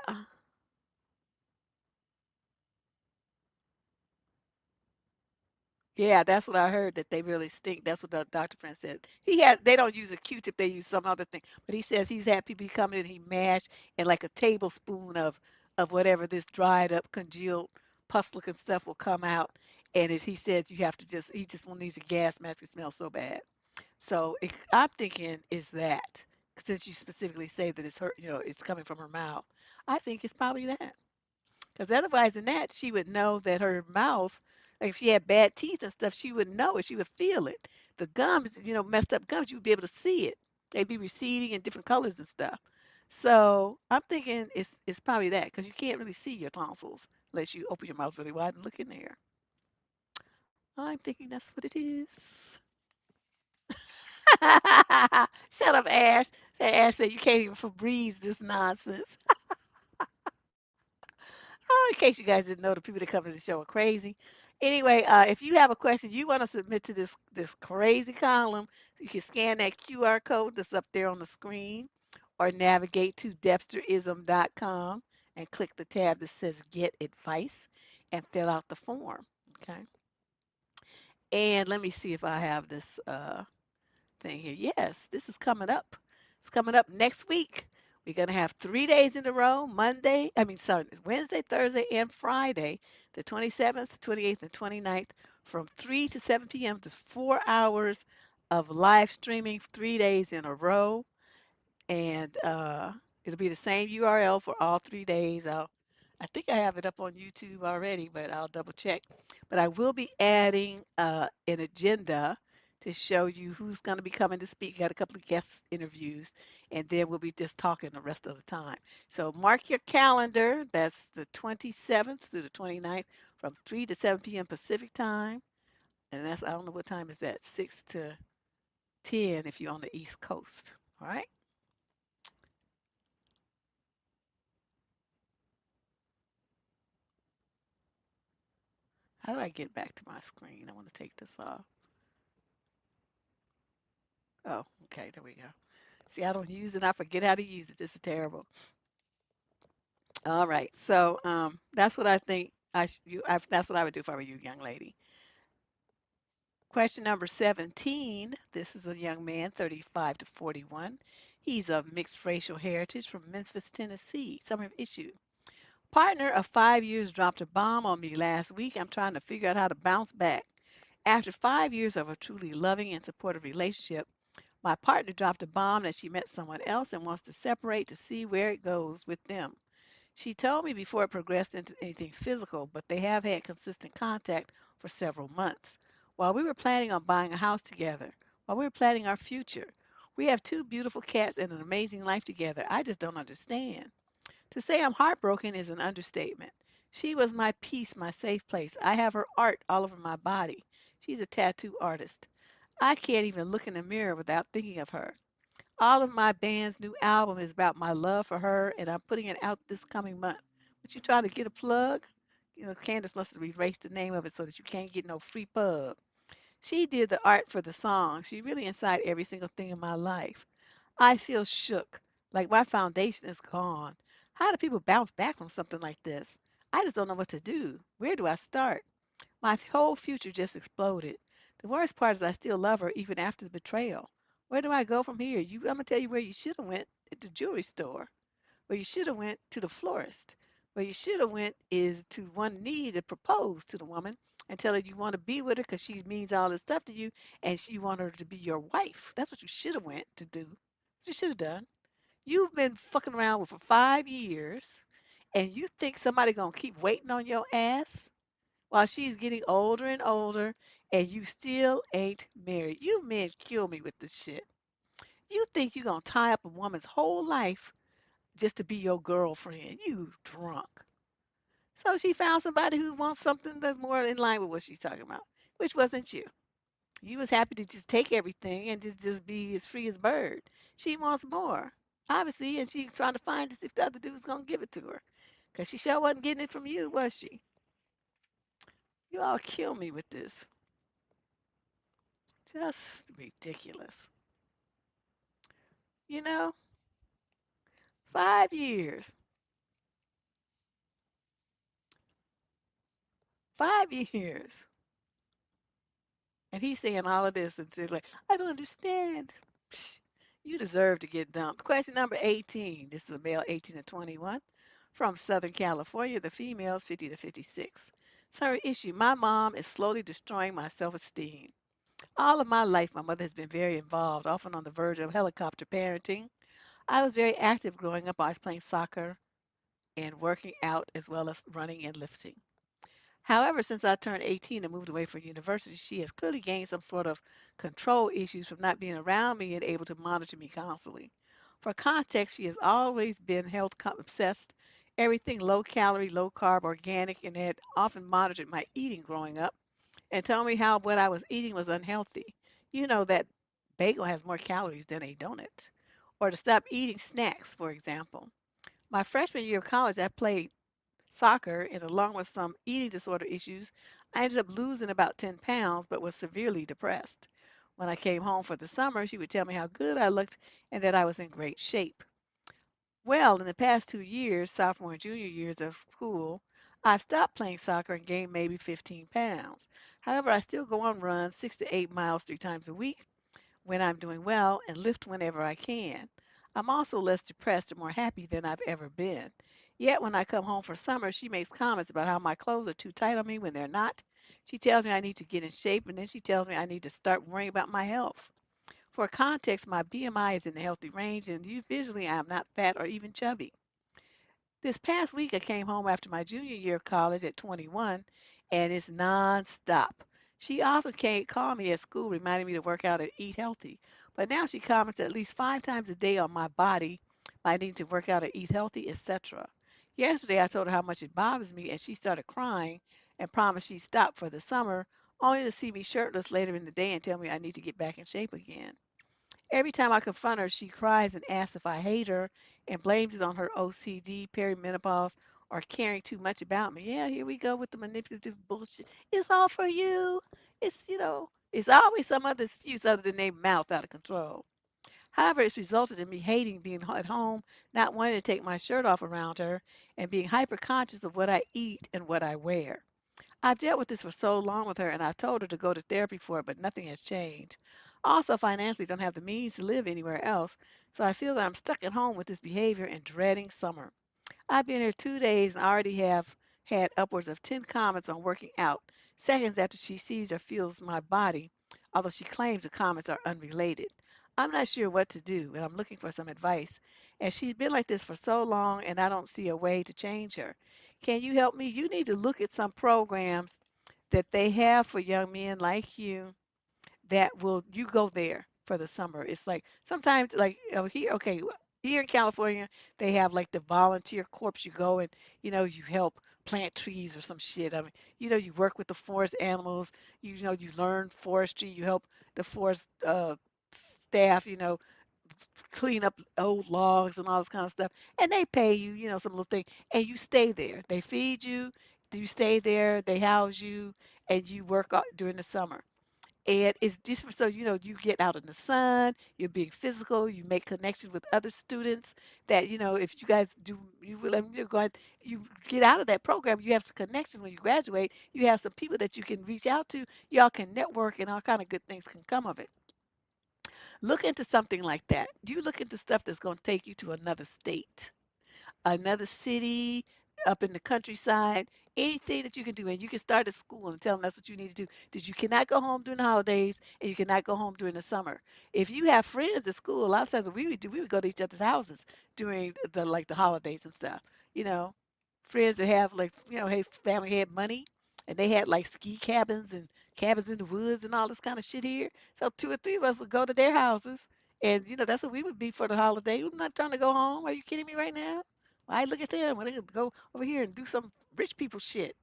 Yeah, that's what I heard that they really stink. That's what the doctor friend said. They don't use a Q-tip, they use some other thing. But he says he's had people come in, he mash and like a tablespoon of whatever this dried up, congealed, pus looking stuff will come out. And he says you have to he just needs a gas mask. It smells so bad. So I'm thinking is that since you specifically say that it's her, it's coming from her mouth, I think it's probably that. Because otherwise than that, she would know that her mouth, like if she had bad teeth and stuff, she would know it. She would feel it. The gums, messed up gums, you would be able to see it. They'd be receding in different colors and stuff. So I'm thinking it's probably that because you can't really see your tonsils unless you open your mouth really wide and look in there. I'm thinking that's what it is. Shut up, Ash. Ash said you can't even Febreze this nonsense. Oh, in case you guys didn't know, the people that come to the show are crazy. Anyway, if you have a question you want to submit to this crazy column, you can scan that QR code that's up there on the screen, or navigate to debsterism.com and click the tab that says Get Advice and fill out the form. Okay. And let me see if I have this thing here. Yes, this is coming up. It's coming up next week. We're going to have 3 days in a row Wednesday, Thursday, and Friday, the 27th, 28th, and 29th, from 3 to 7 p.m. There's 4 hours of live streaming, 3 days in a row, and it'll be the same URL for all 3 days. I think I have it up on YouTube already, but I'll double check. But I will be adding an agenda to show you who's going to be coming to speak. Got a couple of guest interviews, and then we'll be just talking the rest of the time. So mark your calendar. That's the 27th through the 29th from 3 to 7 p.m. Pacific time. And I don't know what time is that, 6 to 10 if you're on the East Coast. All right. How do I get back to my screen? I want to take this off. Oh, okay, there we go. See, I don't use it. I forget how to use it. This is terrible. All right. So that's what I think that's what I would do if I were you, young lady. Question number 17. This is a young man, 35 to 41. He's of mixed racial heritage from Memphis, Tennessee. Summary of issue. Partner of 5 years dropped a bomb on me last week. I'm trying to figure out how to bounce back. After 5 years of a truly loving and supportive relationship, my partner dropped a bomb that she met someone else and wants to separate to see where it goes with them. She told me before it progressed into anything physical, but they have had consistent contact for several months. While we were planning on buying a house together, while we were planning our future, we have two beautiful cats and an amazing life together. I just don't understand. To say I'm heartbroken is an understatement. She was my peace, my safe place. I have her art all over my body. She's a tattoo artist. I can't even look in the mirror without thinking of her. All of my band's new album is about my love for her, and I'm putting it out this coming month. But you trying to get a plug? Candace must have erased the name of it so that you can't get no free pub. She did the art for the song. She really inside every single thing in my life. I feel shook, like my foundation is gone. How do people bounce back from something like this? I just don't know what to do. Where do I start? My whole future just exploded. The worst part is I still love her even after the betrayal. Where do I go from here? I'm gonna tell you where you should have went at the jewelry store. Where you should have went to the florist. Where you should have went is to one knee to propose to the woman and tell her you want to be with her because she means all this stuff to you and she want her to be your wife. That's what you should have went to do. That's what you should have done. You've been fucking around with for 5 years and you think somebody gonna keep waiting on your ass while she's getting older and older and you still ain't married. You men kill me with this shit. You think you're gonna tie up a woman's whole life just to be your girlfriend. You drunk. So she found somebody who wants something that's more in line with what she's talking about, which wasn't you. You was happy to just take everything and just be as free as a bird. She wants more, obviously, and she's trying to find to see if the other dude's gonna give it to her. Cause she sure wasn't getting it from you, was she? You all kill me with this. Just ridiculous. You know, 5 years. 5 years. And he's saying all of this and says, like, I don't understand. Psh, you deserve to get dumped. Question number 18. This is a male 18 to 21 from Southern California. The females 50 to 56. Sorry, issue. My mom is slowly destroying my self esteem. All of my life, my mother has been very involved, often on the verge of helicopter parenting. I was very active growing up. I was playing soccer and working out as well as running and lifting. However, since I turned 18 and moved away from university, she has clearly gained some sort of control issues from not being around me and able to monitor me constantly. For context, she has always been health obsessed, everything low calorie, low carb, organic, and had often monitored my eating growing up and told me how what I was eating was unhealthy. You know that bagel has more calories than a donut. Or to stop eating snacks, for example. My freshman year of college, I played soccer, and along with some eating disorder issues, I ended up losing about 10 pounds but was severely depressed. When I came home for the summer, she would tell me how good I looked and that I was in great shape. Well, in the past 2 years, sophomore and junior years of school, I stopped playing soccer and gained maybe 15 pounds. However, I still go on runs 6 to 8 miles 3 times a week when I'm doing well and lift whenever I can. I'm also less depressed and more happy than I've ever been. Yet when I come home for summer, she makes comments about how my clothes are too tight on me when they're not. She tells me I need to get in shape, and then she tells me I need to start worrying about my health. For context, my BMI is in the healthy range, and visually I am not fat or even chubby. This past week, I came home after my junior year of college at 21, and it's nonstop. She often can't call me at school, reminding me to work out and eat healthy. But now she comments at least 5 times a day on my body, my need to work out and eat healthy, etc. Yesterday, I told her how much it bothers me, and she started crying and promised she'd stop for the summer, only to see me shirtless later in the day and tell me I need to get back in shape again. Every time I confront her, she cries and asks if I hate her and blames it on her OCD, perimenopause, or caring too much about me. Yeah, here we go with the manipulative bullshit. It's all for you. It's always some other excuse other than they mouth out of control. However, it's resulted in me hating being at home, not wanting to take my shirt off around her, and being hyper conscious of what I eat and what I wear. I've dealt with this for so long with her, and I've told her to go to therapy for it, but nothing has changed. Also, financially, don't have the means to live anywhere else, so I feel that I'm stuck at home with this behavior and dreading summer. I've been here 2 days and already have had upwards of 10 comments on working out, seconds after she sees or feels my body, although she claims the comments are unrelated. I'm not sure what to do, and I'm looking for some advice. And she's been like this for so long, and I don't see a way to change her. Can you help me? You need to look at some programs that they have for young men like you that will you go there for the summer. It's like sometimes like here, okay, here in California they have like the volunteer corps. You go and you help plant trees or some shit. I mean, you work with the forest animals. You learn forestry. You help the forest staff. Clean up old logs and all this kind of stuff. And they pay you, some little thing, and you stay there. They feed you. You stay there. They house you, and you work during the summer And it's just so you get out in the sun, you're being physical, you make connections with other students that, if you guys do, you will, you go out, you get out of that program, you have some connections when you graduate, you have some people that you can reach out to, y'all can network and all kind of good things can come of it. Look into something like that. You look into stuff that's going to take you to another state, another city, up in the countryside, anything that you can do. And you can start at school and tell them that's what you need to do. That you cannot go home during the holidays and you cannot go home during the summer. If you have friends at school, a lot of times what we would go to each other's houses during the holidays and stuff. You know, friends that have hey, family had money and they had like ski cabins and cabins in the woods and all this kind of shit here. So two or three of us would go to their houses and that's what we would be for the holiday. We're not trying to go home. Are you kidding me right now? Why look at them when they could go over here and do some rich people shit.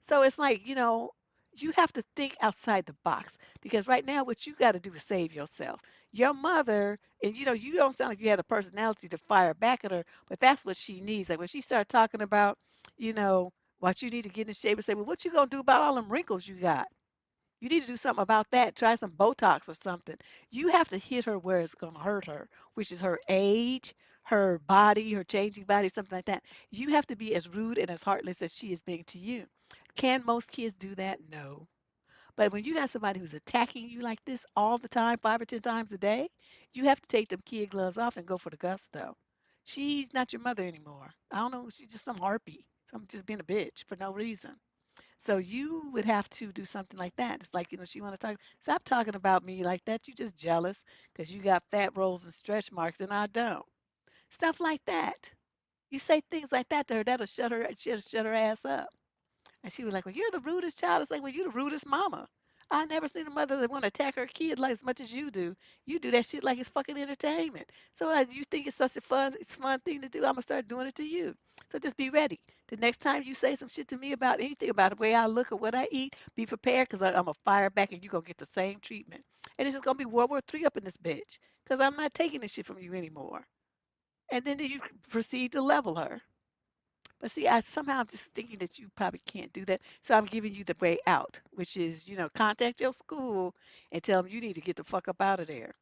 So it's like, you have to think outside the box because right now what you got to do is save yourself. Your mother, and you don't sound like you had a personality to fire back at her, but that's what she needs. Like when she started talking about, you know, what you need to get in shape and say, well, what you gonna do about all them wrinkles you got? You need to do something about that. Try some Botox or something. You have to hit her where it's going to hurt her, which is her age, her body, her changing body, something like that. You have to be as rude and as heartless as she is being to you. Can most kids do that? No. But when you got somebody who's attacking you like this all the time, 5 or 10 times a day, you have to take them kid gloves off and go for the gusto. She's not your mother anymore. I don't know. She's just some harpy. Some just being a bitch for no reason. So you would have to do something like that. It's like, she want to stop talking about me like that. You just jealous because you got fat rolls and stretch marks and I don't. Stuff like that. You say things like that to her, she'll shut her ass up. And she was like, well, you're the rudest child. It's like, well, you're the rudest mama. I never seen a mother that want to attack her kid like as much as you do. You do that shit like it's fucking entertainment. So you think it's such a fun thing to do. I'm gonna start doing it to you. So just be ready. The next time you say some shit to me about anything about the way I look or what I eat, be prepared because I'm gonna fire back and you gonna get the same treatment. And it's just gonna be World War III up in this bitch because I'm not taking this shit from you anymore. And then you proceed to level her. But see, I'm just thinking that you probably can't do that. So I'm giving you the way out, which is, contact your school and tell them you need to get the fuck up out of there.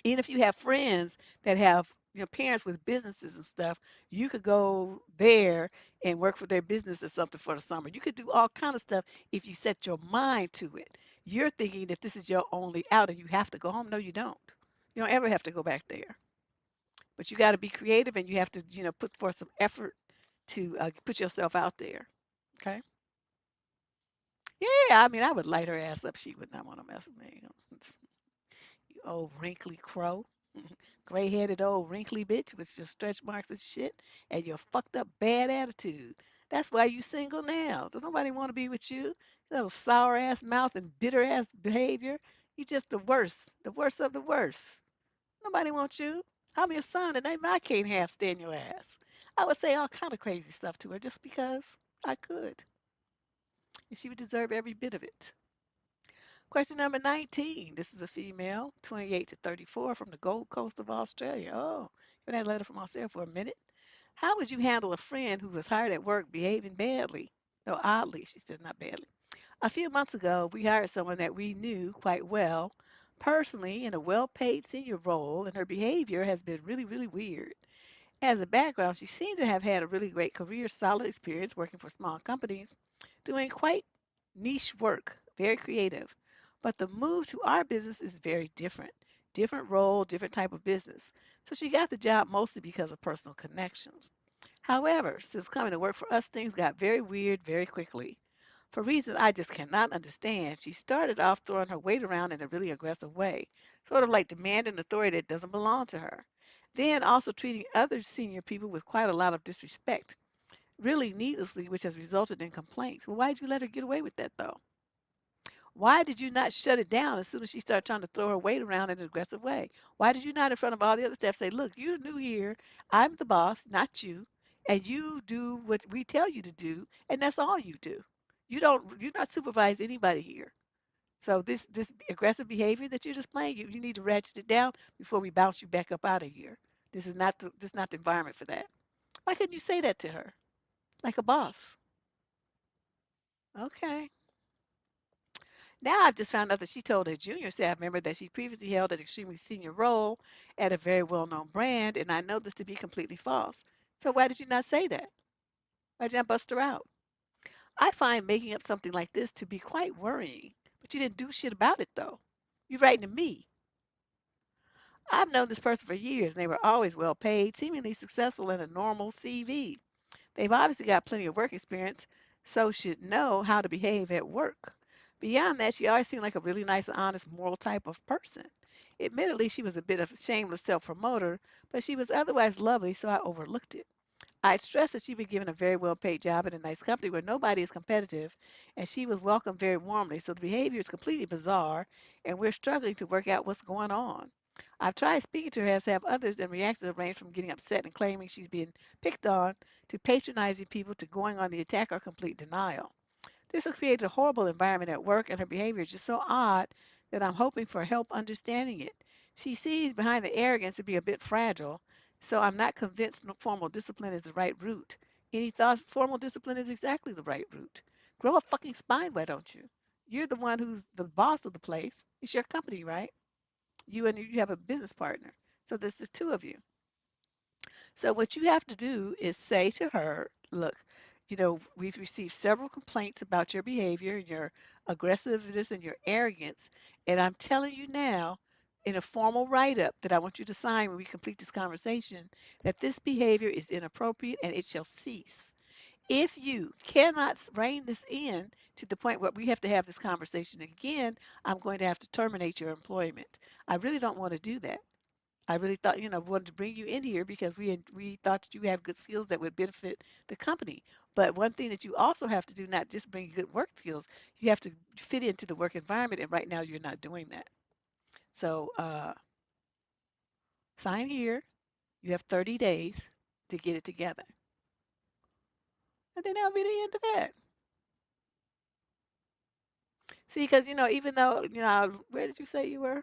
Even if you have friends that have, parents with businesses and stuff, you could go there and work for their business or something for the summer. You could do all kind of stuff if you set your mind to it. You're thinking that this is your only out and you have to go home. No, you don't. You don't ever have to go back there. But you got to be creative and you have to, put forth some effort to put yourself out there. Okay. Yeah, I mean, I would light her ass up. She would not want to mess with me. You old wrinkly crow, gray-headed old wrinkly bitch with your stretch marks and shit, and your fucked up bad attitude. That's why you single now. Does nobody want to be with you? Little sour ass mouth and bitter ass behavior. You just the worst of the worst. Nobody wants you. I'm your son, and I can't half stand your ass. I would say all kind of crazy stuff to her just because I could, and she would deserve every bit of it. Question number 19. This is a female, 28 to 34, from the Gold Coast of Australia. Oh, you had a letter from Australia for a minute. How would you handle a friend who was hired at work behaving badly? No, oddly, she said, not badly. A few months ago, we hired someone that we knew quite well, personally, in a well paid senior role, and her behavior has been really, really weird. As a background, she seems to have had a really great career, solid experience working for small companies, doing quite niche work, very creative. But the move to our business is very different. Different role, different type of business. So she got the job mostly because of personal connections. However, since coming to work for us, things got very weird very quickly. For reasons I just cannot understand, she started off throwing her weight around in a really aggressive way, sort of like demanding authority that doesn't belong to her. Then also treating other senior people with quite a lot of disrespect, really needlessly, which has resulted in complaints. Well, why did you let her get away with that though? Why did you not shut it down as soon as she started trying to throw her weight around in an aggressive way? Why did you not, in front of all the other staff, say, look, you're new here. I'm the boss, not you. And you do what we tell you to do, and that's all you do. You're not supervise anybody here. So this aggressive behavior that you're displaying, you need to ratchet it down before we bounce you back up out of here. This is not the environment for that. Why couldn't you say that to her? Like a boss. Okay. Now I've just found out that she told a junior staff member that she previously held an extremely senior role at a very well-known brand, and I know this to be completely false. So why did you not say that? Why did you not bust her out? I find making up something like this to be quite worrying, but you didn't do shit about it though. You're writing to me. I've known this person for years, and they were always well paid, seemingly successful in a normal CV. They've obviously got plenty of work experience, so should know how to behave at work. Beyond that, she always seemed like a really nice, honest, moral type of person. Admittedly, she was a bit of a shameless self promoter, but she was otherwise lovely, so I overlooked it. I'd stressed that she'd been given a very well paid job at a nice company where nobody is competitive, and she was welcomed very warmly. So the behavior is completely bizarre, and we're struggling to work out what's going on. I've tried speaking to her, as have others, and reactions have ranged from getting upset and claiming she's being picked on to patronizing people to going on the attack or complete denial. This has created a horrible environment at work, and her behavior is just so odd that I'm hoping for help understanding it. She sees behind the arrogance to be a bit fragile, so I'm not convinced formal discipline is the right route. Any thoughts formal discipline is exactly the right route? Grow a fucking spine, why don't you? You're the one who's the boss of the place. It's your company, right? You have a business partner. So there's just two of you. So what you have to do is say to her, look, we've received several complaints about your behavior and your aggressiveness and your arrogance. And I'm telling you now, in a formal write up that I want you to sign when we complete this conversation, that this behavior is inappropriate and it shall cease. If you cannot rein this in to the point where we have to have this conversation again, I'm going to have to terminate your employment. I really don't want to do that. I really thought, wanted to bring you in here because we thought that you have good skills that would benefit the company. But one thing that you also have to do, not just bring good work skills, you have to fit into the work environment. And right now, you're not doing that. So sign here. You have 30 days to get it together, and then that'll be the end of that. See, because even though where did you say you were?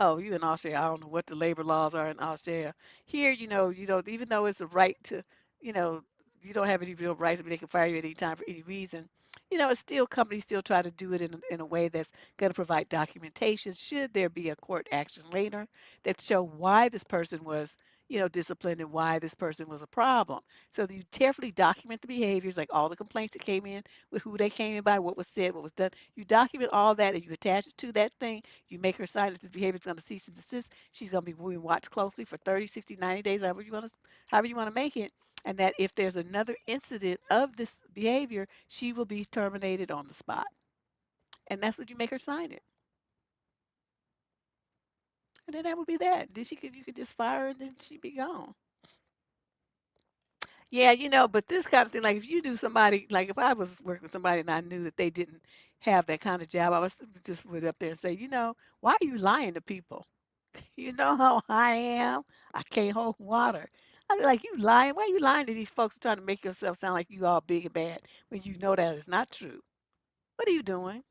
Oh, you in Australia. I don't know what the labor laws are in Australia. Here, you don't, even though it's a right to, you know, you don't have any real rights. I mean, they can fire you at any time for any reason. It's still companies still try to do it in a way that's going to provide documentation should there be a court action later that show why this person was, disciplined and why this person was a problem. So that you carefully document the behaviors, like all the complaints that came in, with who they came in by, what was said, what was done. You document all that and you attach it to that thing. You make her sign that this behavior is going to cease and desist. She's going to be being watched closely for 30, 60, 90 days, however you want to make it. And that if there's another incident of this behavior, she will be terminated on the spot. And that's what you make her sign it. And then that would be that. Then you could just fire her and then she'd be gone. Yeah, but this kind of thing, like if you knew somebody, like if I was working with somebody and I knew that they didn't have that kind of job, I was just would up there and say, why are you lying to people? You know how I am. I can't hold water. I'd be like, you lying? Why are you lying to these folks trying to make yourself sound like you all big and bad when you know that is not true? What are you doing?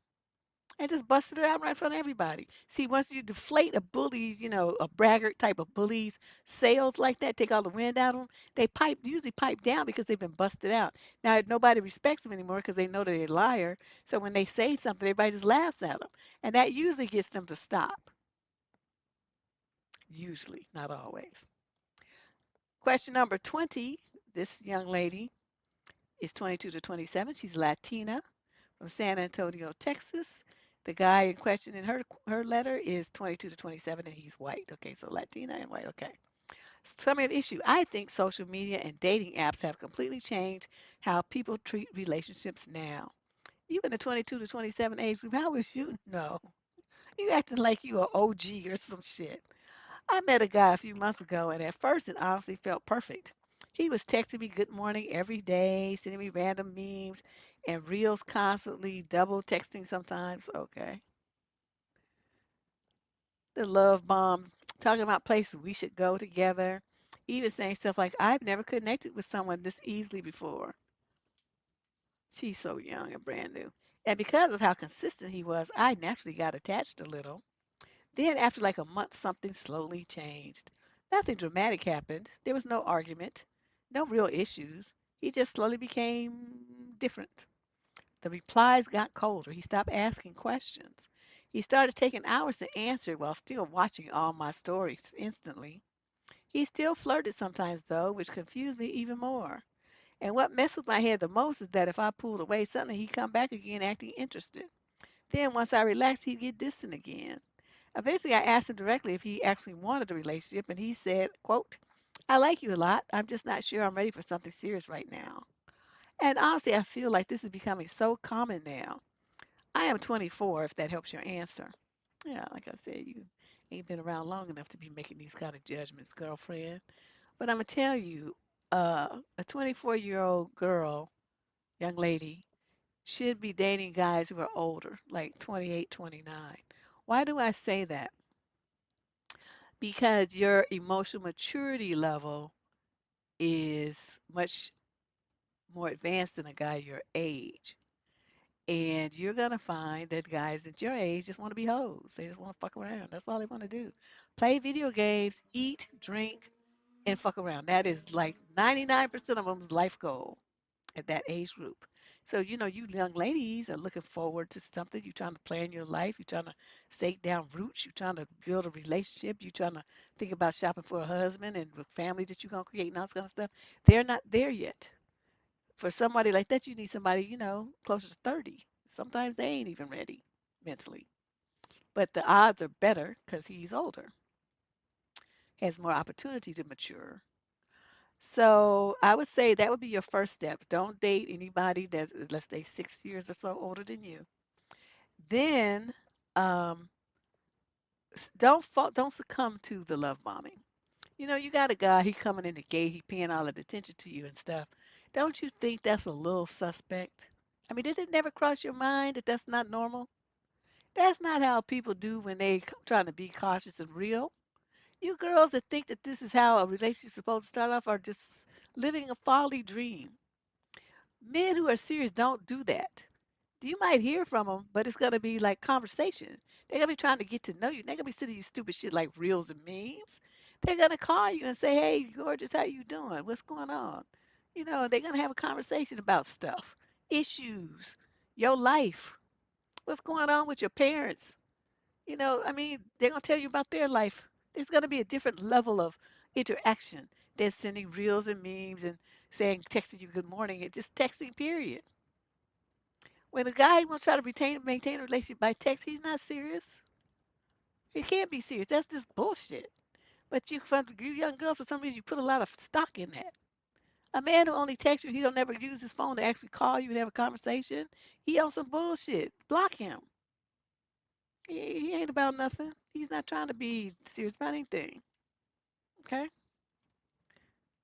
And just busted it out right in front of everybody. See, once you deflate a bully's, a braggart type of bully's sales like that, take all the wind out of them, they usually pipe down because they've been busted out. Now, nobody respects them anymore because they know that they're a liar. So when they say something, everybody just laughs at them. And that usually gets them to stop. Usually, not always. Question number 20. This young lady is 22 to 27. She's Latina from San Antonio, Texas. The guy in question in her letter is 22 to 27 and he's white. Okay, so Latina and white. Okay. Summary of issue. I think social media and dating apps have completely changed how people treat relationships now. You in the 22 to 27 age group, how would you know? You acting like you a OG or some shit. I met a guy a few months ago, and at first it honestly felt perfect. He was texting me good morning every day, sending me random memes and reels constantly, double texting sometimes. Okay. The love bomb, talking about places we should go together, even saying stuff like, I've never connected with someone this easily before. She's so young and brand new. And because of how consistent he was, I naturally got attached a little. Then, after like a month, something slowly changed. Nothing dramatic happened. There was no argument, no real issues. He just slowly became different. The replies got colder. He stopped asking questions. He started taking hours to answer while still watching all my stories instantly. He still flirted sometimes, though, which confused me even more. And what messed with my head the most is that if I pulled away, suddenly he'd come back again acting interested. Then, once I relaxed, he'd get distant again. Eventually, I asked him directly if he actually wanted a relationship, and he said, quote, I like you a lot. I'm just not sure I'm ready for something serious right now. And honestly, I feel like this is becoming so common now. I am 24, if that helps your answer. Yeah, like I said, you ain't been around long enough to be making these kind of judgments, girlfriend. But I'm going to tell you, a 24-year-old girl, young lady, should be dating guys who are older, like 28, 29. Why do I say that? Because your emotional maturity level is much more advanced than a guy your age. And you're gonna find that guys at your age just want to be hoes. They just want to fuck around. That's all they want to do. Play video games, eat, drink, and fuck around. That is like 99% of them's life goal at that age group. So, you young ladies are looking forward to something. You're trying to plan your life. You're trying to stake down roots. You're trying to build a relationship. You're trying to think about shopping for a husband and the family that you're going to create and all this kind of stuff. They're not there yet. For somebody like that, you need somebody, closer to 30. Sometimes they ain't even ready mentally. But the odds are better because he's older, has more opportunity to mature. So I would say that would be your first step. Don't date anybody that's, let's say, 6 years or so older than you. Then um, don't succumb to the love bombing. You got a guy, he coming in the gate, he paying all the attention to you and stuff. Don't you think that's a little suspect? I mean, did it never cross your mind that that's not normal? That's not how people do when they trying to be cautious and real. You girls that think that this is how a relationship's supposed to start off are just living a folly dream. Men who are serious don't do that. You might hear from them, but it's gonna be like conversation. They're gonna be trying to get to know you. They're gonna be sending you stupid shit like reels and memes. They're gonna call you and say, "Hey, gorgeous, how you doing? What's going on?" They're gonna have a conversation about stuff, issues, your life, what's going on with your parents. I mean, they're gonna tell you about their life. There's gonna be a different level of interaction than sending reels and memes and saying, texting you good morning. It's just texting, period. When a guy wants to try to maintain a relationship by text, he's not serious. He can't be serious. That's just bullshit. But you young girls, for some reason, you put a lot of stock in that. A man who only texts you, he don't never use his phone to actually call you and have a conversation. He on some bullshit. Block him. He ain't about nothing. He's not trying to be serious about anything. Okay?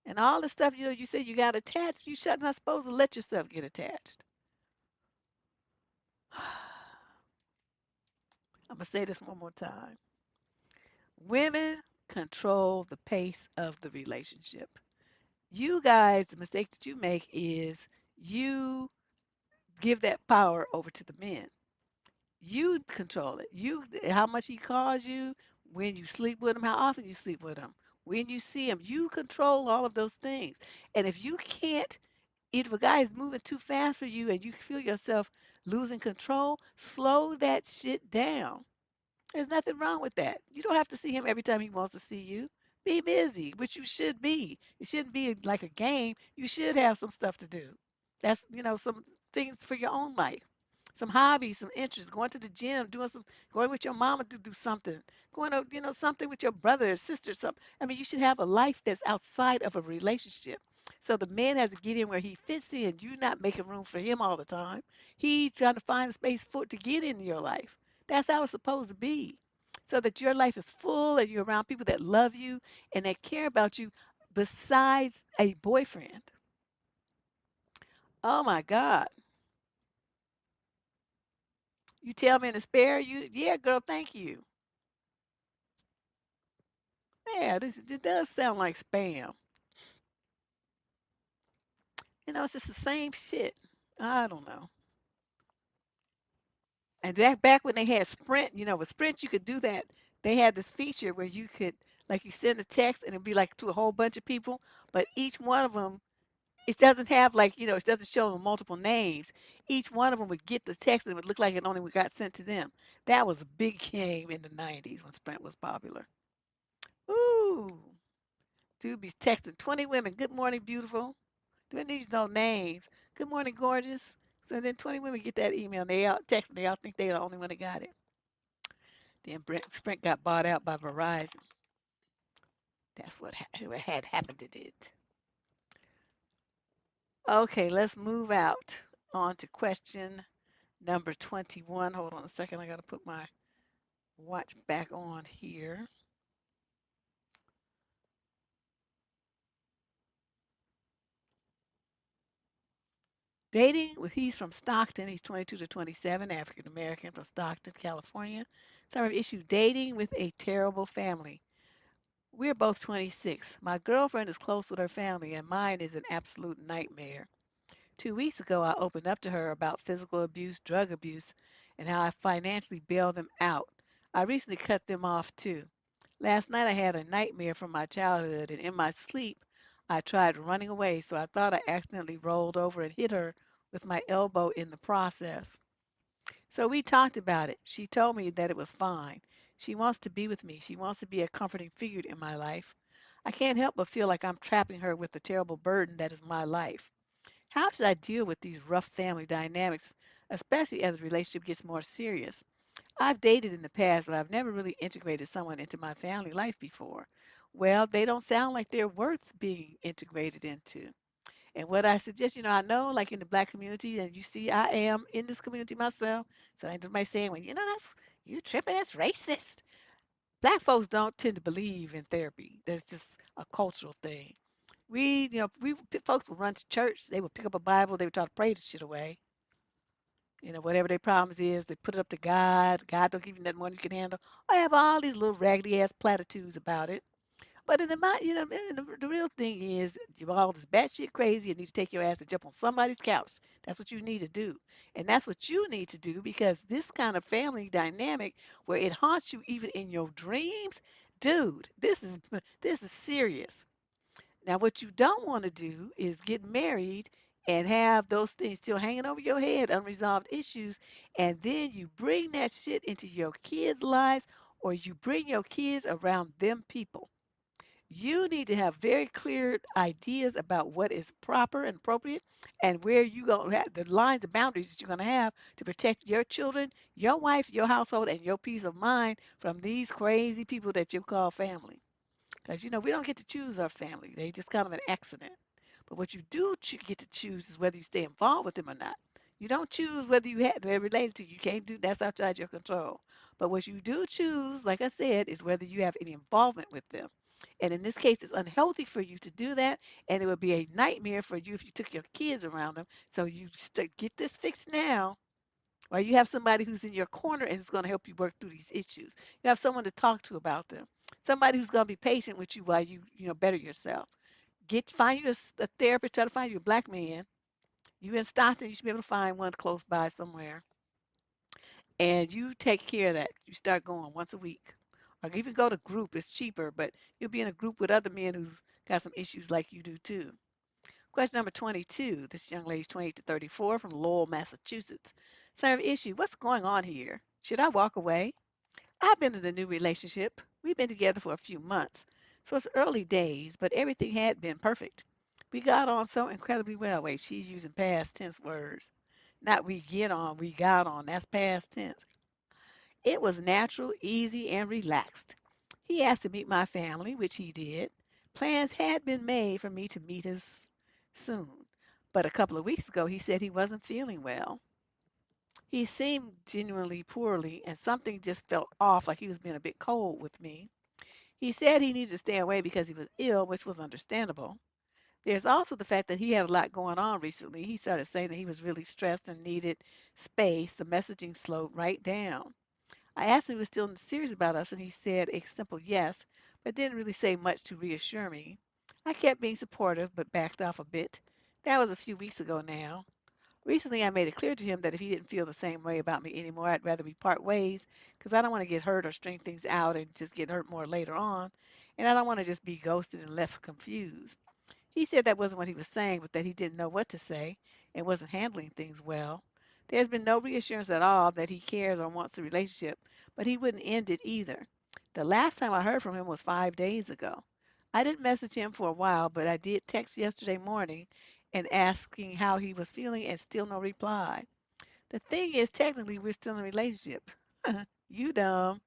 And all the stuff, you say you got attached, you should not supposed to let yourself get attached. I'm gonna say this one more time. Women control the pace of the relationship. You guys, the mistake that you make is you give that power over to the men. You control it. How much he calls you, when you sleep with him, how often you sleep with him, when you see him. You control all of those things. And if you can't, if a guy is moving too fast for you and you feel yourself losing control, slow that shit down. There's nothing wrong with that. You don't have to see him every time he wants to see you. Be busy, which you should be. It shouldn't be like a game. You should have some stuff to do. That's, some things for your own life. Some hobbies, some interests, going to the gym, going with your mama to do something, going to, something with your brother or sister, something. I mean, you should have a life that's outside of a relationship. So the man has to get in where he fits in. You're not making room for him all the time. He's trying to find a space to get in your life. That's how it's supposed to be. So that your life is full and you're around people that love you and that care about you besides a boyfriend. Oh my God. You tell me in the spare you, yeah, girl, thank you. Yeah, it does sound like spam. It's just the same shit. I don't know. And that back when they had Sprint, with Sprint you could do that. They had this feature where you could, like, you send a text and it'd be like to a whole bunch of people, but each one of them It doesn't have like, it doesn't show them multiple names. Each one of them would get the text and it would look like it only got sent to them. That was a big game in the 90s when Sprint was popular. Ooh, dude be texting 20 women, good morning, beautiful. Doing these no names. Good morning, gorgeous. So then 20 women get that email and they all text and they all think they're the only one that got it. Then Sprint got bought out by Verizon. That's what had happened to it. Okay, let's move out on to question number 21. Hold on a second. I got to put my watch back on here. Dating with he's from Stockton. He's 22 to 27, African American from Stockton, California. Summary issue: dating with a terrible family. We're both 26. My girlfriend is close with her family, and mine is an absolute nightmare. 2 weeks ago, I opened up to her about physical abuse, drug abuse, and how I financially bailed them out. I recently cut them off too. Last night, I had a nightmare from my childhood, and in my sleep, I tried running away, so I thought I accidentally rolled over and hit her with my elbow in the process. So we talked about it. She told me that it was fine. She wants to be with me. She wants to be a comforting figure in my life. I can't help but feel like I'm trapping her with the terrible burden that is my life. How should I deal with these rough family dynamics, especially as the relationship gets more serious? I've dated in the past, but I've never really integrated someone into my family life before. Well, they don't sound like they're worth being integrated into. And what I suggest, I know like in the black community, and you see, I am in this community myself. So ain't nobody saying, well, that's you tripping, that's racist. Black folks don't tend to believe in therapy. That's just a cultural thing. Folks would run to church. They would pick up a Bible. They would try to pray the shit away. Whatever their problems is, they put it up to God. God don't give you nothing more than you can handle. I have all these little raggedy ass platitudes about it. But the real thing is, you're all this batshit crazy. You need to take your ass and jump on somebody's couch. That's what you need to do, and that's what you need to do because this kind of family dynamic, where it haunts you even in your dreams, dude, this is serious. Now, what you don't want to do is get married and have those things still hanging over your head, unresolved issues, and then you bring that shit into your kids' lives or you bring your kids around them people. You need to have very clear ideas about what is proper and appropriate and where you going to have the lines and boundaries that you're going to have to protect your children, your wife, your household, and your peace of mind from these crazy people that you call family. Because, we don't get to choose our family. They just kind of an accident. But what you do get to choose is whether you stay involved with them or not. You don't choose whether they're related to you. You can't do that's outside your control. But what you do choose, like I said, is whether you have any involvement with them. And in this case, it's unhealthy for you to do that, and it would be a nightmare for you if you took your kids around them. So you get this fixed now, or you have somebody who's in your corner and is going to help you work through these issues. You have someone to talk to about them. Somebody who's going to be patient with you while you better yourself. Find you a therapist. Try to find you a black man. You in Stockton, you should be able to find one close by somewhere, and you take care of that. You start going once a week, or even go to group. It's cheaper, but you'll be in a group with other men who's got some issues like you do too. Question number 22. This young lady's 28 to 34 from Lowell, Massachusetts. Same issue. What's going on here? Should I walk away? I've been in a new relationship. We've been together for a few months, so it's early days, but everything had been perfect. We got on so incredibly well. Wait, she's using past tense words. Not we get on, we got on. That's past tense. It was natural, easy, and relaxed. He asked to meet my family, which he did. Plans had been made for me to meet his soon, but a couple of weeks ago he said he wasn't feeling well. He seemed genuinely poorly, and something just felt off, like he was being a bit cold with me. He said he needed to stay away because he was ill, which was understandable. There's also the fact that he had a lot going on recently. He started saying that he was really stressed and needed space. The messaging slowed right down. I asked him if he was still serious about us, and he said a simple yes, but didn't really say much to reassure me. I kept being supportive, but backed off a bit. That was a few weeks ago now. Recently, I made it clear to him that if he didn't feel the same way about me anymore, I'd rather we part ways because I don't want to get hurt or string things out and just get hurt more later on. And I don't want to just be ghosted and left confused. He said that wasn't what he was saying, but that he didn't know what to say and wasn't handling things well. There's been no reassurance at all that he cares or wants the relationship, but he wouldn't end it either. The last time I heard from him was 5 days ago. I didn't message him for a while, but I did text yesterday morning and asking how he was feeling and still no reply. The thing is, technically, we're still in a relationship. You dumb.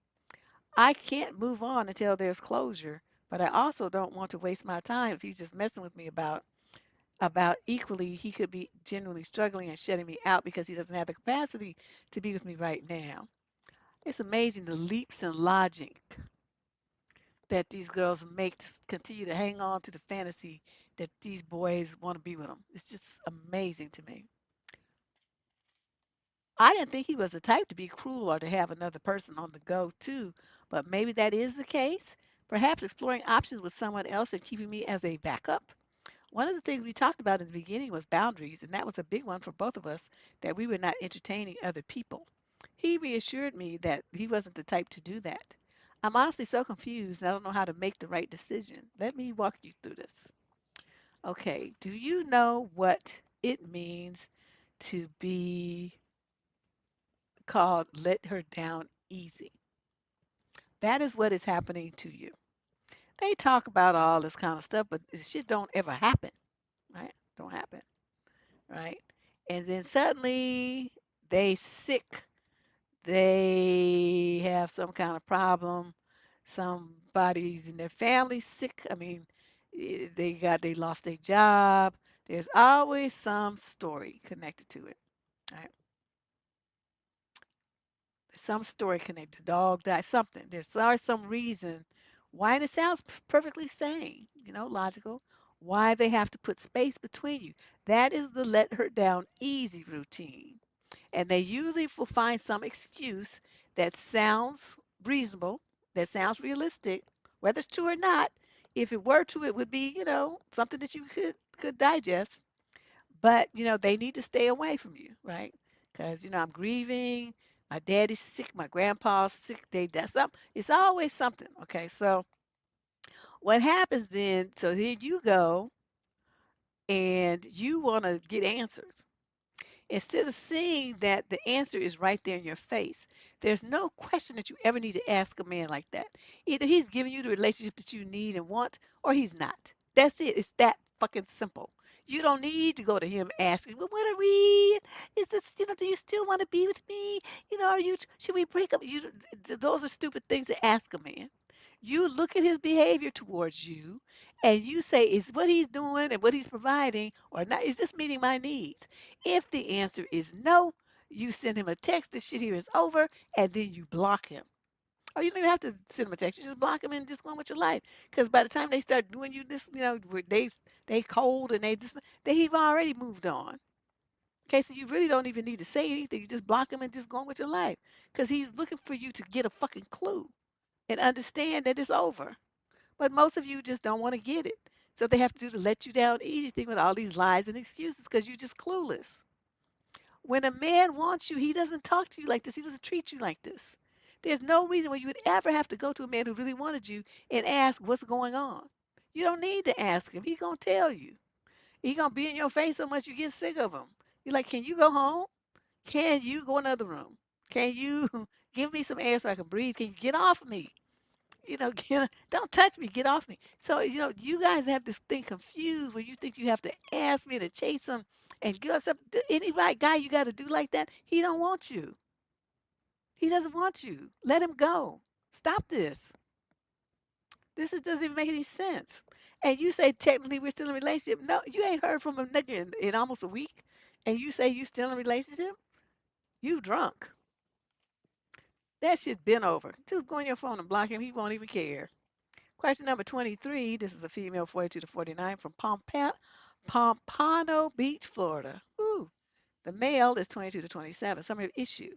I can't move on until there's closure, but I also don't want to waste my time if he's just messing with me about equally he could be genuinely struggling and shutting me out because he doesn't have the capacity to be with me right now. It's amazing the leaps in logic that these girls make to continue to hang on to the fantasy that these boys want to be with them. It's just amazing to me. I didn't think he was the type to be cruel or to have another person on the go, too, but maybe that is the case. Perhaps exploring options with someone else and keeping me as a backup. One of the things we talked about in the beginning was boundaries, and that was a big one for both of us that we were not entertaining other people. He reassured me that he wasn't the type to do that. I'm honestly so confused, and I don't know how to make the right decision. Let me walk you through this. Okay, do you know what it means to be called let her down easy? That is what is happening to you. They talk about all this kind of stuff, but this shit don't ever happen, right? Don't happen, right? And then suddenly they sick, they have some kind of problem, somebody's in their family sick. I mean, they lost their job. There's always some story connected to it, right? Some story connected. The dog died, something. There's always some reason why, and it sounds perfectly sane, logical, why they have to put space between you. That is the let her down easy routine. And they usually will find some excuse that sounds reasonable, that sounds realistic, whether it's true or not. If it were true, it would be, something that you could digest. But, they need to stay away from you, right? Because, I'm grieving, my daddy's sick, my grandpa's sick, they that's up. It's always something. Okay. So what happens then, so here you go and you want to get answers. Instead of seeing that the answer is right there in your face, there's no question that you ever need to ask a man like that. Either he's giving you the relationship that you need and want, or he's not. That's it. It's that fucking simple. You don't need to go to him asking, well, what are we? Is this, do you still want to be with me? Are you, should we break up? Those are stupid things to ask a man. You look at his behavior towards you and you say, is what he's doing and what he's providing or not, is this meeting my needs? If the answer is no, you send him a text, this shit here is over, and then you block him. Or you don't even have to send him a text. You just block him and just go on with your life. Because by the time they start doing you this, where they cold and they've already moved on. Okay, so you really don't even need to say anything. You just block him and just go on with your life. Because he's looking for you to get a fucking clue and understand that it's over. But most of you just don't want to get it. So they have to do to let you down anything with all these lies and excuses because you're just clueless. When a man wants you, he doesn't talk to you like this. He doesn't treat you like this. There's no reason why you would ever have to go to a man who really wanted you and ask what's going on. You don't need to ask him. He's going to tell you. He's going to be in your face so much you get sick of him. You're like, can you go home? Can you go in another room? Can you give me some air so I can breathe? Can you get off of me? Don't touch me, get off me. So, you guys have this thing confused where you think you have to ask me to chase him and get us up. Any right guy you got to do like that, he don't want you. He doesn't want you. Let him go. Stop this. Doesn't even make any sense. And you say technically we're still in a relationship. No, you ain't heard from a nigga in almost a week, and you say you still in a relationship. You drunk. That shit been over. Just go on your phone and block him. He won't even care. Question number 23. This is a female 42 to 49 from Pompano Beach, Florida. Ooh. The male is 22 to 27. Summary of issue.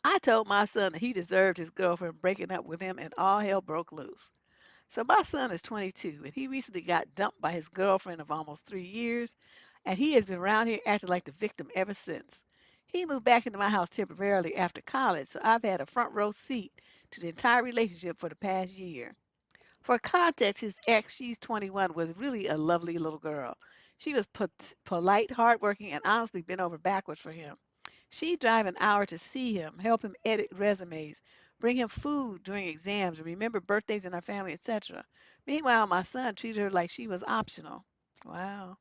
I told my son that he deserved his girlfriend breaking up with him and all hell broke loose. So my son is 22 and he recently got dumped by his girlfriend of almost 3 years and he has been around here acting like the victim ever since. He moved back into my house temporarily after college, so I've had a front row seat to the entire relationship for the past year. For context, his ex, she's 21, was really a lovely little girl. She was polite, hardworking, and honestly bent over backwards for him. She'd drive an hour to see him, help him edit resumes, bring him food during exams, remember birthdays in our family, etc. Meanwhile, my son treated her like she was optional. Wow.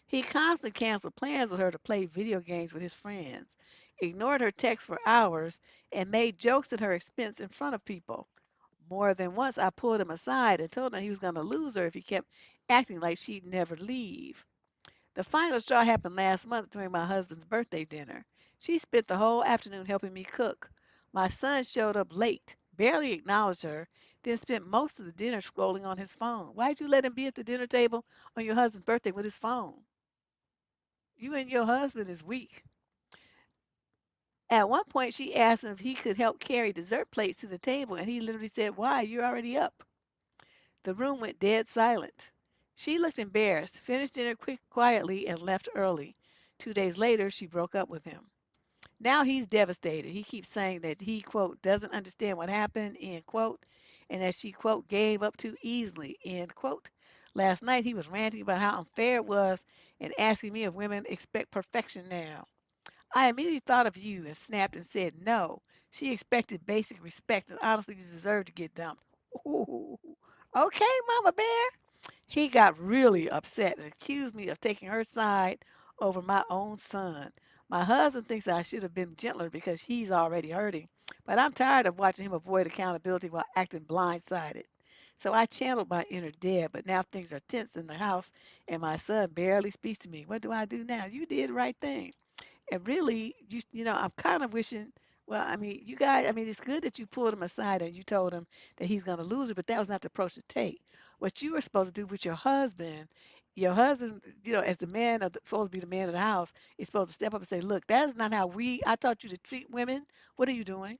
He constantly canceled plans with her to play video games with his friends, ignored her texts for hours, and made jokes at her expense in front of people. More than once, I pulled him aside and told him he was going to lose her if he kept acting like she'd never leave. The final straw happened last month during my husband's birthday dinner. She spent the whole afternoon helping me cook. My son showed up late, barely acknowledged her, then spent most of the dinner scrolling on his phone. Why'd you let him be at the dinner table on your husband's birthday with his phone? You and your husband is weak. At one point, she asked him if he could help carry dessert plates to the table, and he literally said, "Why? You're already up." The room went dead silent. She looked embarrassed, finished dinner quietly, and left early. 2 days later, she broke up with him. Now he's devastated. He keeps saying that he, quote, doesn't understand what happened, end quote, and that she, quote, gave up too easily, end quote. Last night, he was ranting about how unfair it was and asking me if women expect perfection now. I immediately thought of you and snapped and said, no. She expected basic respect, and honestly, you deserve to get dumped. Ooh. Okay, Mama Bear. He got really upset and accused me of taking her side over my own son. My husband thinks I should have been gentler because he's already hurting, but I'm tired of watching him avoid accountability while acting blindsided. So I channeled my inner Deb, but now things are tense in the house and my son barely speaks to me. What do I do now? You did the right thing. And really, I'm kind of wishing, well, I mean, you guys, I mean, it's good that you pulled him aside and you told him that he's going to lose it, but that was not the approach to take. What you were supposed to do with your husband, as the man supposed to be the man of the house, is supposed to step up and say, look, that's not how I taught you to treat women. What are you doing?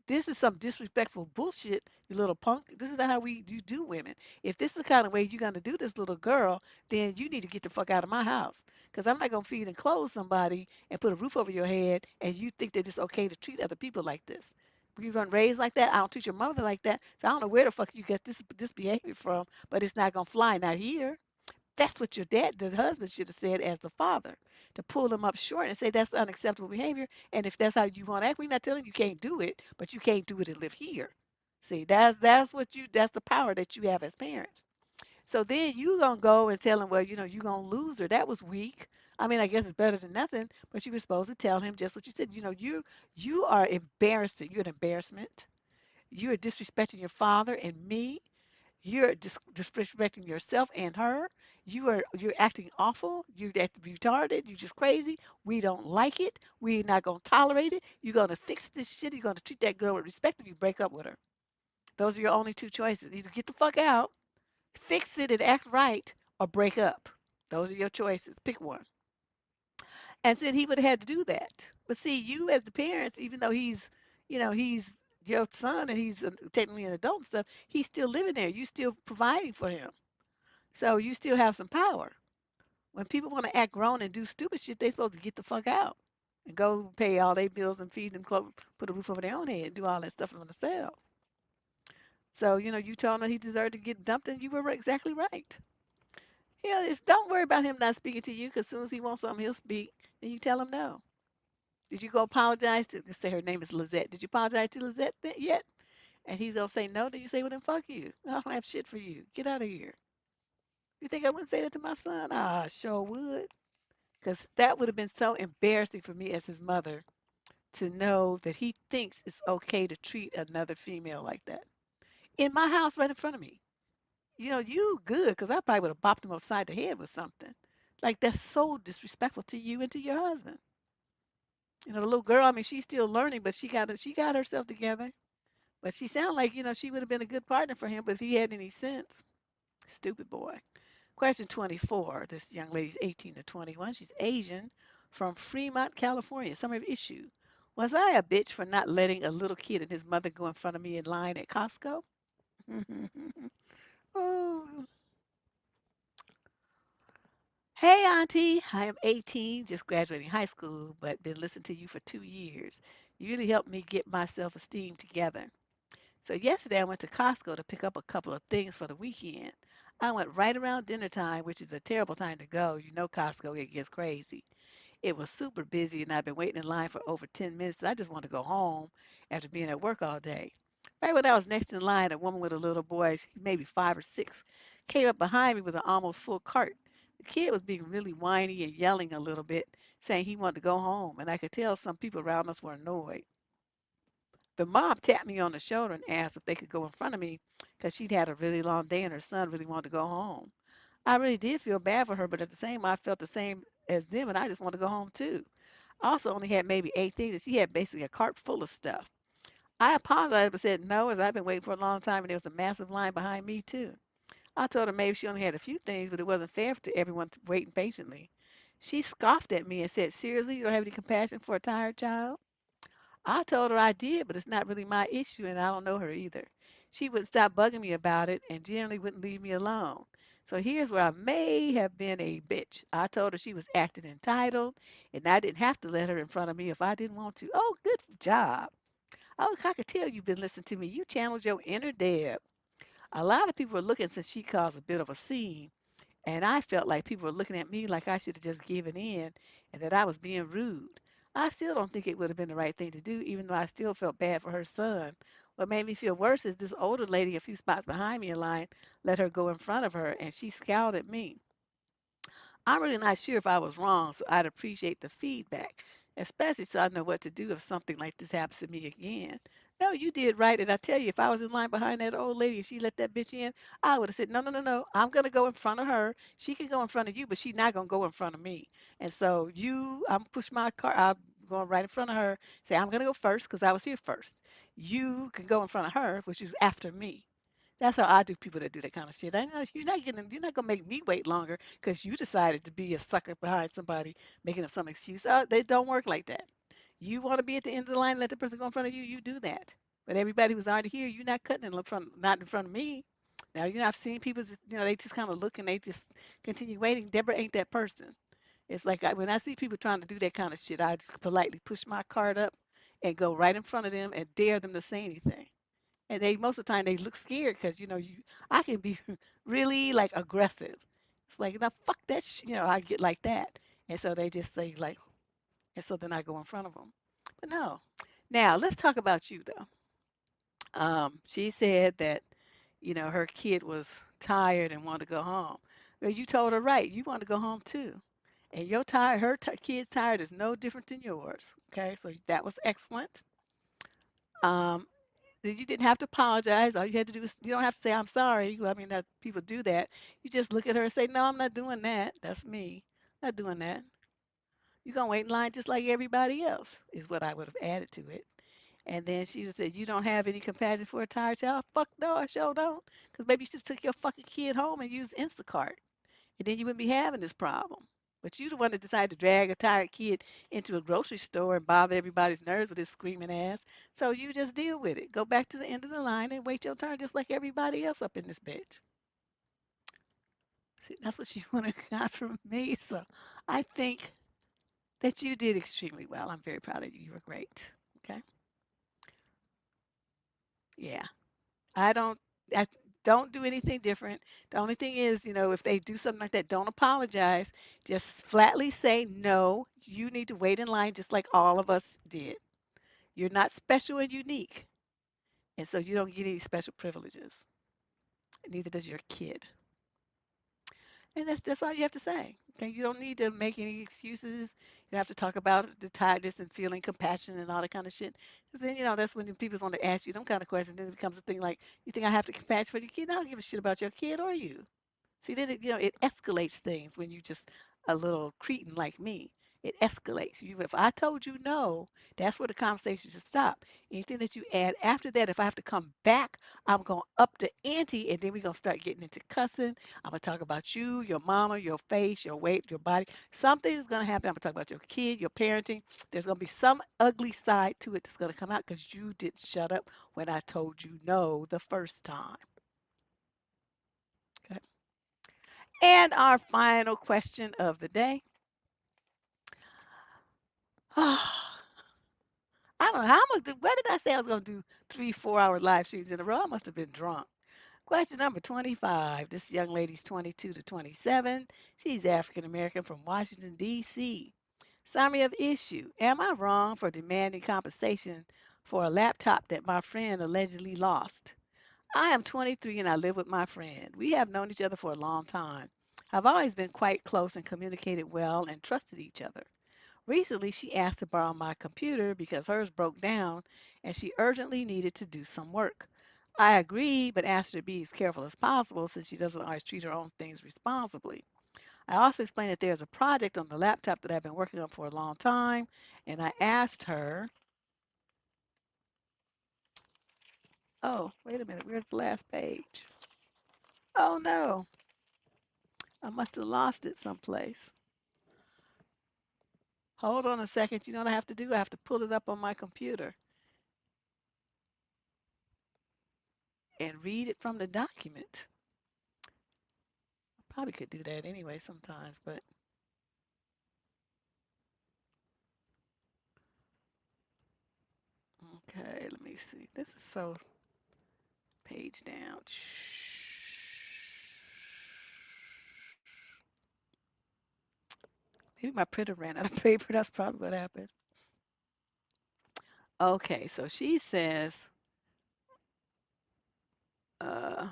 This is some disrespectful bullshit, you little punk. This is not how you do women. If this is the kind of way you're going to do this little girl, then you need to get the fuck out of my house. Because I'm not going to feed and clothe somebody and put a roof over your head and you think that it's okay to treat other people like this. You run raised like that. I don't treat your mother like that. So I don't know where the fuck you get this behavior from, but it's not going to fly. Not here. That's what your the husband should have said as the father, to pull them up short and say that's unacceptable behavior. And if that's how you want to act, we're not telling you can't do it, but you can't do it and live here. See, that's the power that you have as parents. So then you gonna go and tell him, well, you gonna lose her. That was weak. I mean, I guess it's better than nothing, but you were supposed to tell him just what you said. You are embarrassing. You're an embarrassment. You are disrespecting your father and me. You're disrespecting yourself and her. You're acting awful. You're acting retarded. You're just crazy. We don't like it. We're not gonna tolerate it. You're gonna fix this shit. You're gonna treat that girl with respect if you break up with her. Those are your only two choices. Either get the fuck out, fix it and act right, or break up. Those are your choices. Pick one. And then he would have had to do that. But see, you as the parents, even though he's your son and he's technically an adult and stuff, he's still living there. You still providing for him. So you still have some power. When people want to act grown and do stupid shit, they supposed to get the fuck out and go pay all their bills and feed them clothes, put a roof over their own head, and do all that stuff for themselves. So you told him he deserved to get dumped, and you were exactly right. Yeah, if don't worry about him not speaking to you, because as soon as he wants something, he'll speak, and you tell him no. Did you go apologize to? Just say her name is Lizette. Did you apologize to Lizette yet? And he's gonna say no. Then you say, well then fuck you. I don't have shit for you. Get out of here. You think I wouldn't say that to my son? Ah, I sure would. Because that would have been so embarrassing for me as his mother to know that he thinks it's okay to treat another female like that in my house right in front of me. You good, because I probably would have bopped him upside the head with something. Like, that's so disrespectful to you and to your husband. The little girl, I mean, she's still learning, but she got herself together. But she sounded like, she would have been a good partner for him, but if he had any sense. Stupid boy. Question 24. This young lady's 18 to 21. She's Asian from Fremont, California. Summary of issue. Was I a bitch for not letting a little kid and his mother go in front of me in line at Costco? Oh. Hey, Auntie. I am 18, just graduating high school, but been listening to you for 2 years. You really helped me get my self esteem together. So yesterday I went to Costco to pick up a couple of things for the weekend. I went right around dinner time, which is a terrible time to go. You know Costco, it gets crazy. It was super busy, and I've been waiting in line for over 10 minutes. And I just want to go home after being at work all day. Right when I was next in line, a woman with a little boy, maybe 5 or 6, came up behind me with an almost full cart. The kid was being really whiny and yelling a little bit, saying he wanted to go home, and I could tell some people around us were annoyed. The mom tapped me on the shoulder and asked if they could go in front of me because she'd had a really long day and her son really wanted to go home. I really did feel bad for her, but at the same, I felt the same as them, and I just wanted to go home too. I also only had maybe 8 things, and she had basically a cart full of stuff. I apologized but said no, as I've been waiting for a long time, and there was a massive line behind me too. I told her maybe she only had a few things, but it wasn't fair to everyone waiting patiently. She scoffed at me and said, "Seriously, you don't have any compassion for a tired child?" I told her I did, but it's not really my issue, and I don't know her either. She wouldn't stop bugging me about it and generally wouldn't leave me alone. So here's where I may have been a bitch. I told her she was acting entitled, and I didn't have to let her in front of me if I didn't want to. Oh, good job. Oh, I could tell you've been listening to me. You channeled your inner Deb. A lot of people are looking since she caused a bit of a scene, and I felt like people were looking at me like I should have just given in and that I was being rude. I still don't think it would have been the right thing to do, even though I still felt bad for her son. What made me feel worse is this older lady a few spots behind me in line let her go in front of her, and she scowled at me. I'm really not sure if I was wrong, so I'd appreciate the feedback, especially so I know what to do if something like this happens to me again. No, you did right. And I tell you, if I was in line behind that old lady and she let that bitch in, I would have said, no, no, no, no. I'm going to go in front of her. She can go in front of you, but she's not going to go in front of me. And so I'm push my car. I'm going right in front of her. Say, I'm going to go first because I was here first. You can go in front of her, which is after me. That's how I do people that do that kind of shit. I know you're not gonna make me wait longer because you decided to be a sucker behind somebody making up some excuse. They don't work like that. You want to be at the end of the line and let the person go in front of you, you do that. But everybody who's already here, you're not cutting in front, not in front of me. Now, I've seen people, they just kind of look and they just continue waiting. Deborah ain't that person. It's like when I see people trying to do that kind of shit, I just politely push my card up and go right in front of them and dare them to say anything. And they most of the time they look scared because I can be really like aggressive. It's like now fuck that I get like that, and so they just say like, and so then I go in front of them. But no, now let's talk about you though. She said that her kid was tired and wanted to go home. Well, you told her right. You want to go home too, and your tired, kid's tired is no different than yours. Okay, so that was excellent. Um, you didn't have to apologize. All you had to do is you don't have to say I'm sorry. Well, I mean that people do that. You just look at her and say, "No, I'm not doing that. That's me. Not doing that." You're gonna wait in line just like everybody else, is what I would have added to it. And then she would say, "You don't have any compassion for a tired child?" Fuck no, I sure don't. Because maybe you should took your fucking kid home and used Instacart, and then you wouldn't be having this problem. But you the one that decided to drag a tired kid into a grocery store and bother everybody's nerves with his screaming ass. So you just deal with it. Go back to the end of the line and wait your turn just like everybody else up in this bitch. See, that's what you want to got from me. So I think that you did extremely well. I'm very proud of you. You were great. Okay. Yeah. I don't I don't do anything different. The only thing is, if they do something like that, don't apologize. Just flatly say no. You need to wait in line just like all of us did. You're not special and unique. And so you don't get any special privileges. Neither does your kid. And that's all you have to say. Okay, you don't need to make any excuses. You don't have to talk about the tiredness and feeling compassion and all that kind of shit. Because then, that's when people want to ask you them kind of questions. Then it becomes a thing like, you think I have to compassion for your kid? I don't give a shit about your kid or you. See, then it escalates things when you just a little cretin like me. It escalates. If I told you no, that's where the conversation should stop. Anything that you add after that, if I have to come back, I'm gonna up the ante, and then we're gonna start getting into cussing. I'm gonna talk about you, your mama, your face, your weight, your body. Something is gonna happen. I'm gonna talk about your kid, your parenting. There's gonna be some ugly side to it that's gonna come out because you didn't shut up when I told you no the first time. Okay. And our final question of the day. I I don't know how much. Where did I say I was going to do 3 4 hour live streams in a row? I must have been drunk. Question number 25. This young lady's 22 to 27. She's African American from Washington, D.C. Summary of issue. Am I wrong for demanding compensation for a laptop that my friend allegedly lost? I am 23 and I live with my friend. We have known each other for a long time. I've always been quite close and communicated well and trusted each other. Recently, she asked to borrow my computer because hers broke down and she urgently needed to do some work. I agreed, but asked her to be as careful as possible since she doesn't always treat her own things responsibly. I also explained that there's a project on the laptop that I've been working on for a long time, and I asked her, oh, wait a minute, where's the last page? Oh no, I must have lost it someplace. Hold on a second. You know what I have to do? I have to pull it up on my computer and read it from the document. Probably could do that anyway sometimes, but okay, let me see. This is so page down. Maybe my printer ran out of paper. That's probably what happened. Okay, so she says, uh,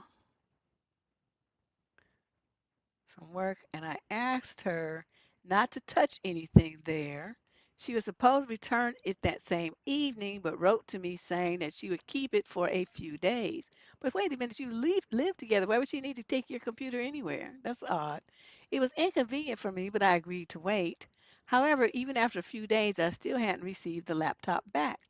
some work, and I asked her not to touch anything there. She was supposed to return it that same evening, but wrote to me saying that she would keep it for a few days. But wait a minute, you live together. Why would she need to take your computer anywhere? That's odd. It was inconvenient for me, but I agreed to wait. However, even after a few days, I still hadn't received the laptop back.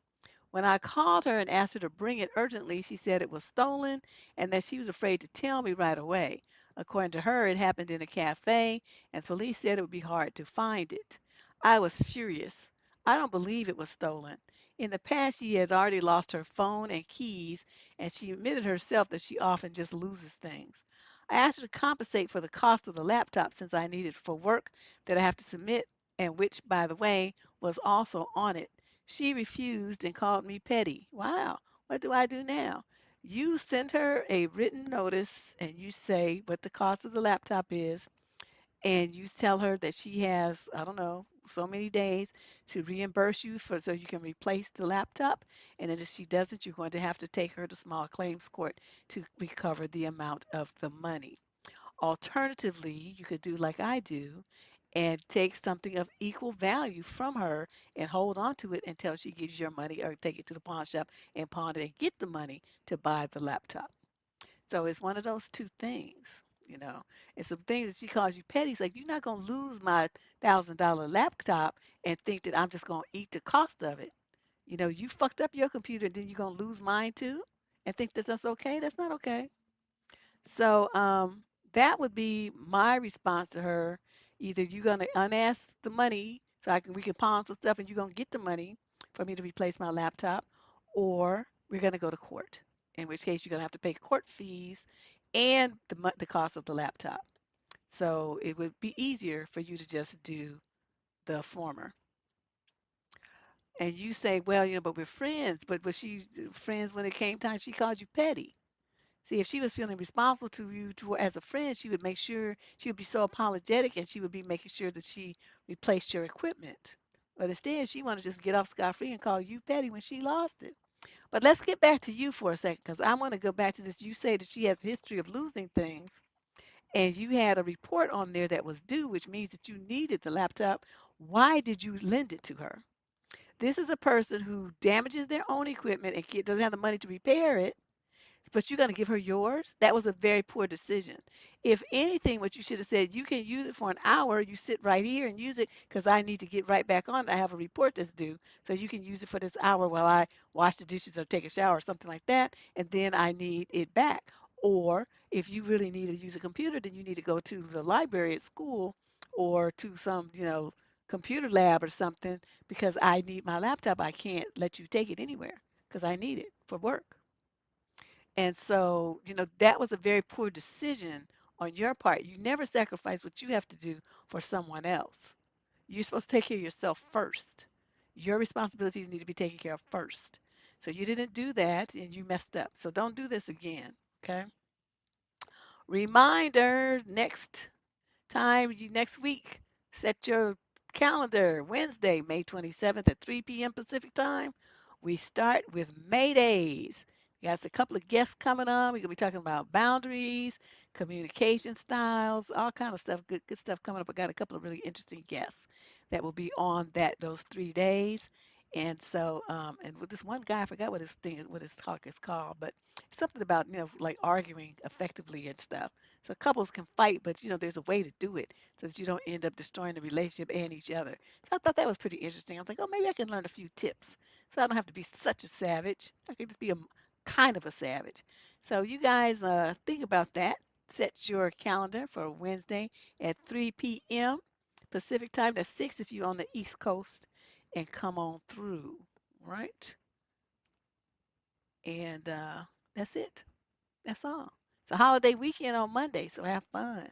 When I called her and asked her to bring it urgently, she said it was stolen and that she was afraid to tell me right away. According to her, it happened in a cafe, and police said it would be hard to find it. I was furious. I don't believe it was stolen. In the past, she has already lost her phone and keys, and she admitted herself that she often just loses things. I asked her to compensate for the cost of the laptop since I need it for work that I have to submit, and which, by the way, was also on it. She refused and called me petty. Wow, what do I do now? You send her a written notice and you say what the cost of the laptop is, and you tell her that she has, I don't know, so many days to reimburse you for so you can replace the laptop. And then if she doesn't, you're going to have to take her to small claims court to recover the amount of the money. Alternatively, you could do like I do and take something of equal value from her and hold on to it until she gives you your money or take it to the pawn shop and pawn it and get the money to buy the laptop. So it's one of those two things, you know. And some things that she calls you petty. It's like, you're not going to lose my $1,000 laptop and think that I'm just going to eat the cost of it. You know, you fucked up your computer and then you're going to lose mine too and think that that's okay. That's not okay. So that would be my response to her. Either you're gonna unask the money so we can pawn some stuff and you're gonna get the money for me to replace my laptop, or we're gonna go to court. In which case you're gonna have to pay court fees and the cost of the laptop. So it would be easier for you to just do the former. And you say, well, but we're friends. But was she friends when it came time? She called you petty. See, if she was feeling responsible to you as a friend, she would make sure she would be so apologetic and she would be making sure that she replaced your equipment. But instead, she wanted to just get off scot-free and call you petty when she lost it. But let's get back to you for a second because I want to go back to this. You say that she has a history of losing things, and you had a report on there that was due, which means that you needed the laptop. Why did you lend it to her? This is a person who damages their own equipment and doesn't have the money to repair it, but you're going to give her yours? That was a very poor decision. If anything, what you should have said, you can use it for an hour. You sit right here and use it because I need to get right back on. I have a report that's due. So you can use it for this hour while I wash the dishes or take a shower or something like that. And then I need it back. Or if you really need to use a computer, then you need to go to the library at school or to some, computer lab or something because I need my laptop. I can't let you take it anywhere because I need it for work. And so, that was a very poor decision on your part. You never sacrifice what you have to do for someone else. You're supposed to take care of yourself first. Your responsibilities need to be taken care of first. So you didn't do that and you messed up. So don't do this again. Okay. Reminder, next week, set your calendar. Wednesday, May 27th at 3 p.m. Pacific time. We start with Maydays. We got a couple of guests coming on. We're gonna be talking about boundaries, communication styles, all kind of stuff. Good stuff coming up. I got a couple of really interesting guests that will be on those 3 days. And so, and with this one guy, I forgot what his talk is called, but it's something about like arguing effectively and stuff. So couples can fight, but there's a way to do it so that you don't end up destroying the relationship and each other. So I thought that was pretty interesting. I was like, oh, maybe I can learn a few tips so I don't have to be such a savage. I can just be a kind of a savage. So you guys think about that. Set your calendar for Wednesday at 3 p.m. Pacific time. That's 6 if you're on the East Coast, and come on through. Right? And that's it. That's all. It's a holiday weekend on Monday, so have fun.